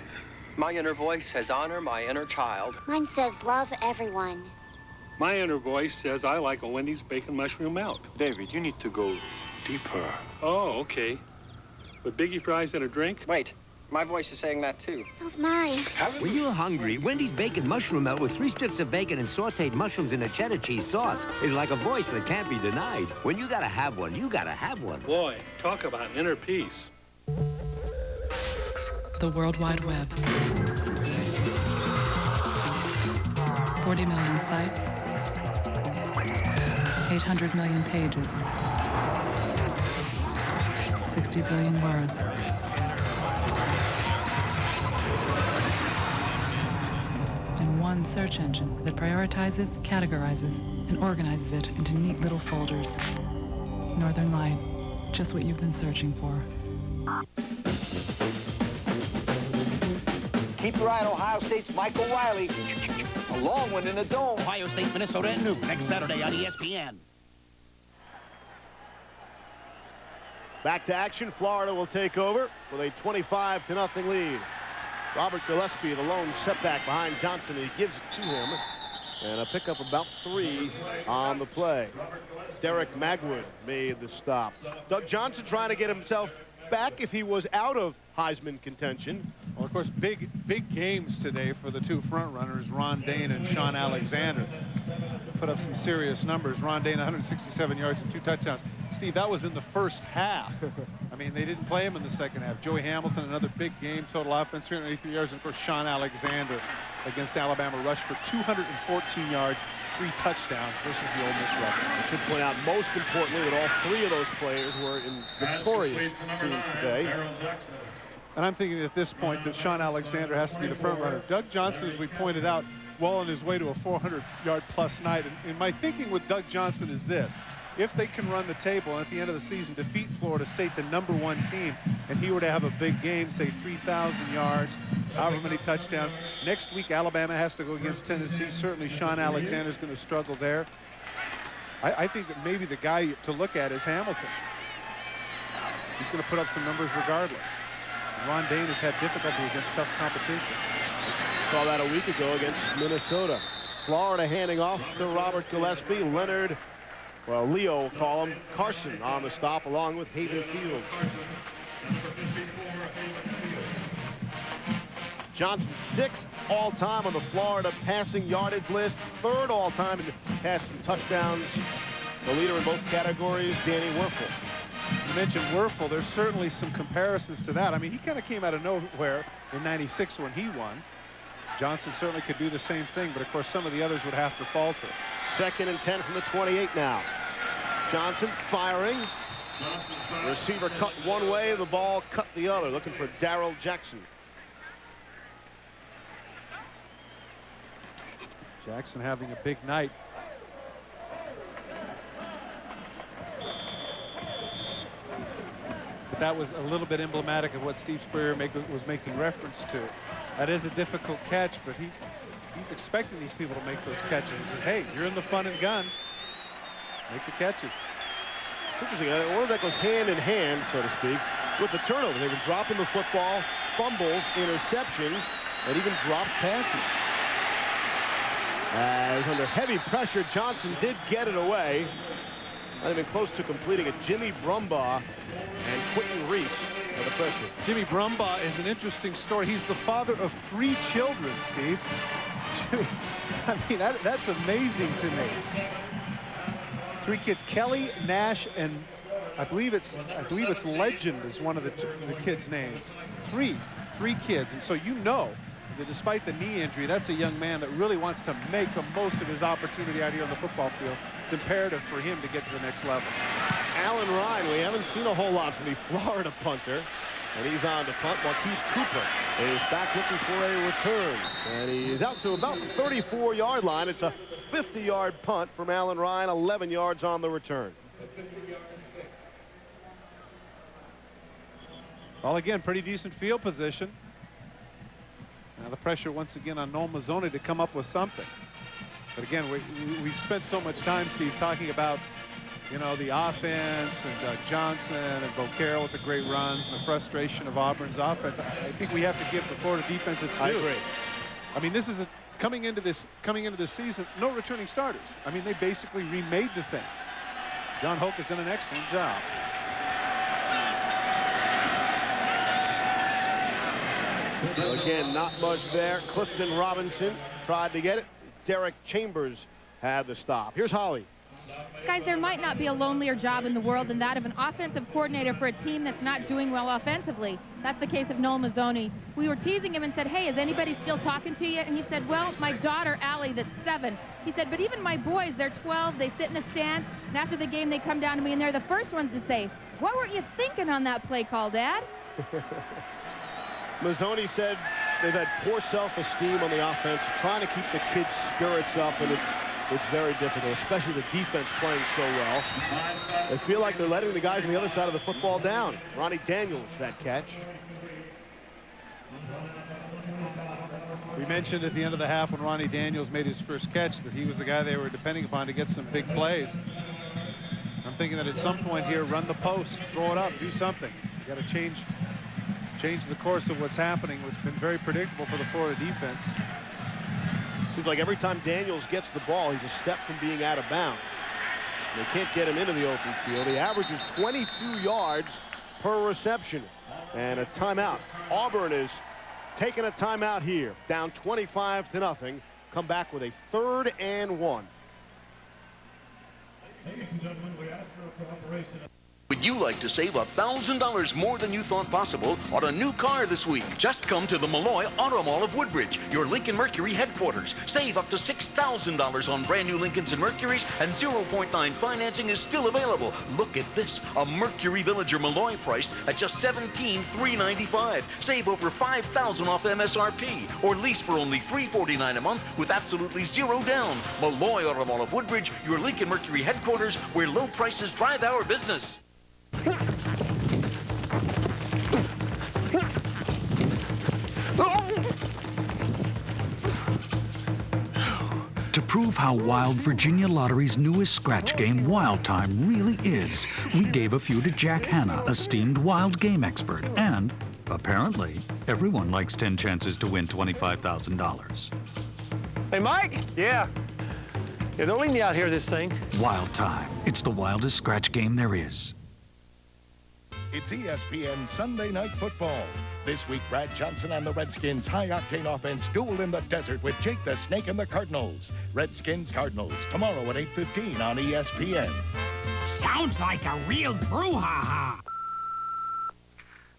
Speaker 20: My inner voice says honor my inner child.
Speaker 22: Mine says love everyone.
Speaker 23: My inner voice says I like a Wendy's bacon mushroom milk.
Speaker 19: David, you need to go deeper.
Speaker 23: Oh, okay. With biggie fries and a drink?
Speaker 20: Wait, my voice is saying that too.
Speaker 22: So's mine.
Speaker 24: When you're hungry, Wendy's bacon mushroom melt with 3 strips of bacon and sauteed mushrooms in a cheddar cheese sauce is like a voice that can't be denied. When you gotta have one, you gotta have one.
Speaker 23: Boy, talk about inner peace.
Speaker 26: The World Wide Web. 40 million sites. 800 million pages. 60 billion words. And one search engine that prioritizes, categorizes, and organizes it into neat little folders. Northern Light, just what you've been searching for.
Speaker 28: Keep your eye on Ohio State's Michael Wiley. A long one in the dome.
Speaker 29: Ohio State, Minnesota at noon next Saturday on ESPN.
Speaker 1: Back to action. Florida will take over with a 25-0 lead. Robert Gillespie, the lone setback behind Johnson. He gives it to him. And a pickup about 3 on the play. Derek Magwood made the stop. Doug Johnson trying to get himself back if he was out of Heisman contention.
Speaker 2: Well, of course, big games today for the 2 front runners, Ron Dayne and Sean Alexander. Put up some serious numbers. Ron Dayne, 167 yards and 2 touchdowns. Steve, that was in the first half. I mean, they didn't play him in the second half. Joey Hamilton, another big game, total offense, 383 yards. And, of course, Sean Alexander against Alabama rushed for 214 yards, 3 touchdowns versus the Ole Miss Rebels.
Speaker 1: I should point out, most importantly, that all 3 of those players were in victorious teams today.
Speaker 2: And I'm thinking at this point that Sean Alexander has to be the front runner. Doug Johnson, as we pointed out, well on his way to a 400-yard-plus night. And my thinking with Doug Johnson is this. If they can run the table and at the end of the season defeat Florida State, the #1 team, and he were to have a big game, say 3,000 yards, however many touchdowns. Next week, Alabama has to go against Tennessee. Certainly, Sean Alexander's going to struggle there. I think that maybe the guy to look at is Hamilton. He's going to put up some numbers regardless. Ron Dane has had difficulty against tough competition.
Speaker 1: Saw that a week ago against Minnesota. Florida handing off to Robert Gillespie. Leonard, well, Leo will call him, Carson on the stop along with Hayden Fields. Johnson 6th all-time on the Florida passing yardage list, 3rd all-time in passing touchdowns. The leader in both categories, Danny Werfel.
Speaker 2: You mentioned Werfel. There's certainly some comparisons to that. I mean, he kind of came out of nowhere in '96 when he won. Johnson certainly could do the same thing, but of course some of the others would have to falter.
Speaker 1: 2nd and 10 from the 28 now. Johnson firing. Receiver cut one way, the ball cut the other, looking for Darrell Jackson.
Speaker 2: Jackson having a big night. But that was a little bit emblematic of what Steve Spurrier was making reference to. That is a difficult catch, but he's expecting these people to make those catches. He says, hey, you're in the fun and gun. Make the catches.
Speaker 1: It's interesting. One of that goes hand in hand, so to speak, with the turnover. They've been dropping the football, fumbles, interceptions, and even dropped passes. As under heavy pressure, Johnson did get it away. Not even close to completing it. Jimmy Brumbaugh and Quentin Reese are the pressure.
Speaker 2: Jimmy Brumbaugh is an interesting story. He's the father of 3 children, Steve. I mean, that's amazing to me. 3 kids, Kelly, Nash, and I believe it's Legend is one of the kids' names. 3 kids, and so you know that despite the knee injury, that's a young man that really wants to make the most of his opportunity out here on the football field. It's imperative for him to get to the next level.
Speaker 1: Alan Ryan, we haven't seen a whole lot from the Florida punter, and he's on to punt while Keith Cooper is back looking for a return, and he's out to about the 34-yard line. It's a 50-yard punt from Alan Ryan, 11 yards on the return.
Speaker 2: Well, again, pretty decent field position. Now the pressure once again on Noel Mazzoni to come up with something. But again, we've spent so much time, Steve, talking about, you know, the offense and Doug Johnson and Bo Carroll with the great runs and the frustration of Auburn's offense. I think we have to give the Florida defense its due.
Speaker 1: I agree.
Speaker 2: I mean, this is coming into this season, no returning starters. I mean, they basically remade the thing. John Hoke has done an excellent job.
Speaker 1: So again, not much there. Clifton Robinson tried to get it. Derek Chambers had the stop. Here's Holly.
Speaker 3: Guys, there might not be a lonelier job in the world than that of an offensive coordinator for a team that's not doing well offensively. That's the case of Noel Mazzoni. We were teasing him and said, hey, is anybody still talking to you? And he said, well, my daughter, Allie, that's 7. He said, but even my boys, they're 12. They sit in the stands. And after the game, they come down to me, and they're the first ones to say, what were you thinking on that play call, Dad?
Speaker 1: Mazzoni said they've had poor self-esteem on the offense, trying to keep the kids' spirits up, and it's very difficult, especially the defense playing so well. They feel like they're letting the guys on the other side of the football down. Ronnie Daniels, that catch.
Speaker 2: We mentioned at the end of the half when Ronnie Daniels made his first catch that he was the guy they were depending upon to get some big plays. I'm thinking that at some point here, run the post, throw it up, do something. You got to change the course of what's happening, which has been very predictable for the Florida defense.
Speaker 1: Seems like every time Daniels gets the ball, he's a step from being out of bounds. They can't get him into the open field. He averages 22 yards per reception. And a timeout. Auburn is taking a timeout here, down 25-0. Come back with a 3rd and 1.
Speaker 9: Ladies and gentlemen, we ask for cooperation.
Speaker 4: We Would you like to save $1,000 more than you thought possible on a new car this week? Just come to the Malloy Auto Mall of Woodbridge, your Lincoln Mercury headquarters. Save up to $6,000 on brand new Lincolns and Mercuries, and 0.9 financing is still available. Look at this, a Mercury Villager Malloy priced at just $17,395. Save over $5,000 off MSRP, or lease for only $349 a month with absolutely zero down. Malloy Auto Mall of Woodbridge, your Lincoln Mercury headquarters, where low prices drive our business.
Speaker 10: To prove how wild Virginia Lottery's newest scratch game, Wild Time, really is, we gave a few to Jack Hanna, esteemed wild game expert. And, apparently, everyone likes 10 chances to win $25,000.
Speaker 7: Hey, Mike? Yeah. Yeah, don't leave me out here this thing.
Speaker 10: Wild Time. It's the wildest scratch game there is.
Speaker 11: It's ESPN Sunday Night Football. This week, Brad Johnson and the Redskins' high-octane offense duel in the desert with Jake the Snake and the Cardinals. Redskins-Cardinals, tomorrow at 8:15 on ESPN.
Speaker 12: Sounds like a real brouhaha.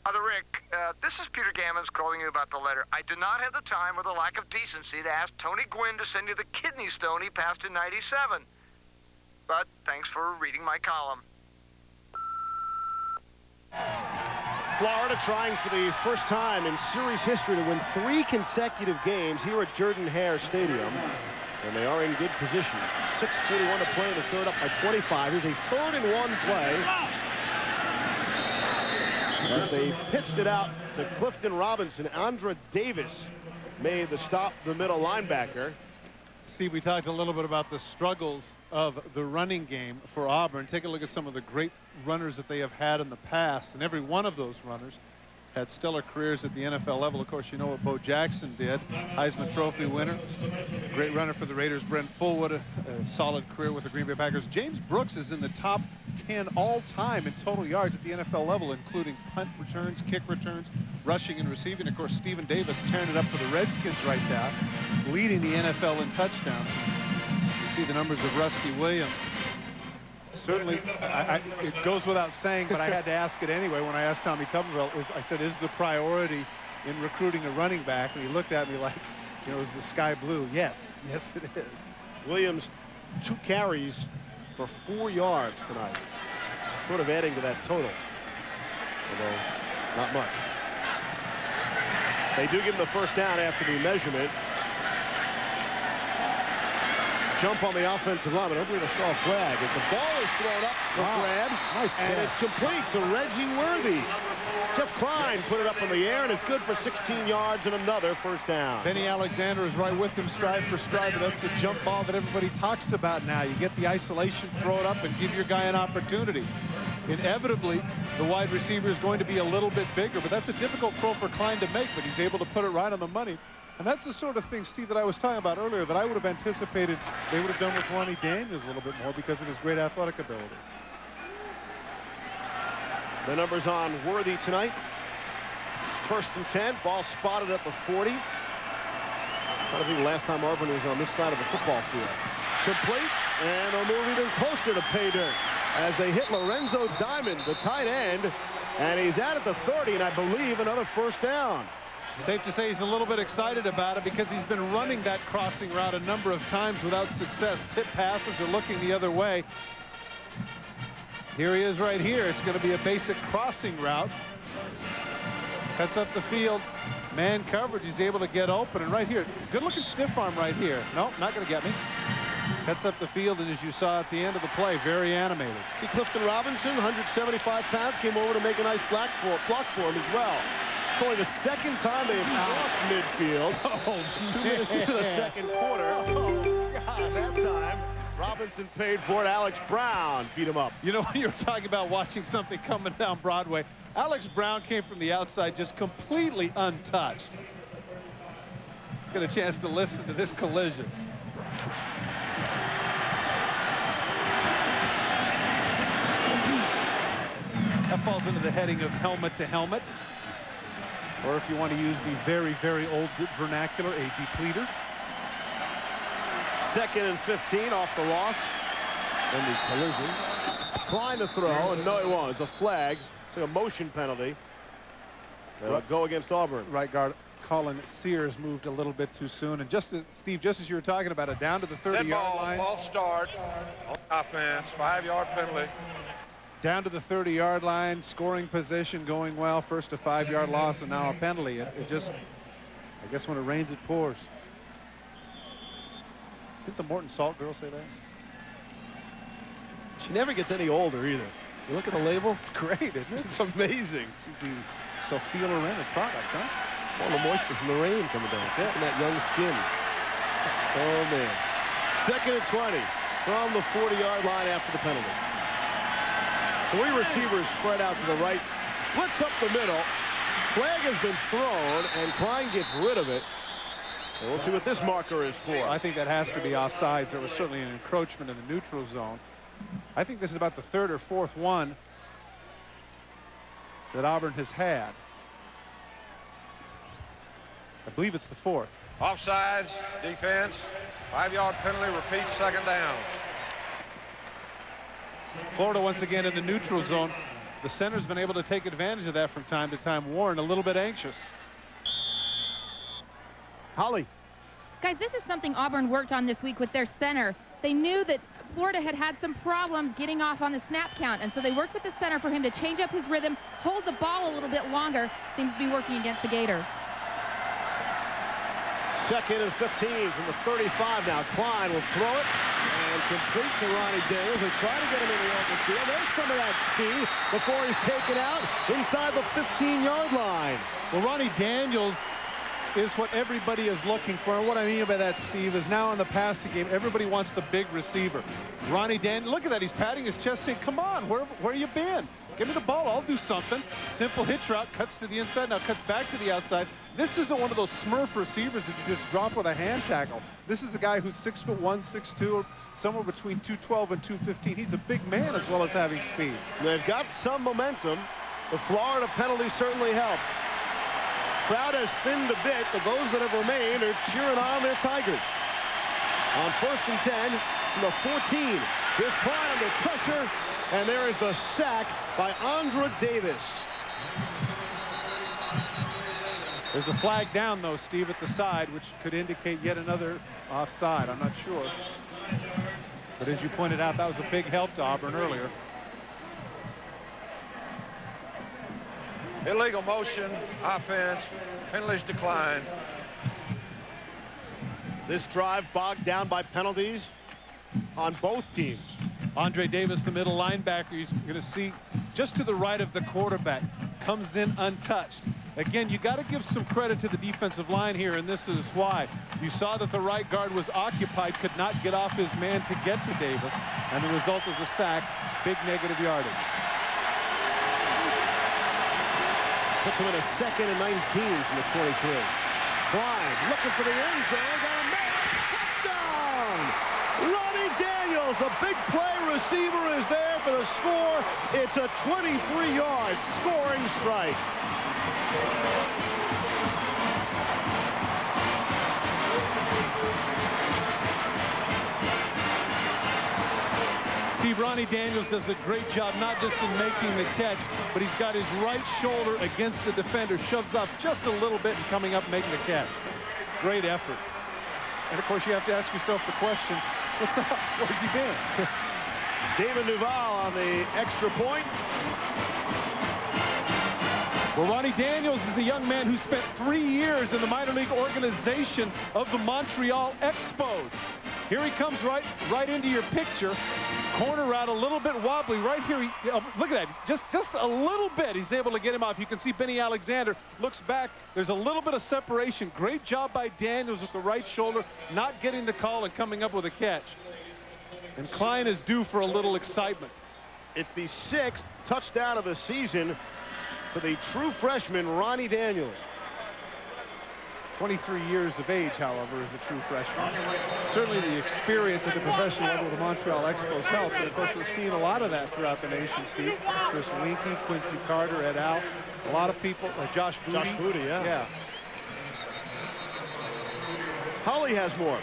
Speaker 13: Father Rick, this is Peter Gammons calling you about the letter. I did not have the time or the lack of decency to ask Tony Gwynn to send you the kidney stone he passed in '97. But thanks for reading my column.
Speaker 1: Florida trying for the first time in series history to win 3 consecutive games here at Jordan-Hare Stadium. And they are in good position. 6:41 to play in the third, up by 25. Here's a 3rd-and-1 play. As they pitched it out to Clifton Robinson, Andra Davis made the stop, the middle linebacker.
Speaker 2: Steve, we talked a little bit about the struggles of the running game for Auburn. Take a look at some of the great runners that they have had in the past, and every one of those runners had stellar careers at the NFL level. Of course, you know what Bo Jackson did, Heisman Trophy winner, great runner for the Raiders. Brent Fullwood, a solid career with the Green Bay Packers. James Brooks is in the top 10 all-time in total yards at the NFL level, including punt returns, kick returns, rushing and receiving. Of course, Stephen Davis tearing it up for the Redskins right now, leading the NFL in touchdowns. You see the numbers of Rusty Williams. Certainly, it goes without saying, but I had to ask it anyway when I asked Tommy Tuberville. I said, is the priority in recruiting a running back? And he looked at me like, you know, is the sky blue? Yes, yes it is.
Speaker 1: Williams, 2 carries for 4 yards tonight. Sort of adding to that total, although not much. They do give him the first down after the measurement. Jump on the offensive line, but I don't believe I saw a flag. As the ball is thrown up for grabs,
Speaker 2: nice
Speaker 1: and
Speaker 2: catch.
Speaker 1: it's complete to Reggie Worthy. Jeff Klein put it up in the air, and it's good for 16 yards and another first down.
Speaker 2: Benny Alexander is right with him, stride for stride, but that's the jump ball that everybody talks about now. You get the isolation, throw it up, and give your guy an opportunity. Inevitably, the wide receiver is going to be a little bit bigger, but that's a difficult throw for Klein to make, but he's able to put it right on the money. And that's the sort of thing, Steve, that I was talking about earlier that I would have anticipated they would have done with Ronnie Daniels a little bit more because of his great athletic ability.
Speaker 1: The numbers on Worthy tonight. 1st and 10. Ball spotted at the 40. I'm trying to think the last time Auburn was on this side of the football field. Complete, and they'll move even closer to pay dirt as they hit Lorenzo Diamond, the tight end, and he's out at the 30, and I believe another first down.
Speaker 2: Safe to say he's a little bit excited about it because he's been running that crossing route a number of times without success. Tip passes are looking the other way. Here he is right here. It's going to be a basic crossing route. Cuts up the field. Man coverage. He's able to get open. And right here, good looking stiff arm right here. Nope, not going to get me. Cuts up the field, and as you saw at the end of the play, very animated.
Speaker 1: See Clifton Robinson, 175 pounds, came over to make a nice block for him as well. It's only the 2nd time they've crossed midfield. Oh, 2 minutes into the 2nd quarter. Oh, God, that time, Robinson paid for it. Alex Brown beat him up.
Speaker 2: You know, when you were talking about watching something coming down Broadway, Alex Brown came from the outside just completely untouched. Get a chance to listen to this collision. That falls into the heading of helmet to helmet. Or if you want to use the very, very old vernacular, a depleter.
Speaker 1: 2nd and 15 off the loss. And the collision. Klein to throw, and no, it won't. It's a flag. It's a motion penalty. They'll go against Auburn.
Speaker 2: Right guard Colin Sears moved a little bit too soon. And just as, Steve, just as you were talking about it, down to the 30-yard line.
Speaker 5: False start on offense, 5-yard penalty.
Speaker 2: Down to the 30-yard line, scoring position going well. First a 5-yard loss and now a penalty. It just, I guess when it rains, it pours. Didn't the Morton Salt girl say that?
Speaker 1: She never gets any older either. You look at the label.
Speaker 2: It's great, isn't it?
Speaker 1: It's amazing.
Speaker 2: She's the Sophia Loren of products, huh?
Speaker 1: All the moisture from the rain coming down. That's it. And that young skin. Oh, man. 2nd and 20 from the 40-yard line after the penalty. 3 receivers spread out to the right. Blitz up the middle. Flag has been thrown, and Klein gets rid of it. And we'll see what this marker is for.
Speaker 2: I think that has to be offsides. There was certainly an encroachment in the neutral zone. I think this is about the 3rd or 4th one that Auburn has had. I believe it's the 4th.
Speaker 5: Offsides, defense, 5-yard penalty, repeat, 2nd down.
Speaker 2: Florida once again in the neutral zone. The center's been able to take advantage of that from time to time. Warren a little bit anxious.
Speaker 1: Holly.
Speaker 3: Guys, this is something Auburn worked on this week with their center. They knew that Florida had some problems getting off on the snap count, and so they worked with the center for him to change up his rhythm, hold the ball a little bit longer. Seems to be working against the Gators.
Speaker 1: 2nd and 15 from the 35 now. Klein will throw it and complete to Ronnie Daniels. They try to get him in the open field. There's some of that speed before he's taken out inside the 15-yard line.
Speaker 2: Well, Ronnie Daniels is what everybody is looking for. And what I mean by that, Steve, is now in the passing game, everybody wants the big receiver. Ronnie Daniels, look at that. He's patting his chest saying, come on, where you been? Give me the ball. I'll do something. Simple hitch route, cuts to the inside, now cuts back to the outside. This isn't one of those Smurf receivers that you just drop with a hand tackle. This is a guy who's 6'1", 6'2", somewhere between 212 and 215. He's a big man as well as having speed.
Speaker 1: They've got some momentum. The Florida penalty certainly helped. Crowd has thinned a bit, but those that have remained are cheering on their Tigers. On 1st and 10 from the 14. Here's Klein under pressure, and there is the sack by Andra Davis.
Speaker 2: There's a flag down, though, Steve, at the side, which could indicate yet another offside. I'm not sure. But as you pointed out, that was a big help to Auburn earlier.
Speaker 5: Illegal motion, offense, penalties decline.
Speaker 1: This drive bogged down by penalties on both teams.
Speaker 2: Andre Davis, the middle linebacker, he's going to see just to the right of the quarterback, comes in untouched. Again, you got to give some credit to the defensive line here, and this is why. You saw that the right guard was occupied, could not get off his man to get to Davis, and the result is a sack, big negative yardage.
Speaker 1: Puts him in a 2nd and 19 from the 23. Klein looking for the end zone, got a man, touchdown! Ronnie Daniels, the big play receiver, is there for the score. It's a 23-yard scoring strike.
Speaker 2: Steve, Ronnie Daniels does a great job, not just in making the catch, but he's got his right shoulder against the defender, shoves off just a little bit and coming up and making the catch. Great effort. And of course, you have to ask yourself the question, what's up? Where's he been?
Speaker 1: David Duval on the extra point.
Speaker 2: Well, Ronnie Daniels is a young man who spent 3 years in the minor league organization of the Montreal Expos. Here he comes right into your picture. Corner route a little bit wobbly right here. Look at that, just a little bit. He's able to get him off. You can see Benny Alexander looks back. There's a little bit of separation. Great job by Daniels with the right shoulder, not getting the call and coming up with a catch. And Klein is due for a little excitement.
Speaker 1: It's the 6th touchdown of the season for the true freshman, Ronnie Daniels.
Speaker 2: 23 years of age, however, as a true freshman. Certainly the experience at the professional level of the Montreal Expos helps. And of course, we're seeing a lot of that throughout the nation, Steve. Chris Winkie, Quincy Carter, et al. A lot of people, Josh Booty.
Speaker 1: Josh Booty, yeah.
Speaker 2: Yeah.
Speaker 1: Holly has more.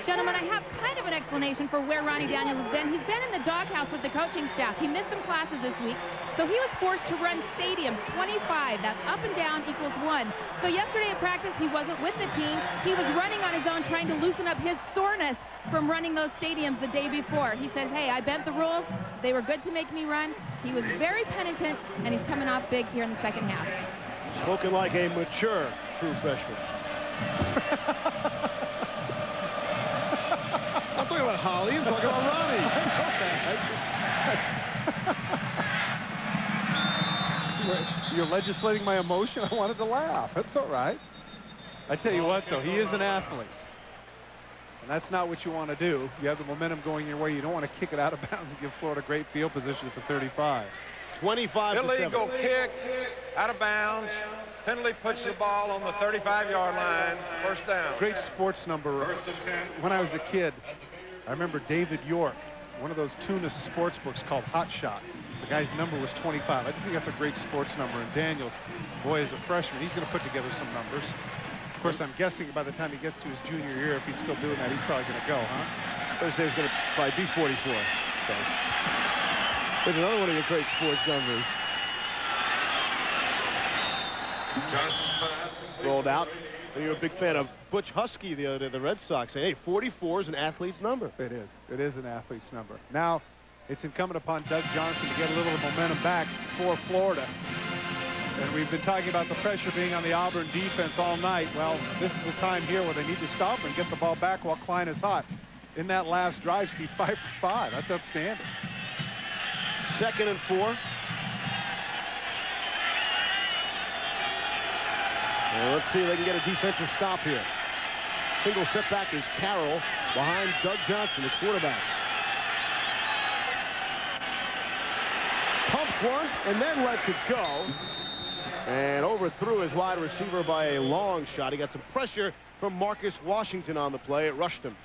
Speaker 3: Gentlemen, I have kind of an explanation for where Ronnie Daniels has been. He's been in the doghouse with the coaching staff. He missed some classes this week, so he was forced to run stadiums, 25. That's up and down equals 1. So yesterday at practice, he wasn't with the team. He was running on his own, trying to loosen up his soreness from running those stadiums the day before. He said, hey, I bent the rules. They were good to make me run. He was very penitent, and he's coming off big here in the second half.
Speaker 1: Spoken like a mature true freshman. I'm talking about Holly. I'm talking about Ronnie.
Speaker 2: You're legislating my emotion. I wanted to laugh. That's all right. I tell you what, though, he is an athlete. And that's not what you want to do. You have the momentum going your way. You don't want to kick it out of bounds and give Florida great field position at the 35.
Speaker 1: 25
Speaker 5: Illegal
Speaker 1: to 7.
Speaker 5: kick, out of bounds. Penalty puts the ball on the 35-yard line. First down.
Speaker 2: Great sports number. When I was a kid, I remember David York, one of those tuna sports books called Hot Shot. The guy's number was 25. I just think that's a great sports number. And Daniels, boy, as a freshman, he's going to put together some numbers. Of course, I'm guessing by the time he gets to his junior year, if he's still doing that, he's probably going to go, huh?
Speaker 1: Thursday is going to probably be 44. So. There's another one of your great sports numbers. Rolled out. You're a big fan of Butch Husky the other day, the Red Sox, saying, hey, 44 is an athlete's number.
Speaker 2: It is. It is an athlete's number. Now, it's incumbent upon Doug Johnson to get a little momentum back for Florida. And we've been talking about the pressure being on the Auburn defense all night. Well, this is a time here where they need to stop and get the ball back while Klein is hot. In that last drive, Steve, 5 for 5. That's outstanding.
Speaker 1: 2nd and 4. Well, let's see if they can get a defensive stop here. Single setback is Carroll behind Doug Johnson, the quarterback. Pumps once and then lets it go. And overthrew his wide receiver by a long shot. He got some pressure from Marcus Washington on the play. It rushed him.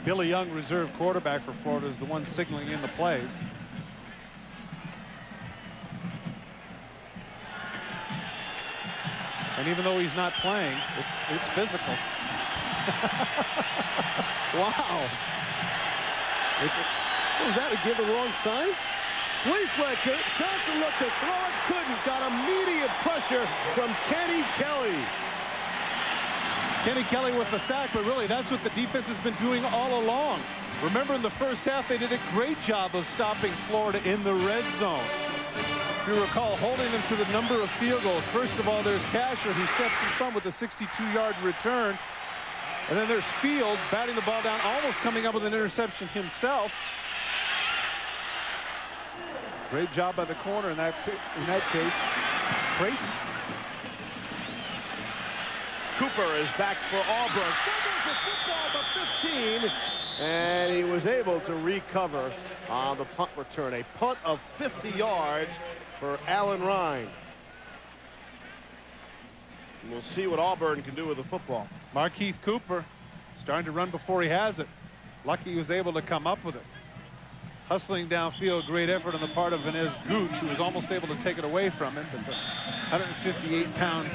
Speaker 2: Billy Young, reserve quarterback for Florida, is the one signaling in the plays. And even though he's not playing, it's physical.
Speaker 1: Wow. What was that? To give the wrong signs? Flea flicker. Johnson looked to throw it, couldn't. Got immediate pressure from Kenny Kelly.
Speaker 2: Kenny Kelly with the sack, but really that's what the defense has been doing all along. Remember, in the first half, they did a great job of stopping Florida in the red zone. If you recall, holding them to the number of field goals. First of all, there's Casher, who steps in front with a 62-yard return. And then there's Fields batting the ball down, almost coming up with an interception himself. Great job by the corner in that case. Creighton.
Speaker 1: Cooper is back for Auburn. Fumbles the football to 15. And he was able to recover on the punt return. A punt of 50 yards for Allen Ryan. And we'll see what Auburn can do with the football.
Speaker 2: Markeith Cooper starting to run before he has it. Lucky he was able to come up with it. Hustling downfield, great effort on the part of Vanez Gooch, who was almost able to take it away from him, but the 158-pound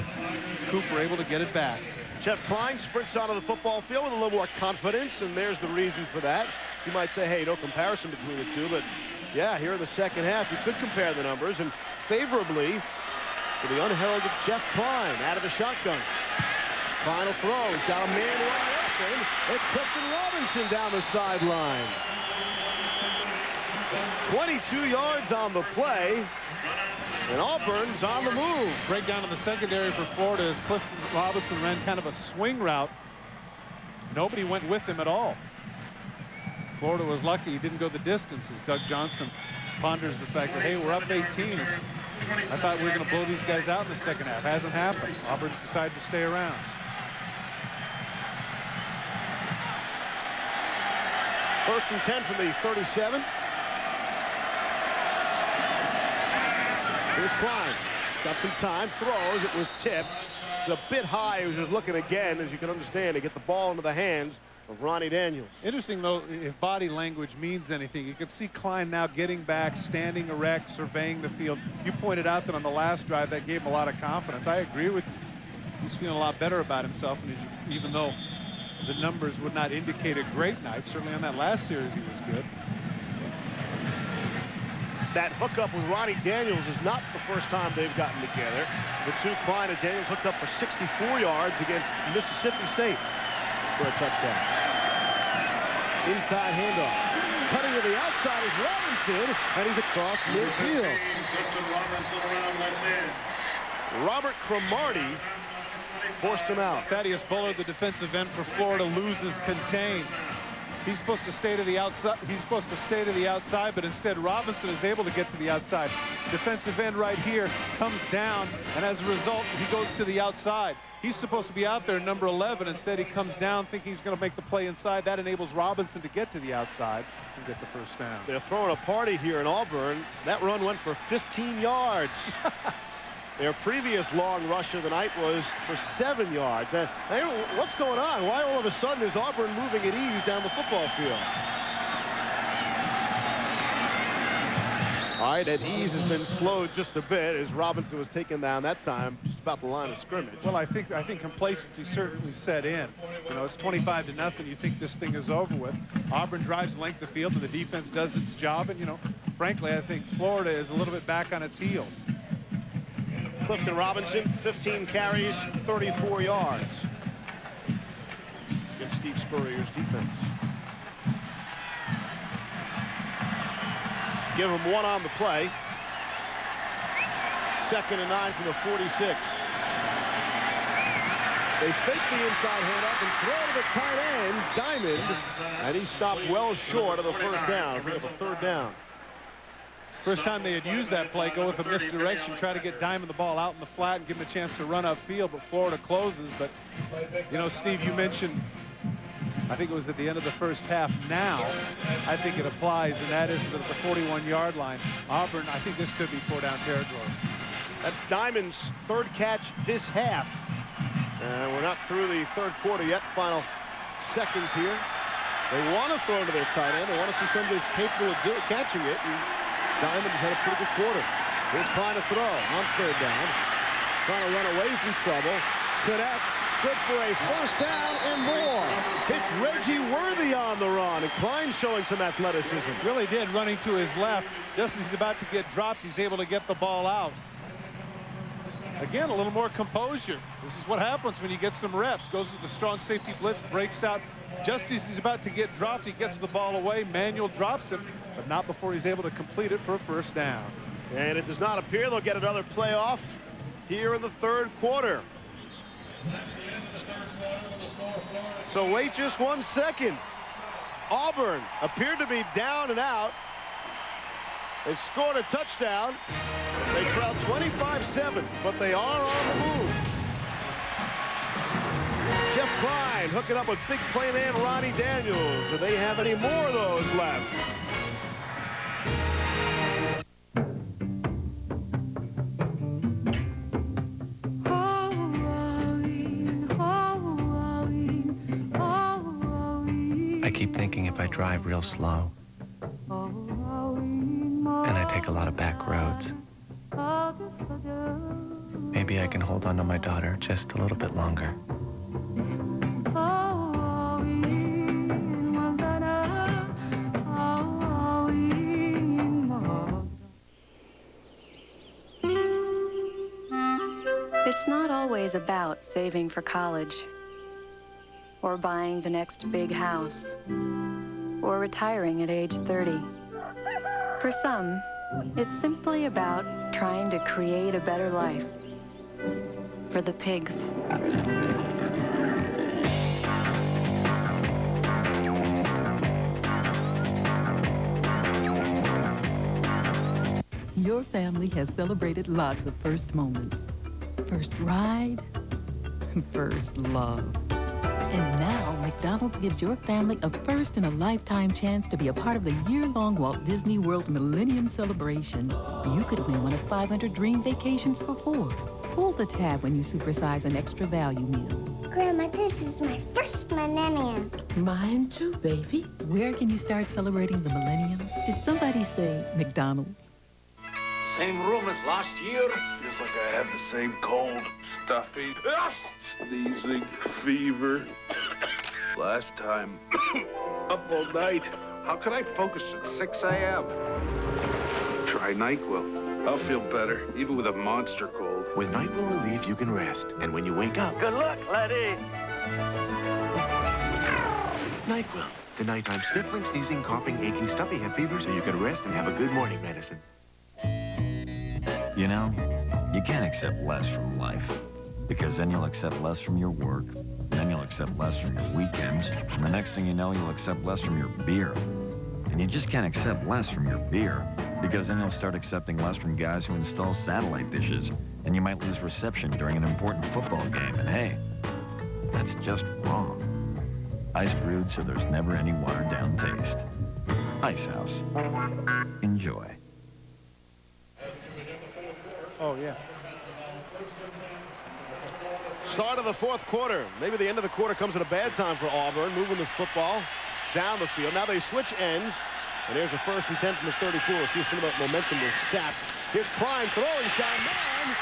Speaker 2: Cooper able to get it back.
Speaker 1: Jeff Klein sprints onto the football field with a little more confidence, and there's the reason for that. You might say, hey, no comparison between the two, but yeah, here in the second half, you could compare the numbers, and favorably for the unheralded Jeff Klein out of the shotgun. Final throw. He's got a man wide open. It's Clifton Robinson down the sideline. 22 yards on the play, and Auburn's on the move.
Speaker 2: Breakdown in the secondary for Florida as Clifton Robinson ran kind of a swing route. Nobody went with him at all. Florida was lucky he didn't go the distance as Doug Johnson ponders the fact that, hey, we're up 18. I thought we were going to blow these guys out in the second half. Hasn't happened. Auburn's decided to stay around.
Speaker 1: First and 10 from the 37. Here's Klein. Got some time. Throws. It was tipped. It's a bit high. He was just looking again, as you can understand, to get the ball into the hands of Ronnie Daniels.
Speaker 2: Interesting, though, if body language means anything. You can see Klein now getting back, standing erect, surveying the field. You pointed out that on the last drive, that gave him a lot of confidence. I agree with you. He's feeling a lot better about himself, and even though the numbers would not indicate a great night, certainly on that last series he was good.
Speaker 1: That hookup with Ronnie Daniels is not the first time they've gotten together. The two, Klein and Daniels, hooked up for 64 yards against Mississippi State for a touchdown. Inside handoff. Cutting to the outside is Robinson, and he's across midfield. Robert Cromartie forced him out.
Speaker 2: Thaddeus Bullard, the defensive end for Florida, loses contain. He's supposed to stay to the outside. But instead Robinson is able to get to the outside. Defensive end right here comes down, and as a result he goes to the outside. He's supposed to be out there, number 11. Instead he comes down thinking he's going to make the play inside. That enables Robinson to get to the outside and get the first down.
Speaker 1: They're throwing a party here in Auburn. That run went for 15 yards. Their previous long rush of the night was for 7 yards. Hey, what's going on? Why all of a sudden is Auburn moving at ease down the football field? All right, at ease has been slowed just a bit as Robinson was taken down that time just about the line of scrimmage.
Speaker 2: Well, I think complacency certainly set in. You know, it's 25-0. You think this thing is over with. Auburn drives the length of the field and the defense does its job. And, you know, frankly, I think Florida is a little bit back on its heels.
Speaker 1: Clifton Robinson, 15 carries, 34 yards against Steve Spurrier's defense. Give him one on the play. 2nd and 9 from the 46. They fake the inside handoff and throw to the tight end, Diamond, and he stopped well short of the first down. We have a 3rd down.
Speaker 2: First time they had used that play, go with a misdirection, try to get Diamond the ball out in the flat and give him a chance to run upfield, but Florida closes. But, you know, Steve, you mentioned, I think it was at the end of the first half. Now, I think it applies, and that is at the 41-yard line. Auburn, I think this could be 4-down territory.
Speaker 1: That's Diamond's 3rd catch this half. And we're not through the 3rd quarter yet. Final seconds here. They want to throw to their tight end. They want to see somebody that's capable of catching it. And Diamond has had a pretty good quarter. Here's Klein to throw on 3rd down. Trying to run away from trouble. Connects. Good for a 1st down and more. It's Reggie Worthy on the run. And Klein showing some athleticism.
Speaker 2: Really did, running to his left. Just as he's about to get dropped, he's able to get the ball out. Again, a little more composure. This is what happens when you get some reps. Goes with the strong safety blitz, breaks out. Just as he's about to get dropped, he gets the ball away. Manuel drops it, but not before he's able to complete it for a 1st down.
Speaker 1: And it does not appear they'll get another playoff here in the 3rd quarter. So wait just 1 second. Auburn appeared to be down and out. They scored a touchdown. They trail 25-7, but they are on the move. Jeff Klein hooking up with big play man Ronnie Daniels. Do they have any more of those left?
Speaker 18: I keep thinking if I drive real slow and I take a lot of back roads, maybe I can hold on to my daughter just a little bit longer.
Speaker 6: It's not always about saving for college, or buying the next big house, or retiring at age 30. For some, it's simply about trying to create a better life for the pigs.
Speaker 8: Your family has celebrated lots of first moments. First ride, first love. And now, McDonald's gives your family a first-in-a-lifetime chance to be a part of the year-long Walt Disney World Millennium Celebration. You could win one of 500 dream vacations for 4. Pull the tab when you supersize an extra value meal.
Speaker 22: Grandma, this is my first millennium.
Speaker 8: Mine too, baby. Where can you start celebrating the millennium? Did somebody say McDonald's?
Speaker 28: Same room as last year.
Speaker 14: Just like I have the same cold, stuffy, sneezing, fever. Last time, up all night. How can I focus at 6 a.m.? Try NyQuil. I'll feel better, even with a monster cold.
Speaker 4: With NyQuil Relief, you can rest. And when you wake up...
Speaker 28: Good luck, laddie.
Speaker 4: NyQuil. The nighttime sniffling, sneezing, coughing, aching, stuffy head fever, so you can rest and have a good morning medicine.
Speaker 15: You know, you can't accept less from life. Because then you'll accept less from your work. Then you'll accept less from your weekends. And the next thing you know, you'll accept less from your beer. And you just can't accept less from your beer. Because then you'll start accepting less from guys who install satellite dishes. And you might lose reception during an important football game. And hey, that's just wrong. Ice brewed so there's never any watered down taste. Ice House. Enjoy.
Speaker 2: Oh, yeah.
Speaker 1: Start of the fourth quarter. Maybe the end of the quarter comes at a bad time for Auburn, moving the football down the field. Now they switch ends, and here's a 1st and 10 from the 34. We'll see if some of that momentum was sapped. Here's Klein throwing. He's got a man.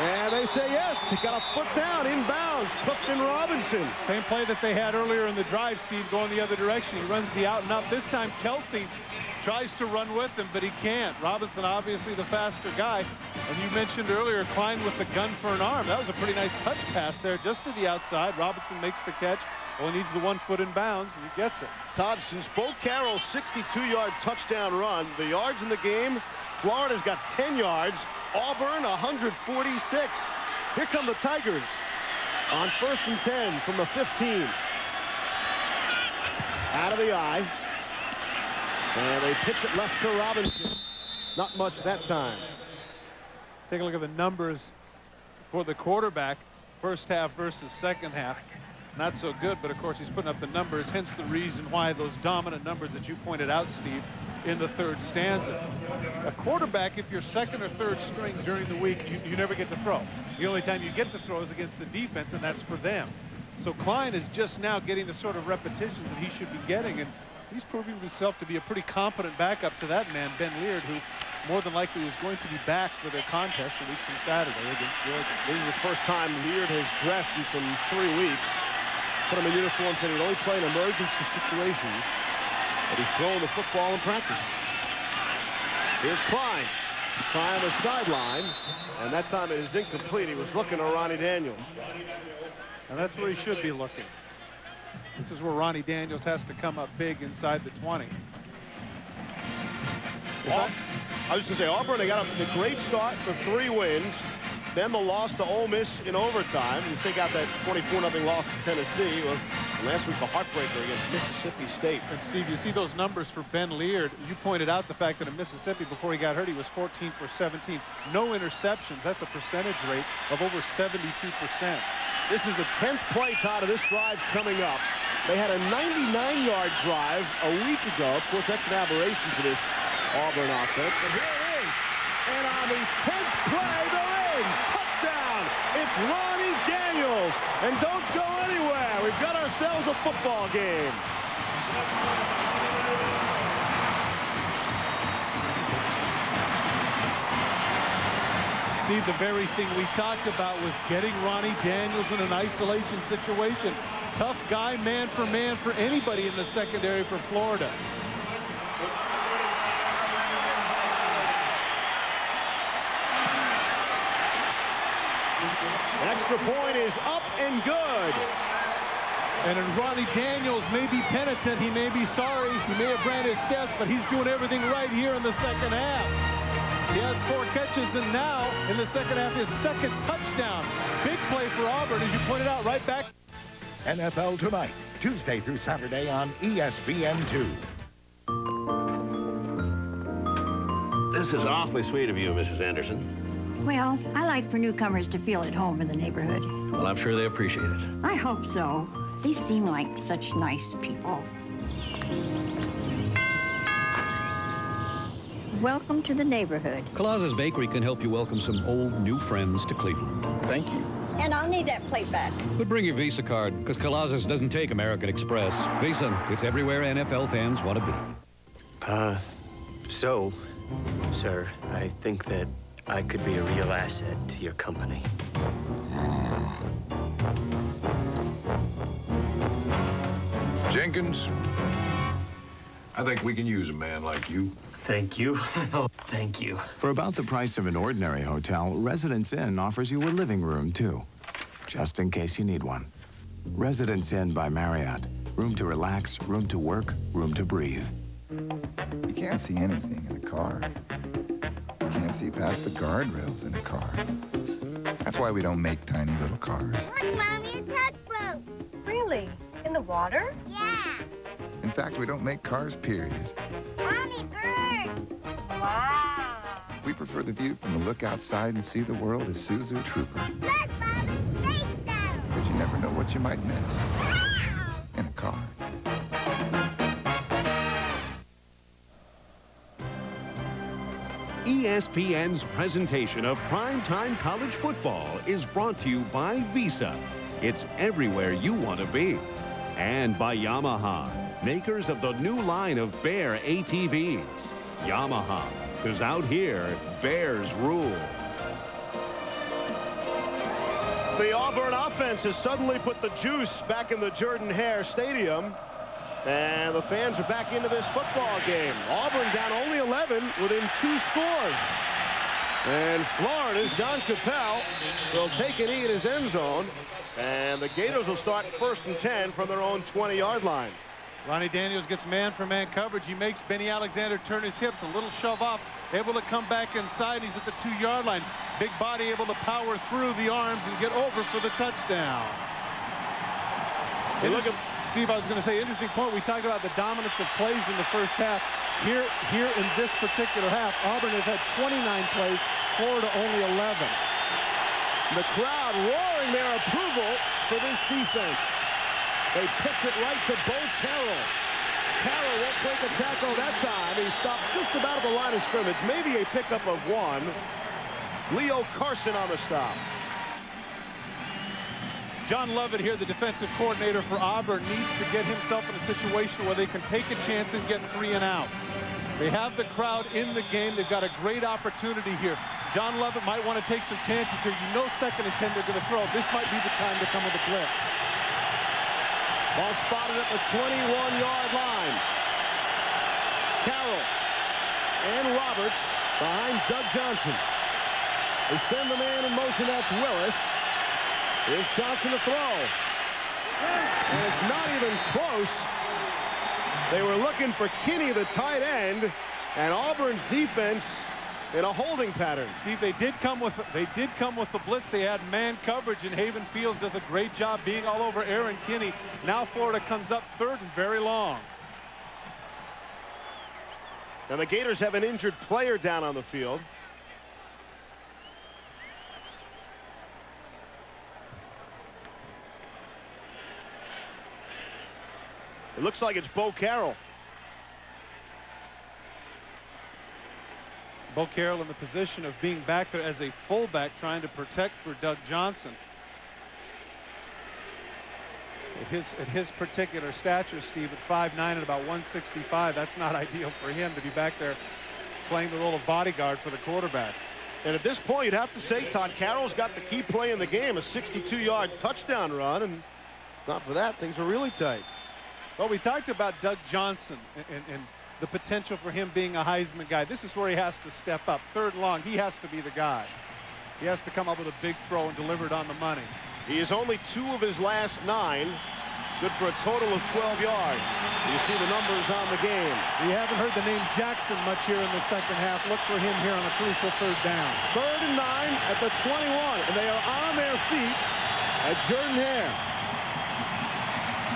Speaker 1: And they say yes. He got a foot down, inbounds. Clifton Robinson.
Speaker 2: Same play that they had earlier in the drive, Steve, going the other direction. He runs the out and up. This time, Kelsey tries to run with him, but he can't. Robinson, obviously the faster guy. And you mentioned earlier, Klein with the gun for an arm. That was a pretty nice touch pass there, just to the outside. Robinson makes the catch. Well, he needs the 1 foot in bounds, and he gets it.
Speaker 1: Todd, since Bo Carroll's 62-yard touchdown run, the yards in the game, Florida's got 10 yards. Auburn, 146. Here come the Tigers on 1st and 10 from the 15. Out of the eye. And they pitch it left to Robinson. Not much that time.
Speaker 2: Take a look at the numbers for the quarterback. First half versus second half. Not so good, but of course he's putting up the numbers, hence the reason why those dominant numbers that you pointed out, Steve, in the third stanza. A quarterback, if you're second or third string during the week, you never get to throw. The only time you get to throw is against the defense, and that's for them. So Klein is just now getting the sort of repetitions that he should be getting, and he's proving himself to be a pretty competent backup to that man, Ben Leard, who more than likely is going to be back for their contest a week from Saturday against Georgia.
Speaker 1: This is the first time Leard has dressed in some 3 weeks. Put him in uniform, said he'd only play in emergency situations, but he's throwing the football in practice. Here's Klein. Try on the sideline, and that time it is incomplete. He was looking at Ronnie Daniels.
Speaker 2: And that's where he should be looking. This is where Ronnie Daniels has to come up big inside the 20.
Speaker 1: I was going to say, Auburn, they got a great start for 3 wins. Then the loss to Ole Miss in overtime. You take out that 24-0 loss to Tennessee. Last week, a heartbreaker against Mississippi State.
Speaker 2: And Steve, you see those numbers for Ben Leard. You pointed out the fact that in Mississippi, before he got hurt, he was 14 for 17. No interceptions. That's a percentage rate of over 72%.
Speaker 1: This is the 10th play, Todd, of this drive coming up. They had a 99-yard drive a week ago. Of course, that's an aberration for this Auburn offense. But here it is. And on the 10th play, they're in. Touchdown. It's Ronnie Daniels. And don't go anywhere. We've got ourselves a football game.
Speaker 2: Steve, the very thing we talked about was getting Ronnie Daniels in an isolation situation. Tough guy, man for anybody in the secondary for Florida.
Speaker 1: An extra point is up and good.
Speaker 2: And Ronnie Daniels may be penitent. He may be sorry. He may have ran his steps, but he's doing everything right here in the second half. He has 4 catches, and now in the second half, his 2nd touchdown. Big play for Auburn, as you pointed out, right back.
Speaker 11: NFL Tonight, Tuesday through Saturday on ESPN2.
Speaker 16: This is awfully sweet of you, Mrs. Anderson.
Speaker 17: Well, I like for newcomers to feel at home in the neighborhood.
Speaker 16: Well, I'm sure they appreciate it.
Speaker 17: I hope so. They seem like such nice people. Welcome to the neighborhood.
Speaker 19: Colossus Bakery can help you welcome some old, new friends to Cleveland.
Speaker 20: Thank you.
Speaker 17: And I'll need that plate back.
Speaker 10: But bring your Visa card, because Colossus doesn't take American Express. Visa, it's everywhere NFL fans want to be.
Speaker 18: So, sir, I think that I could be a real asset to your company.
Speaker 19: Jenkins, I think we can use a man like you.
Speaker 18: Thank you. Thank you.
Speaker 20: For about the price of an ordinary hotel, Residence Inn offers you a living room, too, just in case you need one. Residence Inn by Marriott. Room to relax, room to work, room to breathe.
Speaker 21: You can't see anything in a car. You can't see past the guardrails in a car. That's why we don't make tiny little cars.
Speaker 22: Look, Mommy, a tugboat.
Speaker 17: Really? In the water?
Speaker 22: Yeah.
Speaker 21: In fact, we don't make cars, period.
Speaker 22: Mommy, bird.
Speaker 17: Wow.
Speaker 21: We prefer the view from the look outside and see the world as Suzu Trooper.
Speaker 22: Look, Mommy, space shuttle.
Speaker 21: Because you never know what you might miss in a car.
Speaker 23: ESPN's presentation of primetime college football is brought to you by Visa. It's everywhere you want to be. And by Yamaha, makers of the new line of Bear ATVs. Yamaha, because out here, bears rule.
Speaker 1: The Auburn offense has suddenly put the juice back in the Jordan-Hare Stadium. And the fans are back into this football game. Auburn down only 11 within 2 scores. And Florida's John Capel will take a knee in his end zone. And the Gators will start 1st and 10 from their own 20-yard line.
Speaker 2: Ronnie Daniels gets man-for-man coverage. He makes Benny Alexander turn his hips. A little shove off. Able to come back inside. He's at the 2-yard line. Big body able to power through the arms and get over for the touchdown. Look at Steve, I was going to say, interesting point. We talked about the dominance of plays in the first half. Here in this particular half, Auburn has had 29 plays, Florida only 11.
Speaker 1: The crowd roaring their approval for this defense. They pitch it right to Bo Carroll. Carroll won't break a tackle that time. He stopped just about at the line of scrimmage. Maybe a pickup of 1. Leo Carson on the stop.
Speaker 2: John Lovett here, the defensive coordinator for Auburn, needs to get himself in a situation where they can take a chance and get 3 and out. They have the crowd in the game. They've got a great opportunity here. John Lovett might want to take some chances here. You know 2nd and 10 they're going to throw. This might be the time to come with a blitz.
Speaker 1: Ball spotted at the 21-yard line. Carroll and Roberts behind Doug Johnson. They send the man in motion. That's Willis. Here's Johnson to throw. And it's not even close. They were looking for Kinney, the tight end, and Auburn's defense in a holding pattern.
Speaker 2: Steve, they did come with the blitz. They had man coverage, and Haven Fields does a great job being all over Aaron Kinney. Now Florida comes up 3rd and very long.
Speaker 1: And the Gators have an injured player down on the field. It looks like it's Bo Carroll.
Speaker 2: Bo Carroll in the position of being back there as a fullback, trying to protect for Doug Johnson. At his particular stature, Steve, at 5'9" and about 165, that's not ideal for him to be back there playing the role of bodyguard for the quarterback.
Speaker 1: And at this point, you'd have to say Todd Carroll's got the key play in the game, a 62-yard touchdown run, and not for that, things are really tight.
Speaker 2: Well, we talked about Doug Johnson and the potential for him being a Heisman guy. This is where he has to step up. 3rd and long, he has to be the guy. He has to come up with a big throw and deliver it on the money.
Speaker 1: He is only 2 of his last 9. Good for a total of 12 yards. You see the numbers on the game.
Speaker 2: We haven't heard the name Jackson much here in the 2nd half. Look for him here on a crucial 3rd down.
Speaker 1: 3rd and 9 at the 21. And they are on their feet at Jordan-Hare.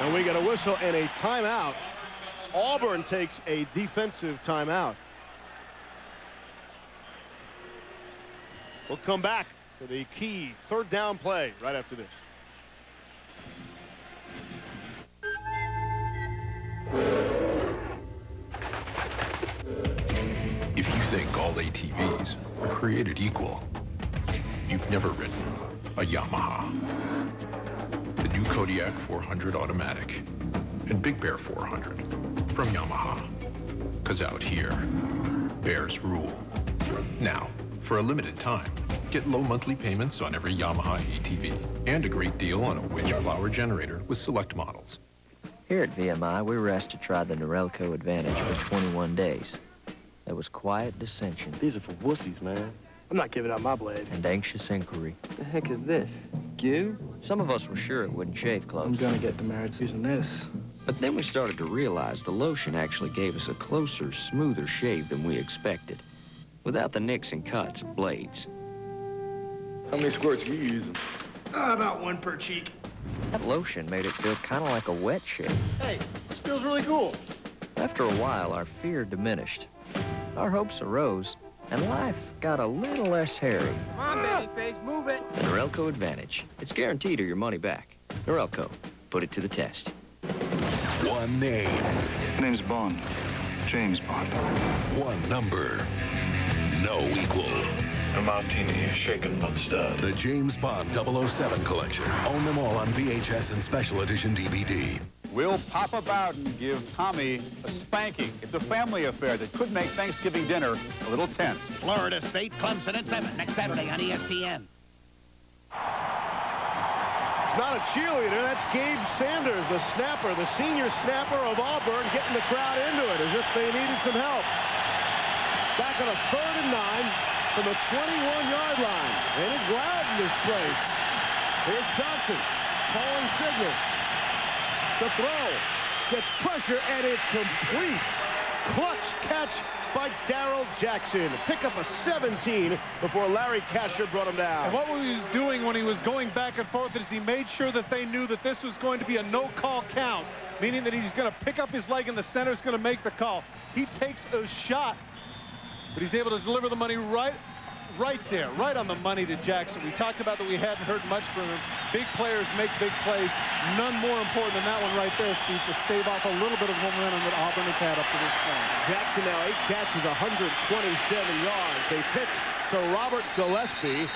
Speaker 1: And we get a whistle and a timeout. Auburn takes a defensive timeout. We'll come back to the key 3rd down play right after this.
Speaker 19: If you think all ATVs are created equal, you've never ridden a Yamaha. The new Kodiak 400 Automatic and Big Bear 400 from Yamaha. Because out here, bears rule. Now, for a limited time, get low monthly payments on every Yamaha ATV and a great deal on a winch plower generator with select models.
Speaker 7: Here at VMI, we were asked to try the Norelco Advantage for 21 days. There was quiet dissension.
Speaker 9: These are for wussies, man. I'm not giving up my blade.
Speaker 7: And anxious inquiry.
Speaker 9: What the heck is this? Goo?
Speaker 7: Some of us were sure it wouldn't shave close.
Speaker 9: I'm gonna get demerits using this.
Speaker 7: But then we started to realize the lotion actually gave us a closer, smoother shave than we expected, without the nicks and cuts of blades.
Speaker 9: How many squirts are you using?
Speaker 12: About one per cheek.
Speaker 7: That lotion made it feel kind of like a wet shave.
Speaker 12: Hey, this feels really cool.
Speaker 7: After a while, our fear diminished. Our hopes arose, and life got a little less hairy.
Speaker 12: Come on, babyface, move it.
Speaker 7: The Norelco Advantage. It's guaranteed or your money back. Norelco. Put it to the test.
Speaker 13: One name.
Speaker 12: My name's Bond. James Bond.
Speaker 13: One number. No equal.
Speaker 12: A martini shaken not stirred.
Speaker 13: The James Bond 007 collection. Own them all on VHS and special edition DVD.
Speaker 24: Will Papa Bowden give Tommy a spanking? It's a family affair that could make Thanksgiving dinner a little tense.
Speaker 25: Florida State, Clemson at 7 next Saturday on ESPN.
Speaker 1: It's not a cheerleader, that's Gabe Sanders, the snapper, the senior snapper of Auburn, getting the crowd into it as if they needed some help. Back on a 3rd and 9 from the 21-yard line. And it's loud in this place. Here's Johnson calling signal. The throw gets pressure, and it's complete. Clutch catch by Darrell Jackson. Pick up a 17 before Larry Kasher brought him down.
Speaker 2: And what he was doing when he was going back and forth is he made sure that they knew that this was going to be a no-call count, meaning that he's going to pick up his leg and the center's going to make the call. He takes a shot, but he's able to deliver the money right there, right on the money to Jackson. We talked about that we hadn't heard much from him. Big players make big plays. None more important than that one right there, Steve, to stave off a little bit of momentum that Auburn has had up to this point.
Speaker 1: Jackson now 8 catches, 127 yards. They pitch to Robert Gillespie,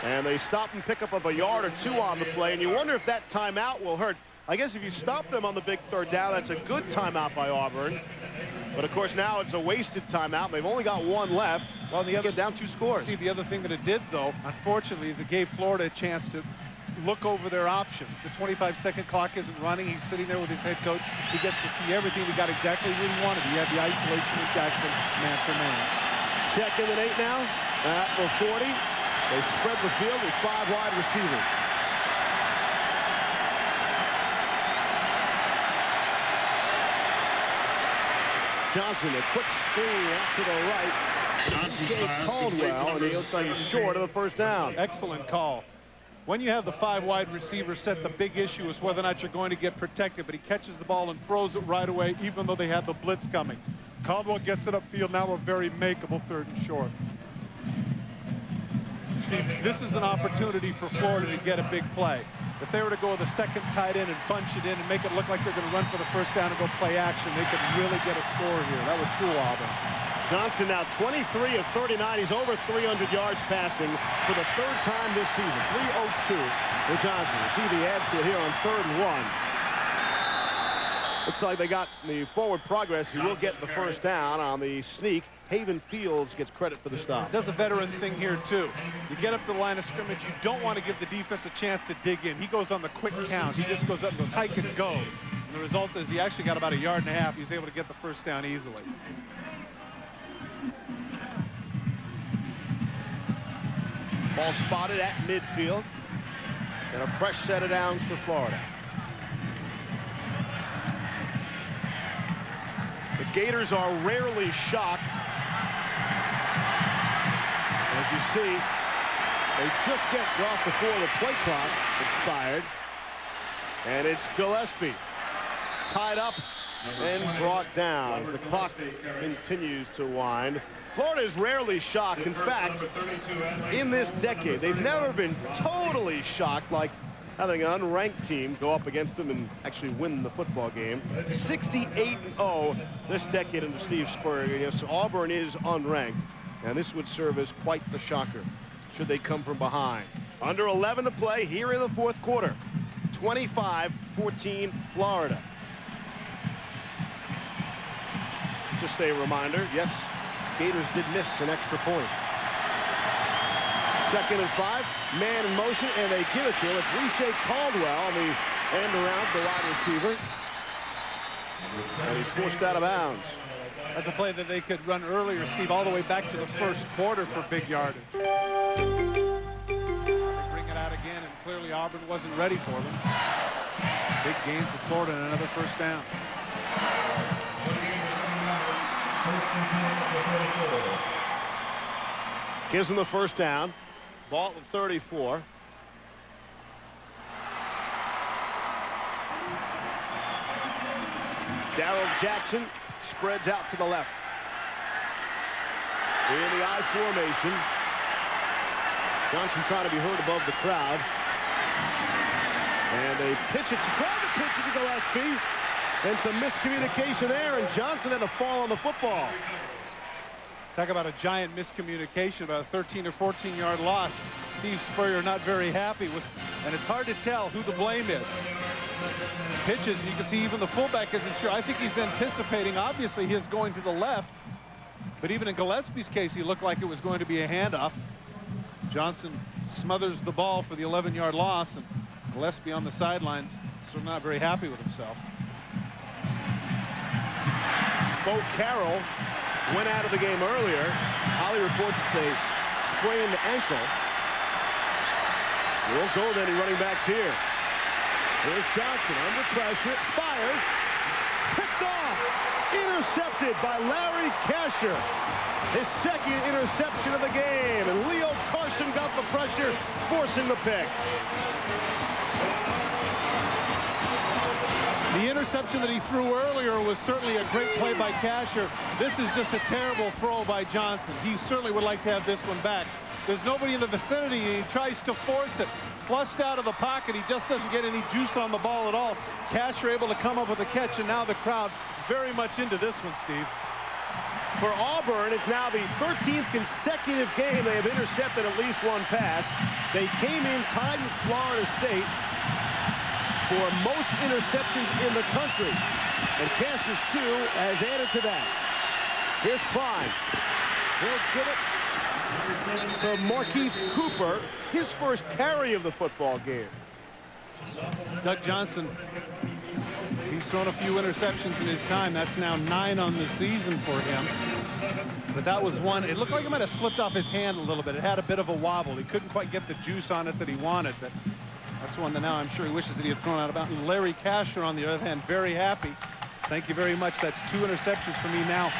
Speaker 1: and they stop and pick up of a yard or 2 on the play. And you wonder if that timeout will hurt. I guess if you stop them on the big 3rd down, that's a good timeout by Auburn. But, of course, now it's a wasted timeout. They've only got 1 left. Well, the other down 2 scores.
Speaker 2: Steve, the other thing that it did, though, unfortunately, is it gave Florida a chance to look over their options. The 25-second clock isn't running. He's sitting there with his head coach. He gets to see everything. We got exactly what he wanted. He had the isolation with Jackson, man for man.
Speaker 1: 2nd and 8 now. At the 40. They spread the field with 5 wide receivers. Johnson, a quick screen out to the right. Gabe Caldwell, and he'll say he's short of the 1st down.
Speaker 2: Excellent call. When you have the 5 wide receivers set, the big issue is whether or not you're going to get protected, but he catches the ball and throws it right away, even though they had the blitz coming. Caldwell gets it upfield, now a very makeable 3rd and short. Steve, this is an opportunity for Florida to get a big play. If they were to go with a 2nd tight end and bunch it in and make it look like they're going to run for the 1st down and go play action, they could really get a score here. That would fool Auburn.
Speaker 1: Johnson now 23 of 39. He's over 300 yards passing for the 3rd time this season. 302 for Johnson. You see the adds to it here on 3rd and 1. Looks like they got the forward progress. He will get the 1st down on the sneak. Haven Fields gets credit for the stop.
Speaker 2: Does a veteran thing here, too. You get up to the line of scrimmage, you don't want to give the defense a chance to dig in. He goes on the quick count. He just goes up and goes, hike and goes. And the result is he actually got about 1.5 yards. He was able to get the 1st down easily.
Speaker 1: Ball spotted at midfield. And a fresh set of downs for Florida. The Gators are rarely shocked. As you see, they just get off before the play clock expired. And it's Gillespie tied up and brought down as the clock continues to wind. Florida is rarely shocked. In fact, in this decade, they've never been totally shocked, like having an unranked team go up against them and actually win the football game. 68-0 this decade under Steve Spurrier. Yes, Auburn is unranked, and this would serve as quite the shocker should they come from behind. Under 11 to play here in the fourth quarter. 25-14 Florida. Just a reminder, yes, Gators did miss an extra point. 2nd and 5, man in motion, and they give it to him. It's Reshae Caldwell on the end around the wide receiver. And he's forced out of bounds.
Speaker 2: That's a play that they could run earlier, Steve, all the way back to the first quarter for big yardage. They bring it out again, and clearly Auburn wasn't ready for them. Big gain for Florida and another first down.
Speaker 1: Gives him the first down. Ball at 34. Darrell Jackson spreads out to the left. In the I formation. Johnson trying to be heard above the crowd. And they pitch it, trying to pitch it to Gillespie. And some miscommunication there, and Johnson had to fall on the football.
Speaker 2: Talk about a giant miscommunication, about a 13 or 14-yard loss. Steve Spurrier not very happy with, and it's hard to tell who the blame is. Pitches, and you can see even the fullback isn't sure. I think he's anticipating, obviously, his going to the left. But even in Gillespie's case, he looked like it was going to be a handoff. Johnson smothers the ball for the 11-yard loss, and Gillespie on the sidelines, so not very happy with himself.
Speaker 1: Bo Carroll went out of the game earlier. Holly reports it's a sprained ankle. Won't go with any running backs here. Here's Johnson under pressure, fires, picked off, intercepted by Larry Kasher. His 2nd interception of the game, and Leo Carson got the pressure, forcing the pick.
Speaker 2: The interception that he threw earlier was certainly a great play by Kasher. This is just a terrible throw by Johnson. He certainly would like to have this one back. There's nobody in the vicinity, and he tries to force it. Flushed out of the pocket, he just doesn't get any juice on the ball at all. Kasher able to come up with a catch, and now the crowd very much into this one, Steve.
Speaker 1: For Auburn, it's now the 13th consecutive game they have intercepted at least one pass. They came in tied with Florida State for most interceptions in the country. And Kasher's 2 has added to that. Here's Klein. He'll get it to Markeith Cooper, his first carry of the football game.
Speaker 2: Doug Johnson, he's thrown a few interceptions in his time. That's now 9 on the season for him. But that was one, it looked like it might have slipped off his hand a little bit. It had a bit of a wobble. He couldn't quite get the juice on it that he wanted, but that's one that now I'm sure he wishes that he had thrown out about. And Larry Kasher, on the other hand, very happy. Thank you very much. That's 2 interceptions for me now.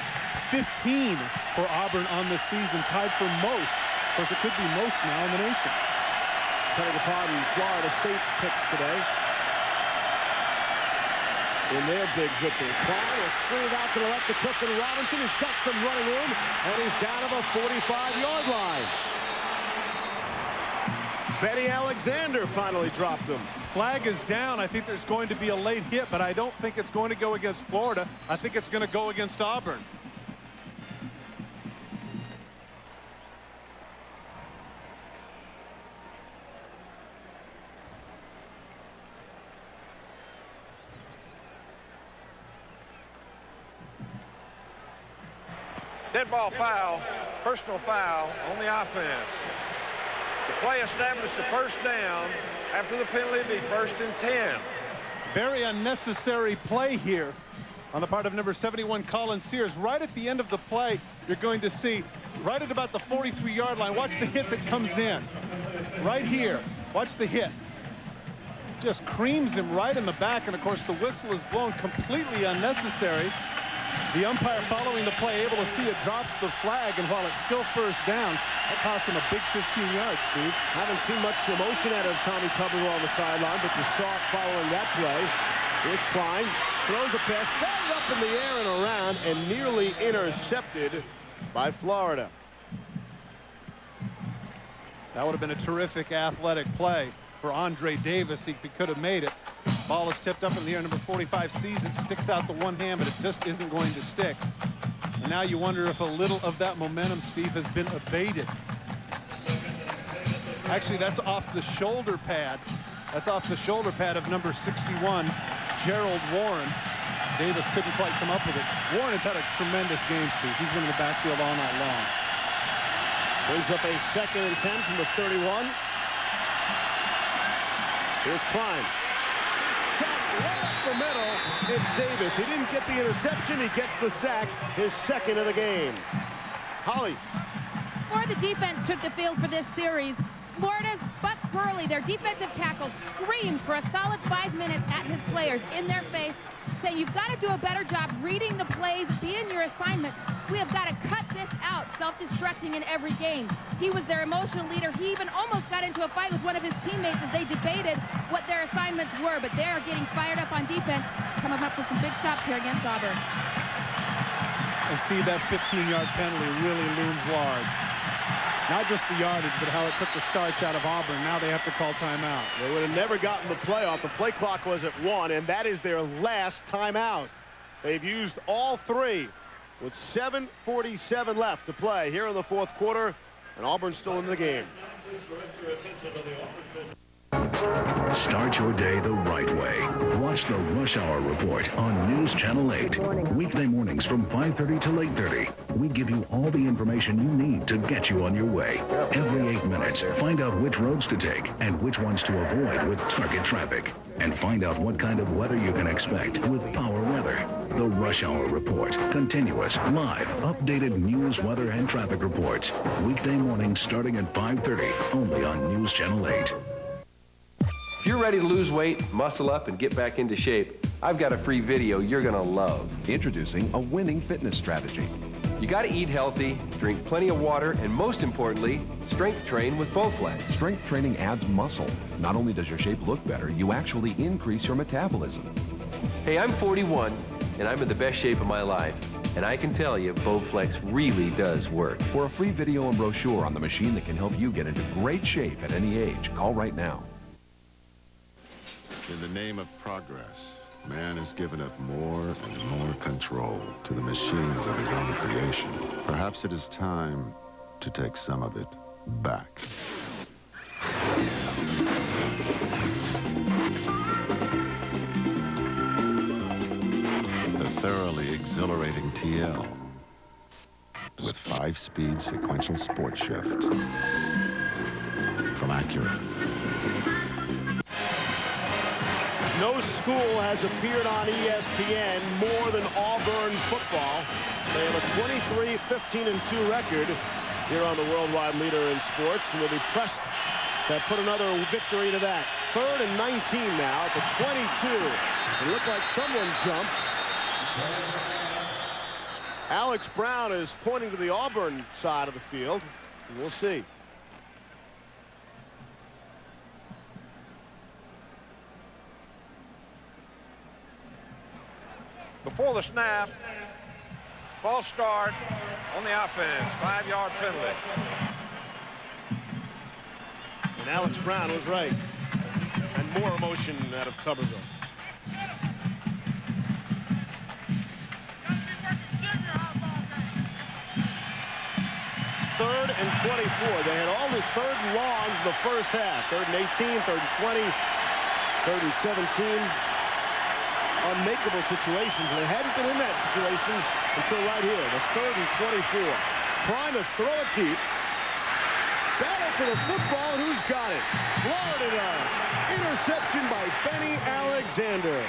Speaker 2: 15 for Auburn on the season, tied for most. Of course, it could be most now in the nation.
Speaker 1: Depending upon Florida State's picks today. In their big victory. Klein will screen it out to the left to Cook and Robinson. He's got some running room, and he's down to the 45-yard line. Benny Alexander finally dropped him.
Speaker 2: Flag is down. I think there's going to be a late hit, but I don't think it's going to go against Florida. I think it's going to go against Auburn.
Speaker 3: Dead ball foul, personal foul on the offense. The play established the first down. After the penalty, it'd be 1st and 10.
Speaker 2: Very unnecessary play here on the part of number 71, Colin Sears. Right at the end of the play, you're going to see, right at about the 43-yard line, watch the hit that comes in. Right here, watch the hit. Just creams him right in the back, and of course the whistle is blown, completely unnecessary. The umpire following the play, able to see it, drops the flag, and while it's still first down, that cost him a big 15 yards, Steve.
Speaker 1: Haven't seen much emotion out of Tommy Tuberville on the sideline, but you saw it following that play. Here's Klein, throws a pass, batted up in the air and around, and nearly intercepted by Florida.
Speaker 2: That would have been a terrific athletic play for Andre Davis. He could have made it. Ball is tipped up in the air. Number 45 sees it, sticks out the one hand, but it just isn't going to stick. And now you wonder if a little of that momentum, Steve, has been abated. Actually, that's off the shoulder pad. That's off the shoulder pad of number 61, Gerald Warren. Davis couldn't quite come up with it. Warren has had a tremendous game, Steve. He's been in the backfield all night long.
Speaker 1: Brings up a 2nd and 10 from the 31. Here's Klein. Sack right up the middle. It's Davis. He didn't get the interception. He gets the sack, his 2nd of the game. Holly.
Speaker 4: Before the defense took the field for this series, Florida's Buck Gurley, their defensive tackle, screamed for a solid 5 minutes at his players in their face, saying, you've got to do a better job reading the plays, be in your assignments. We have got to cut this out, self-destructing in every game. He was their emotional leader. He even almost got into a fight with one of his teammates as they debated what their assignments were, but they're getting fired up on defense, coming up with some big stops here against Auburn.
Speaker 2: And Steve, that 15-yard penalty really looms large. Not just the yardage, but how it took the starch out of Auburn. Now they have to call timeout.
Speaker 1: They would have never gotten the play off. The play clock was at 1, and that is their last timeout. They've used all 3 with 7:47 left to play here in the 4th quarter, and Auburn's still in the game.
Speaker 13: Start your day the right way. Watch the Rush Hour Report on News Channel 8. Weekday mornings from 5:30 till 8:30. We give you all the information you need to get you on your way. Every 8 minutes, find out which roads to take and which ones to avoid with target traffic. And find out what kind of weather you can expect with Power Weather. The Rush Hour Report. Continuous, live, updated news, weather, and traffic reports. Weekday mornings starting at 5:30, only on News Channel 8.
Speaker 5: If you're ready to lose weight, muscle up, and get back into shape, I've got a free video you're going to love.
Speaker 6: Introducing a winning fitness strategy.
Speaker 5: You got to eat healthy, drink plenty of water, and most importantly, strength train with Bowflex.
Speaker 6: Strength training adds muscle. Not only does your shape look better, you actually increase your metabolism.
Speaker 5: Hey, I'm 41, and I'm in the best shape of my life. And I can tell you, Bowflex really does work.
Speaker 6: For a free video and brochure on the machine that can help you get into great shape at any age, call right now.
Speaker 8: In the name of progress, man has given up more and more control to the machines of his own creation. Perhaps it is time to take some of it back. The thoroughly exhilarating TL with 5-speed sequential sport shift from Acura.
Speaker 1: No school has appeared on ESPN more than Auburn football. They have a 23-15-2 record here on the worldwide leader in sports, and will be pressed to put another victory to that. 3rd and 19 now at the 22. It looked like someone jumped. Alex Brown is pointing to the Auburn side of the field, and we'll see.
Speaker 3: Before the snap, false start on the offense, 5-yard penalty.
Speaker 1: And Alex Brown was right. And more emotion out of Tuberville. Third and 24. They had all the 3rd and longs in the first half. 3rd and 18, 3rd and 20, 3rd and 17. Unmakeable situations, and they hadn't been in that situation until right here, the 3rd and 24. Trying to throw it deep. Battle for the football, and who's got it? Florida does. Interception by Benny Alexander.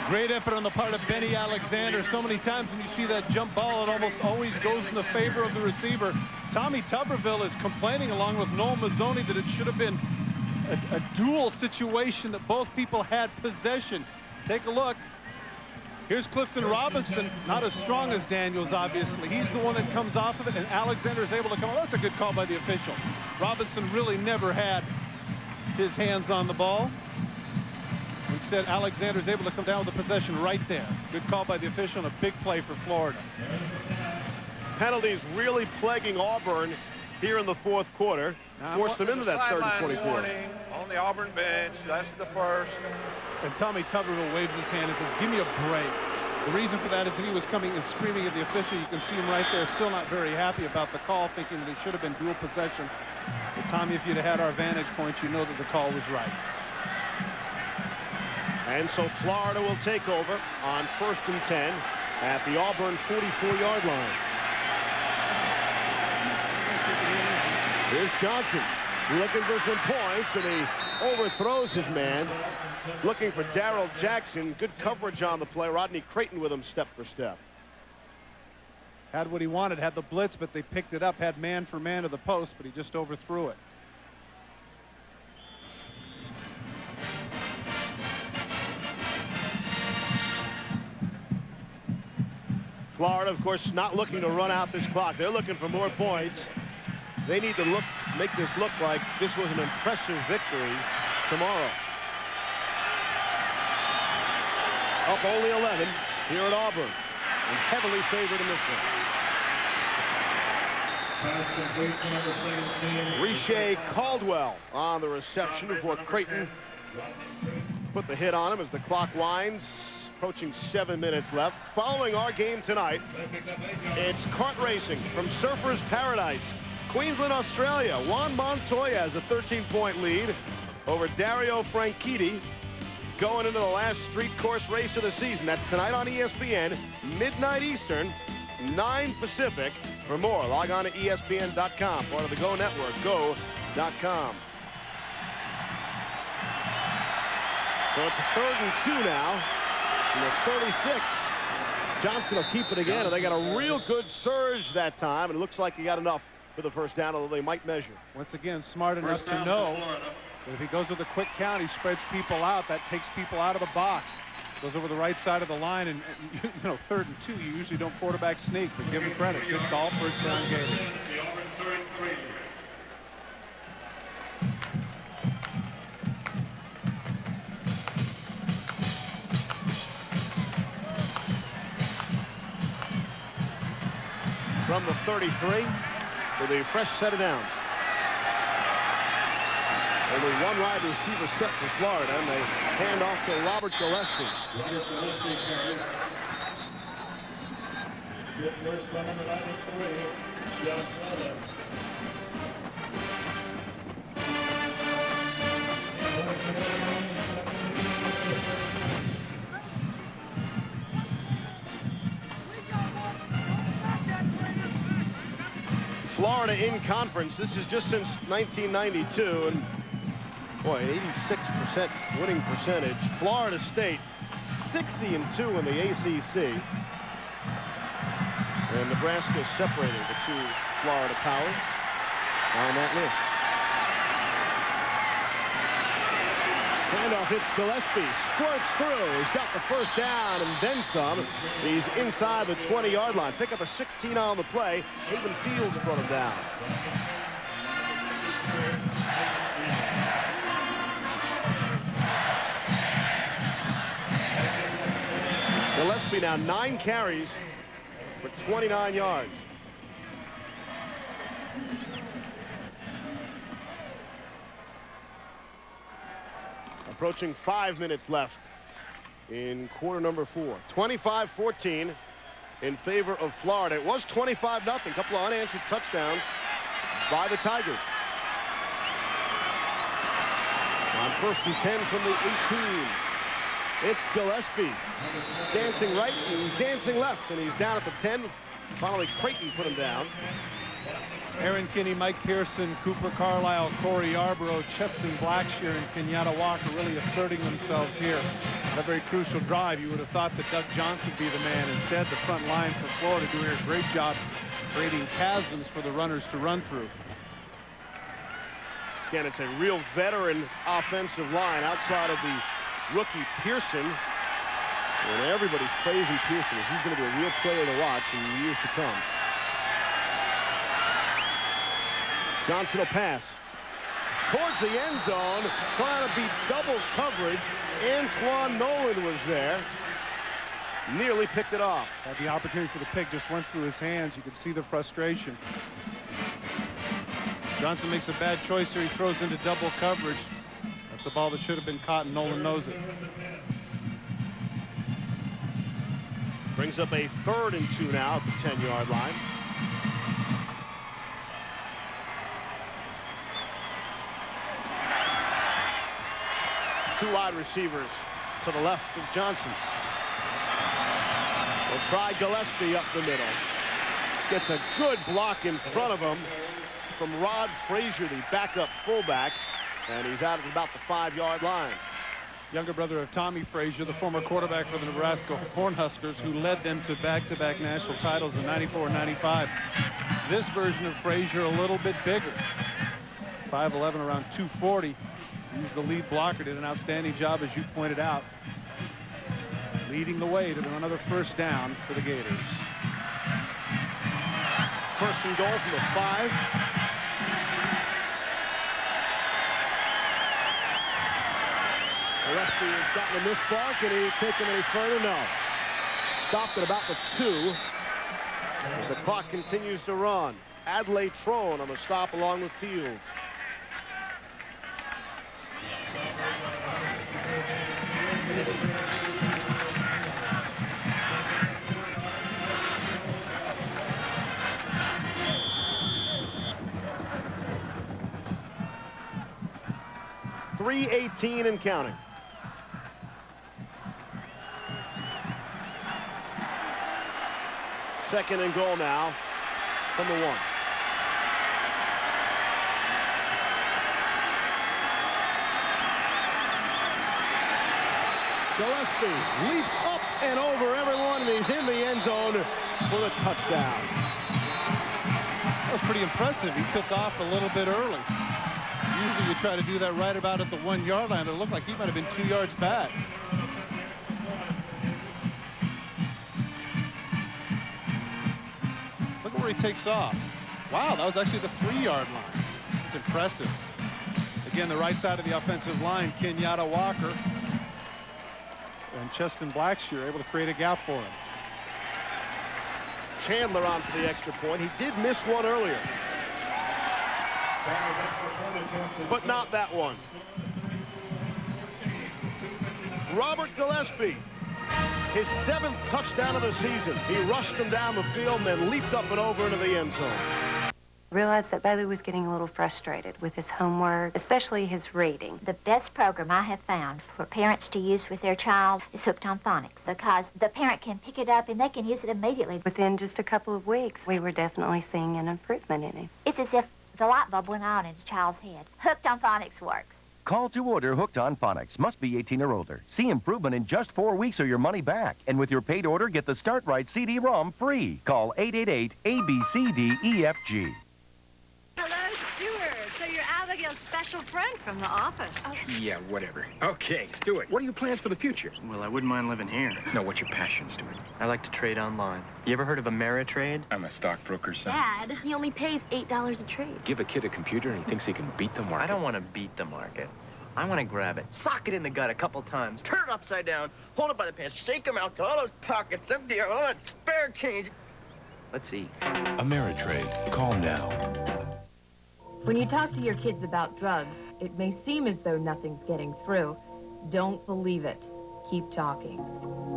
Speaker 2: Great effort on the part of Benny Alexander. So many times when you see that jump ball, it almost always goes in the favor of the receiver. Tommy Tuberville is complaining along with Noel Mazzoni that it should have been a dual situation, that both people had possession. Take a look. Here's Clifton Robinson, not as strong as Daniels, obviously. He's the one that comes off of it, and Alexander is able to come. Oh, that's a good call by the official. Robinson really never had his hands on the ball. Instead, Alexander is able to come down with the possession right there. Good call by the official, and a big play for Florida.
Speaker 1: Penalties really plaguing Auburn here in the 4th quarter. Forced them into that 3rd and 24.
Speaker 3: On the Auburn bench, that's the first.
Speaker 2: And Tommy Tuberville waves his hand and says, give me a break. The reason for that is that he was coming and screaming at the official. You can see him right there, still not very happy about the call, thinking that it should have been dual possession. But Tommy, if you'd have had our vantage point, you know that the call was right.
Speaker 1: And so Florida will take over on 1st and 10 at the Auburn 44-yard line. Here's Johnson looking for some points, and he overthrows his man. Looking for Darrell Jackson. Good coverage on the play. Rodney Creighton with him step for step.
Speaker 2: Had what he wanted, had the blitz, but they picked it up, had man for man to the post, but he just overthrew it.
Speaker 1: Florida, of course, not looking to run out this clock. They're looking for more points. They need to make this look like this was an impressive victory tomorrow. Up only 11 here at Auburn, and heavily favored in this one. Riche Caldwell on the reception before Creighton put the hit on him as the clock winds. Approaching 7 minutes left. Following our game tonight, it's kart racing from Surfers Paradise, Queensland, Australia. Juan Montoya has a 13-point lead over Dario Franchitti going into the last street course race of the season. That's tonight on ESPN, midnight Eastern, 9 Pacific. For more, log on to ESPN.com, part of the Go Network, go.com. So it's a 3rd and 2 now. And the 36. Johnson will keep it again, and they got a real good surge that time, and it looks like he got enough for the first down, although they might measure.
Speaker 2: Once again, smart enough to know that if he goes with a quick count, he spreads people out. That takes people out of the box. Goes over the right side of the line, and you know, 3rd and 2, you usually don't quarterback sneak, but give him credit. Good call, first down game.
Speaker 1: From the 33 with a fresh set of downs. Only one wide receiver set for Florida, and they hand off to Robert Gillespie. Florida in conference. This is just since 1992, and boy, an 86% winning percentage. Florida State 60-2 in the ACC, and Nebraska separated the two Florida powers on that list. Handoff hits Gillespie, squirts through. He's got the first down and then some. He's inside the 20-yard line. Pick up a 16 on the play. Haven Fields brought him down. Gillespie now 9 carries for 29 yards. Approaching 5 minutes left in quarter number 4. 25-14 in favor of Florida. It was 25-0. A couple of unanswered touchdowns by the Tigers. On 1st and 10 from the 18. It's Gillespie dancing right and dancing left, and he's down at the 10. Finally, Creighton put him down.
Speaker 2: Aaron Kinney, Mike Pearson, Cooper Carlisle, Corey Yarborough, Cheston Blackshear, and Kenyatta Walker really asserting themselves here. A very crucial drive. You would have thought that Doug Johnson would be the man. Instead, the front line for Florida doing a great job creating chasms for the runners to run through.
Speaker 1: Again, it's a real veteran offensive line outside of the rookie Pearson. And everybody's praising Pearson as he's going to be a real player to watch in years to come. Johnson will pass towards the end zone, trying to beat double coverage. Antoine Nolan was there. Nearly picked it off.
Speaker 2: Had the opportunity for the pick, just went through his hands. You could see the frustration. Johnson makes a bad choice here. He throws into double coverage. That's a ball that should have been caught, and Nolan knows it.
Speaker 1: Brings up a 3rd and 2 now at the 10-yard line. Two wide receivers to the left of Johnson. They'll try Gillespie up the middle. Gets a good block in front of him from Rod Frazier, the backup fullback, and he's out at about the 5-yard line.
Speaker 2: Younger brother of Tommy Frazier, the former quarterback for the Nebraska Cornhuskers, who led them to back-to-back national titles in '94 and '95. This version of Frazier a little bit bigger. 5'11", around 240. He's the lead blocker, did an outstanding job, as you pointed out, leading the way to another first down for the Gators.
Speaker 1: First and goal from the 5. Gillespie has gotten a missmark, and he's taken any further? No. Stopped at about the 2. As the clock continues to run. Adlai Trone on the stop along with Fields. .318 and counting. Second and goal now from the 1. Gillespie leaps up and over everyone, and he's in the end zone for the touchdown.
Speaker 2: That was pretty impressive. He took off a little bit early. Usually you try to do that right about at the 1-yard line, but it looked like he might have been 2 yards back. Look at where he takes off. Wow, that was actually the 3-yard line. It's impressive. Again, the right side of the offensive line, Kenyatta Walker and Cheston Blackshear able to create a gap for him.
Speaker 1: Chandler on for the extra point. He did miss one earlier, but not that one. Robert Gillespie, his 7th touchdown of the season. He rushed him down the field and then leaped up and over into the end zone.
Speaker 10: I realized that Bailey was getting a little frustrated with his homework, especially his reading.
Speaker 11: The best program I have found for parents to use with their child is Hooked on Phonics, because the parent can pick it up and they can use it immediately.
Speaker 10: Within just a couple of weeks, we were definitely seeing an improvement in him.
Speaker 11: It's as if the light bulb went on in a child's head. Hooked on Phonics works.
Speaker 14: Call to order Hooked on Phonics. Must be 18 or older. See improvement in just 4 weeks or your money back. And with your paid order, get the Start Right CD-ROM free. Call 888-ABCDEFG.
Speaker 15: Hello, Stuart. So you're Abigail's special friend from the office. Oh.
Speaker 16: Yeah, whatever. Okay, Stuart, what are your plans for the future?
Speaker 18: Well, I wouldn't mind living here.
Speaker 16: No, what's your passion, Stuart?
Speaker 18: I like to trade online. You ever heard of Ameritrade?
Speaker 16: I'm a stockbroker, son.
Speaker 15: Dad, he only pays $8 a trade.
Speaker 16: Give a kid a computer and he thinks he can beat the market.
Speaker 18: I don't want to beat the market. I want to grab it, sock it in the gut a couple times, turn it upside down, hold it by the pants, shake them out till all those pockets empty of all that spare change. Let's see.
Speaker 13: Ameritrade. Call now.
Speaker 26: When you talk to your kids about drugs, it may seem as though nothing's getting through. Don't believe it. Keep talking.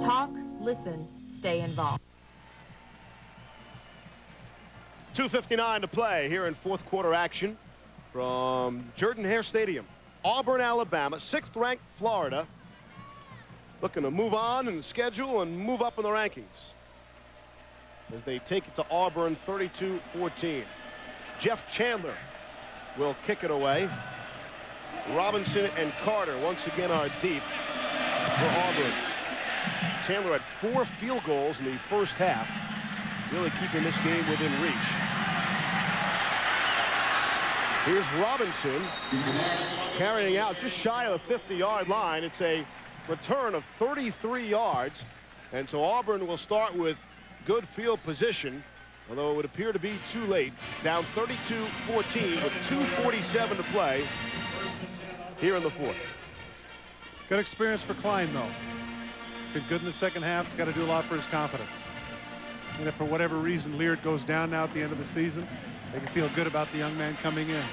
Speaker 26: Talk, listen, stay involved.
Speaker 1: 2:59 to play here in 4th quarter action from Jordan-Hare Stadium. Auburn, Alabama, 6th-ranked Florida, looking to move on in the schedule and move up in the rankings as they take it to Auburn 32-14. Jeff Chandler will kick it away. Robinson and Carter once again are deep for Auburn. Chandler had 4 field goals in the first half, really keeping this game within reach. Here's Robinson carrying out just shy of the 50-yard line. It's a return of 33 yards. And so Auburn will start with good field position, although it would appear to be too late. Down 32-14 with 2:47 to play here in the 4th.
Speaker 2: Good experience for Klein, though. Been good in the second half. He's got to do a lot for his confidence. And if for whatever reason Leard goes down now at the end of the season, they can feel good about the young man coming in.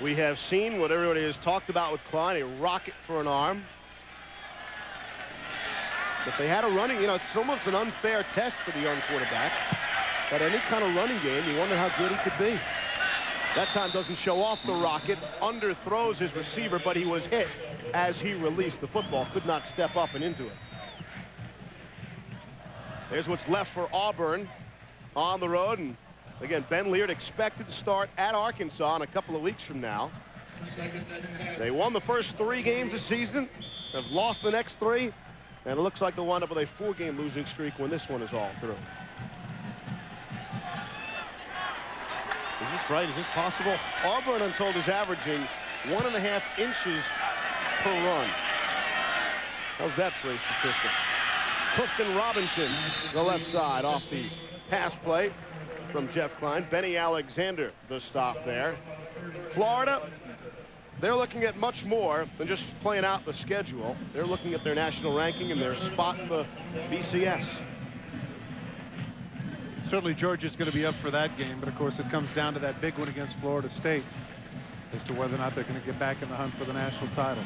Speaker 1: We have seen what everybody has talked about with Klein, a rocket for an arm. If they had a running, you know, it's almost an unfair test for the young quarterback. But any kind of running game, you wonder how good he could be. That time doesn't show off the rocket. Underthrows his receiver, but he was hit as he released the football. Could not step up and into it. There's what's left for Auburn on the road. And again, Ben Leard expected to start at Arkansas in a couple of weeks from now. They won the first 3 games this season, have lost the next 3, and it looks like they'll wind up with a 4-game losing streak when this one is all through. Is this right? Is this possible? Auburn, I'm told, is averaging 1.5 inches per run. How's that for a statistic? Clifton Robinson, the left side, off the pass play from Jeff Klein. Benny Alexander, the stop there. Florida, they're looking at much more than just playing out the schedule. They're looking at their national ranking and their spot in the BCS.
Speaker 2: Certainly Georgia's going to be up for that game, but of course it comes down to that big one against Florida State as to whether or not they're going to get back in the hunt for the national title.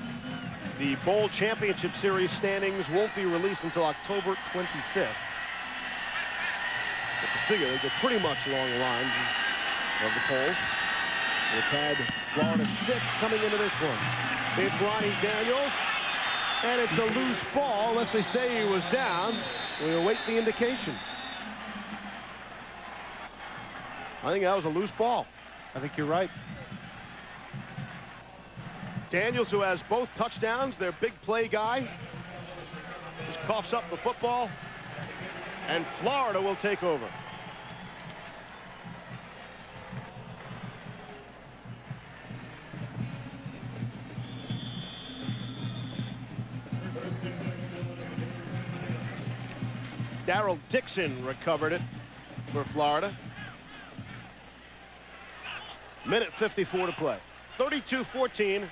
Speaker 1: The Bowl Championship Series standings won't be released until October 25th. But you figure they get pretty much along the lines of the polls, which had Florida 6th coming into this one. It's Ronnie Daniels, and it's a loose ball. Unless they say he was down, we await the indication. I think that was a loose ball.
Speaker 2: I think you're right.
Speaker 1: Daniels, who has both touchdowns, their big play guy, just coughs up the football, and Florida will take over. Darrell Dixon recovered it for Florida. Minute 54 to play. 32-14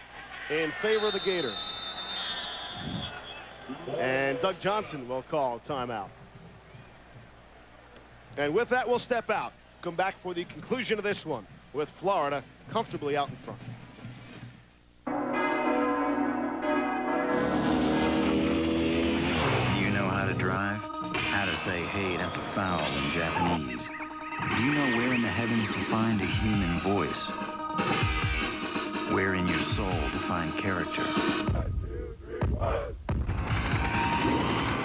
Speaker 1: in favor of the Gators. And Doug Johnson will call timeout. And with that, we'll step out. Come back for the conclusion of this one with Florida comfortably out in front.
Speaker 17: Do you know how to drive? How to say, hey, that's a foul in Japanese? Do you know where in the heavens to find a human voice? Where in your soul to find character?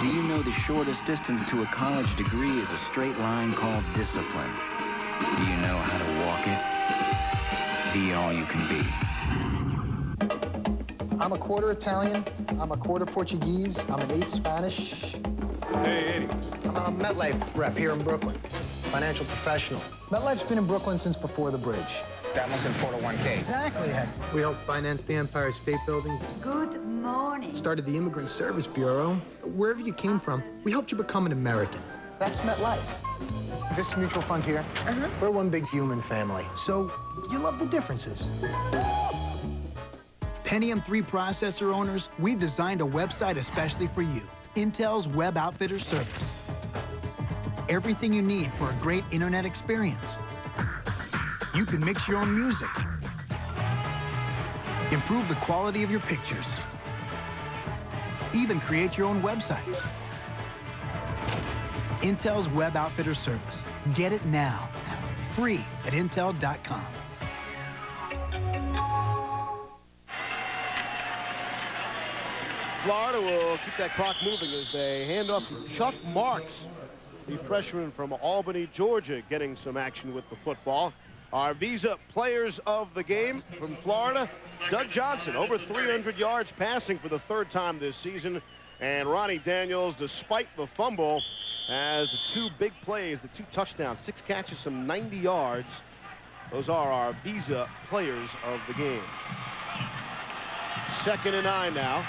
Speaker 17: Do you know the shortest distance to a college degree is a straight line called discipline? Do you know how to walk it? Be all you can be.
Speaker 19: I'm a quarter Italian. I'm a quarter Portuguese. I'm an eighth Spanish.
Speaker 2: Hey, Eddie.
Speaker 19: I'm a MetLife rep here in Brooklyn. Financial professional. MetLife's been in Brooklyn since before the bridge.
Speaker 20: That must have been 401k.
Speaker 19: Exactly, Hector. We helped finance the Empire State Building.
Speaker 11: Good morning.
Speaker 19: Started the Immigrant Service Bureau. Wherever you came from, we helped you become an American. That's MetLife. This mutual fund here, we're one big human family. So you love the differences.
Speaker 21: Pentium 3 processor owners, we've designed a website especially for you. Intel's Web Outfitter Service. Everything you need for a great internet experience. You can mix your own music. Improve the quality of your pictures. Even create your own websites. Intel's Web Outfitter Service. Get it now. Free at Intel.com.
Speaker 1: Florida will keep that clock moving as they hand off to Chuck Marks, the freshman from Albany, Georgia, getting some action with the football. Our Visa players of the game from Florida, Doug Johnson, over 300 yards passing for the 3rd time this season. And Ronnie Daniels, despite the fumble, has the 2 big plays, the 2 touchdowns, 6 catches, some 90 yards. Those are our Visa players of the game. 2nd and 9 now.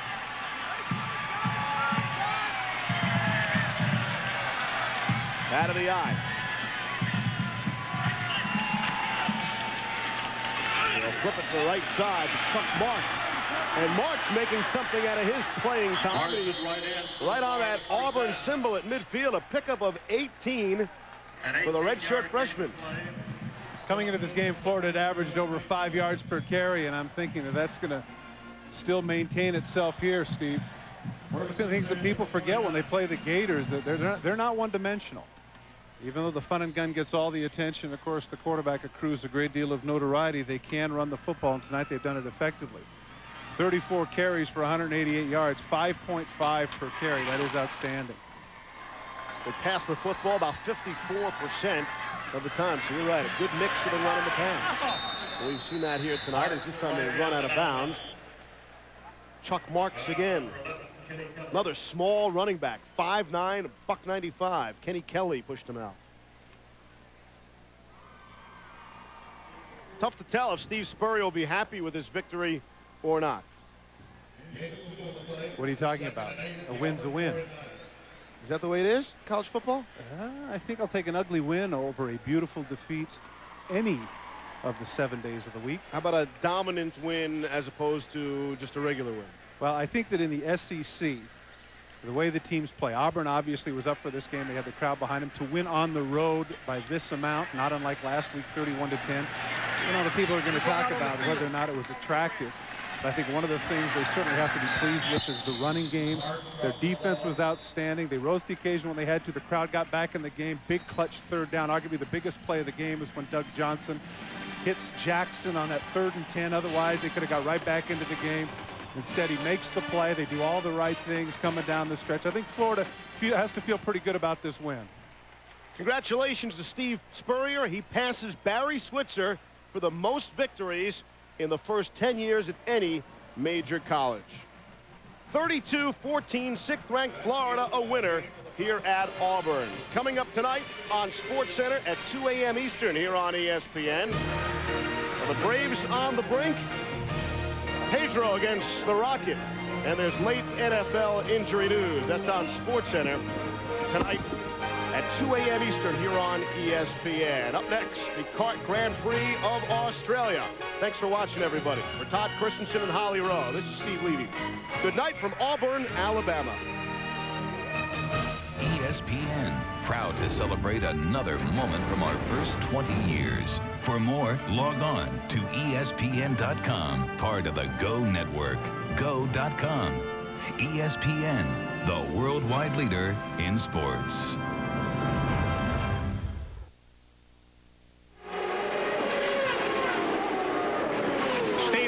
Speaker 1: Out of the eye. They'll flip it to the right side to Chuck Marks. And Marks making something out of his playing time. He's right on that Auburn symbol at midfield. A pickup of 18 for the redshirt freshman.
Speaker 2: Coming into this game, Florida had averaged over 5 yards per carry, and I'm thinking that that's going to still maintain itself here, Steve. One of the things that people forget when they play the Gators, that they're not one-dimensional. Even though the fun and gun gets all the attention, of course, the quarterback accrues a great deal of notoriety. They can run the football, and tonight they've done it effectively. 34 carries for 188 yards, 5.5 per carry. That is outstanding.
Speaker 1: They pass the football about 54% of the time. So you're right, a good mix of the run and the pass. Well, we've seen that here tonight, as this time they run out of bounds. Chuck Marks again. Another small running back, 5'9", $195. Kenny Kelly pushed him out. Tough to tell if Steve Spurrier will be happy with his victory or not.
Speaker 2: What are you talking about? A win's a win.
Speaker 1: Is that the way it is, college football?
Speaker 2: I think I'll take an ugly win over a beautiful defeat any of the 7 days of the week.
Speaker 1: How about a dominant win as opposed to just a regular win?
Speaker 2: Well, I think that in the SEC, the way the teams play, Auburn obviously was up for this game. They had the crowd behind them. To win on the road by this amount, not unlike last week, 31-10. You know, the people are going to talk about whether or not it was attractive. But I think one of the things they certainly have to be pleased with is the running game. Their defense was outstanding. They rose to the occasion when they had to. The crowd got back in the game. Big clutch third down. Arguably the biggest play of the game was when Doug Johnson hits Jackson on that 3rd and 10. Otherwise, they could have got right back into the game. Instead, he makes the play. They do all the right things coming down the stretch. I think Florida has to feel pretty good about this win.
Speaker 1: Congratulations to Steve Spurrier. He passes Barry Switzer for the most victories in the first 10 years at any major college. 32-14, 6th-ranked Florida a winner here at Auburn. Coming up tonight on SportsCenter at 2 a.m. Eastern here on ESPN. Well, the Braves on the brink. Pedro against the Rocket. And there's late NFL injury news. That's on SportsCenter tonight at 2 a.m. Eastern here on ESPN. Up next, the Kart Grand Prix of Australia. Thanks for watching, everybody. For Todd Christensen and Holly Rowe, this is Steve Levy. Good night from Auburn, Alabama.
Speaker 7: ESPN, proud to celebrate another moment from our first 20 years. For more, log on to ESPN.com, part of the Go Network. Go.com. ESPN, the worldwide leader in sports.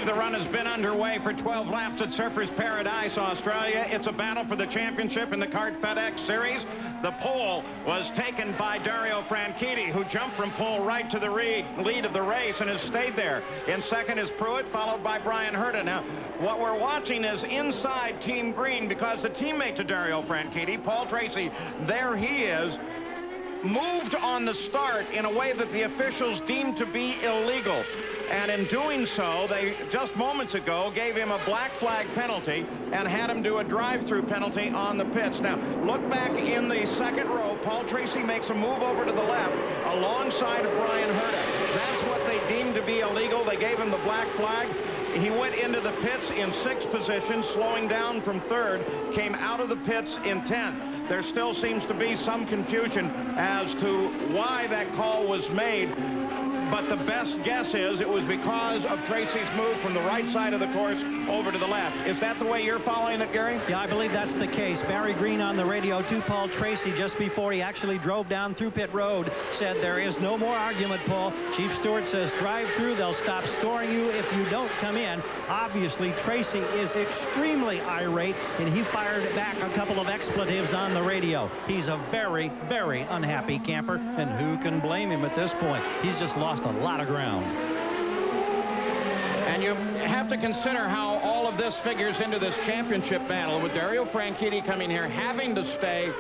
Speaker 9: The run has been underway for 12 laps at Surfers Paradise, Australia. It's a battle for the championship in the Kart FedEx Series. The pole was taken by Dario Franchitti, who jumped from pole right to the lead of the race and has stayed there. In second is Pruitt, followed by Brian Herta. Now, what we're watching is inside Team Green, because the teammate to Dario Franchitti, Paul Tracy, there he is, moved on the start in a way that the officials deemed to be illegal. And in doing so, they just moments ago gave him a black flag penalty and had him do a drive-through penalty on the pits. Now, look back in the second row. Paul Tracy makes a move over to the left alongside of Brian Herta. That's what they deemed to be illegal. They gave him the black flag. He went into the pits in 6th position, slowing down from 3rd, came out of the pits in 10th. There still seems to be some confusion as to why that call was made. But the best guess is it was because of Tracy's move from the right side of the course over to the left. Is that the way you're following it, Gary?
Speaker 12: Yeah, I believe that's the case. Barry Green on the radio to Paul Tracy just before he actually drove down through pit road said there is no more argument, Paul. Chief Stewart says drive through. They'll stop scoring you if you don't come in. Obviously, Tracy is extremely irate, and he fired back a couple of expletives on the radio. He's a very, very unhappy camper, and who can blame him at this point? He's just lost a lot of ground.
Speaker 9: And you have to consider how all of this figures into this championship battle with Dario Franchitti coming here, having to stay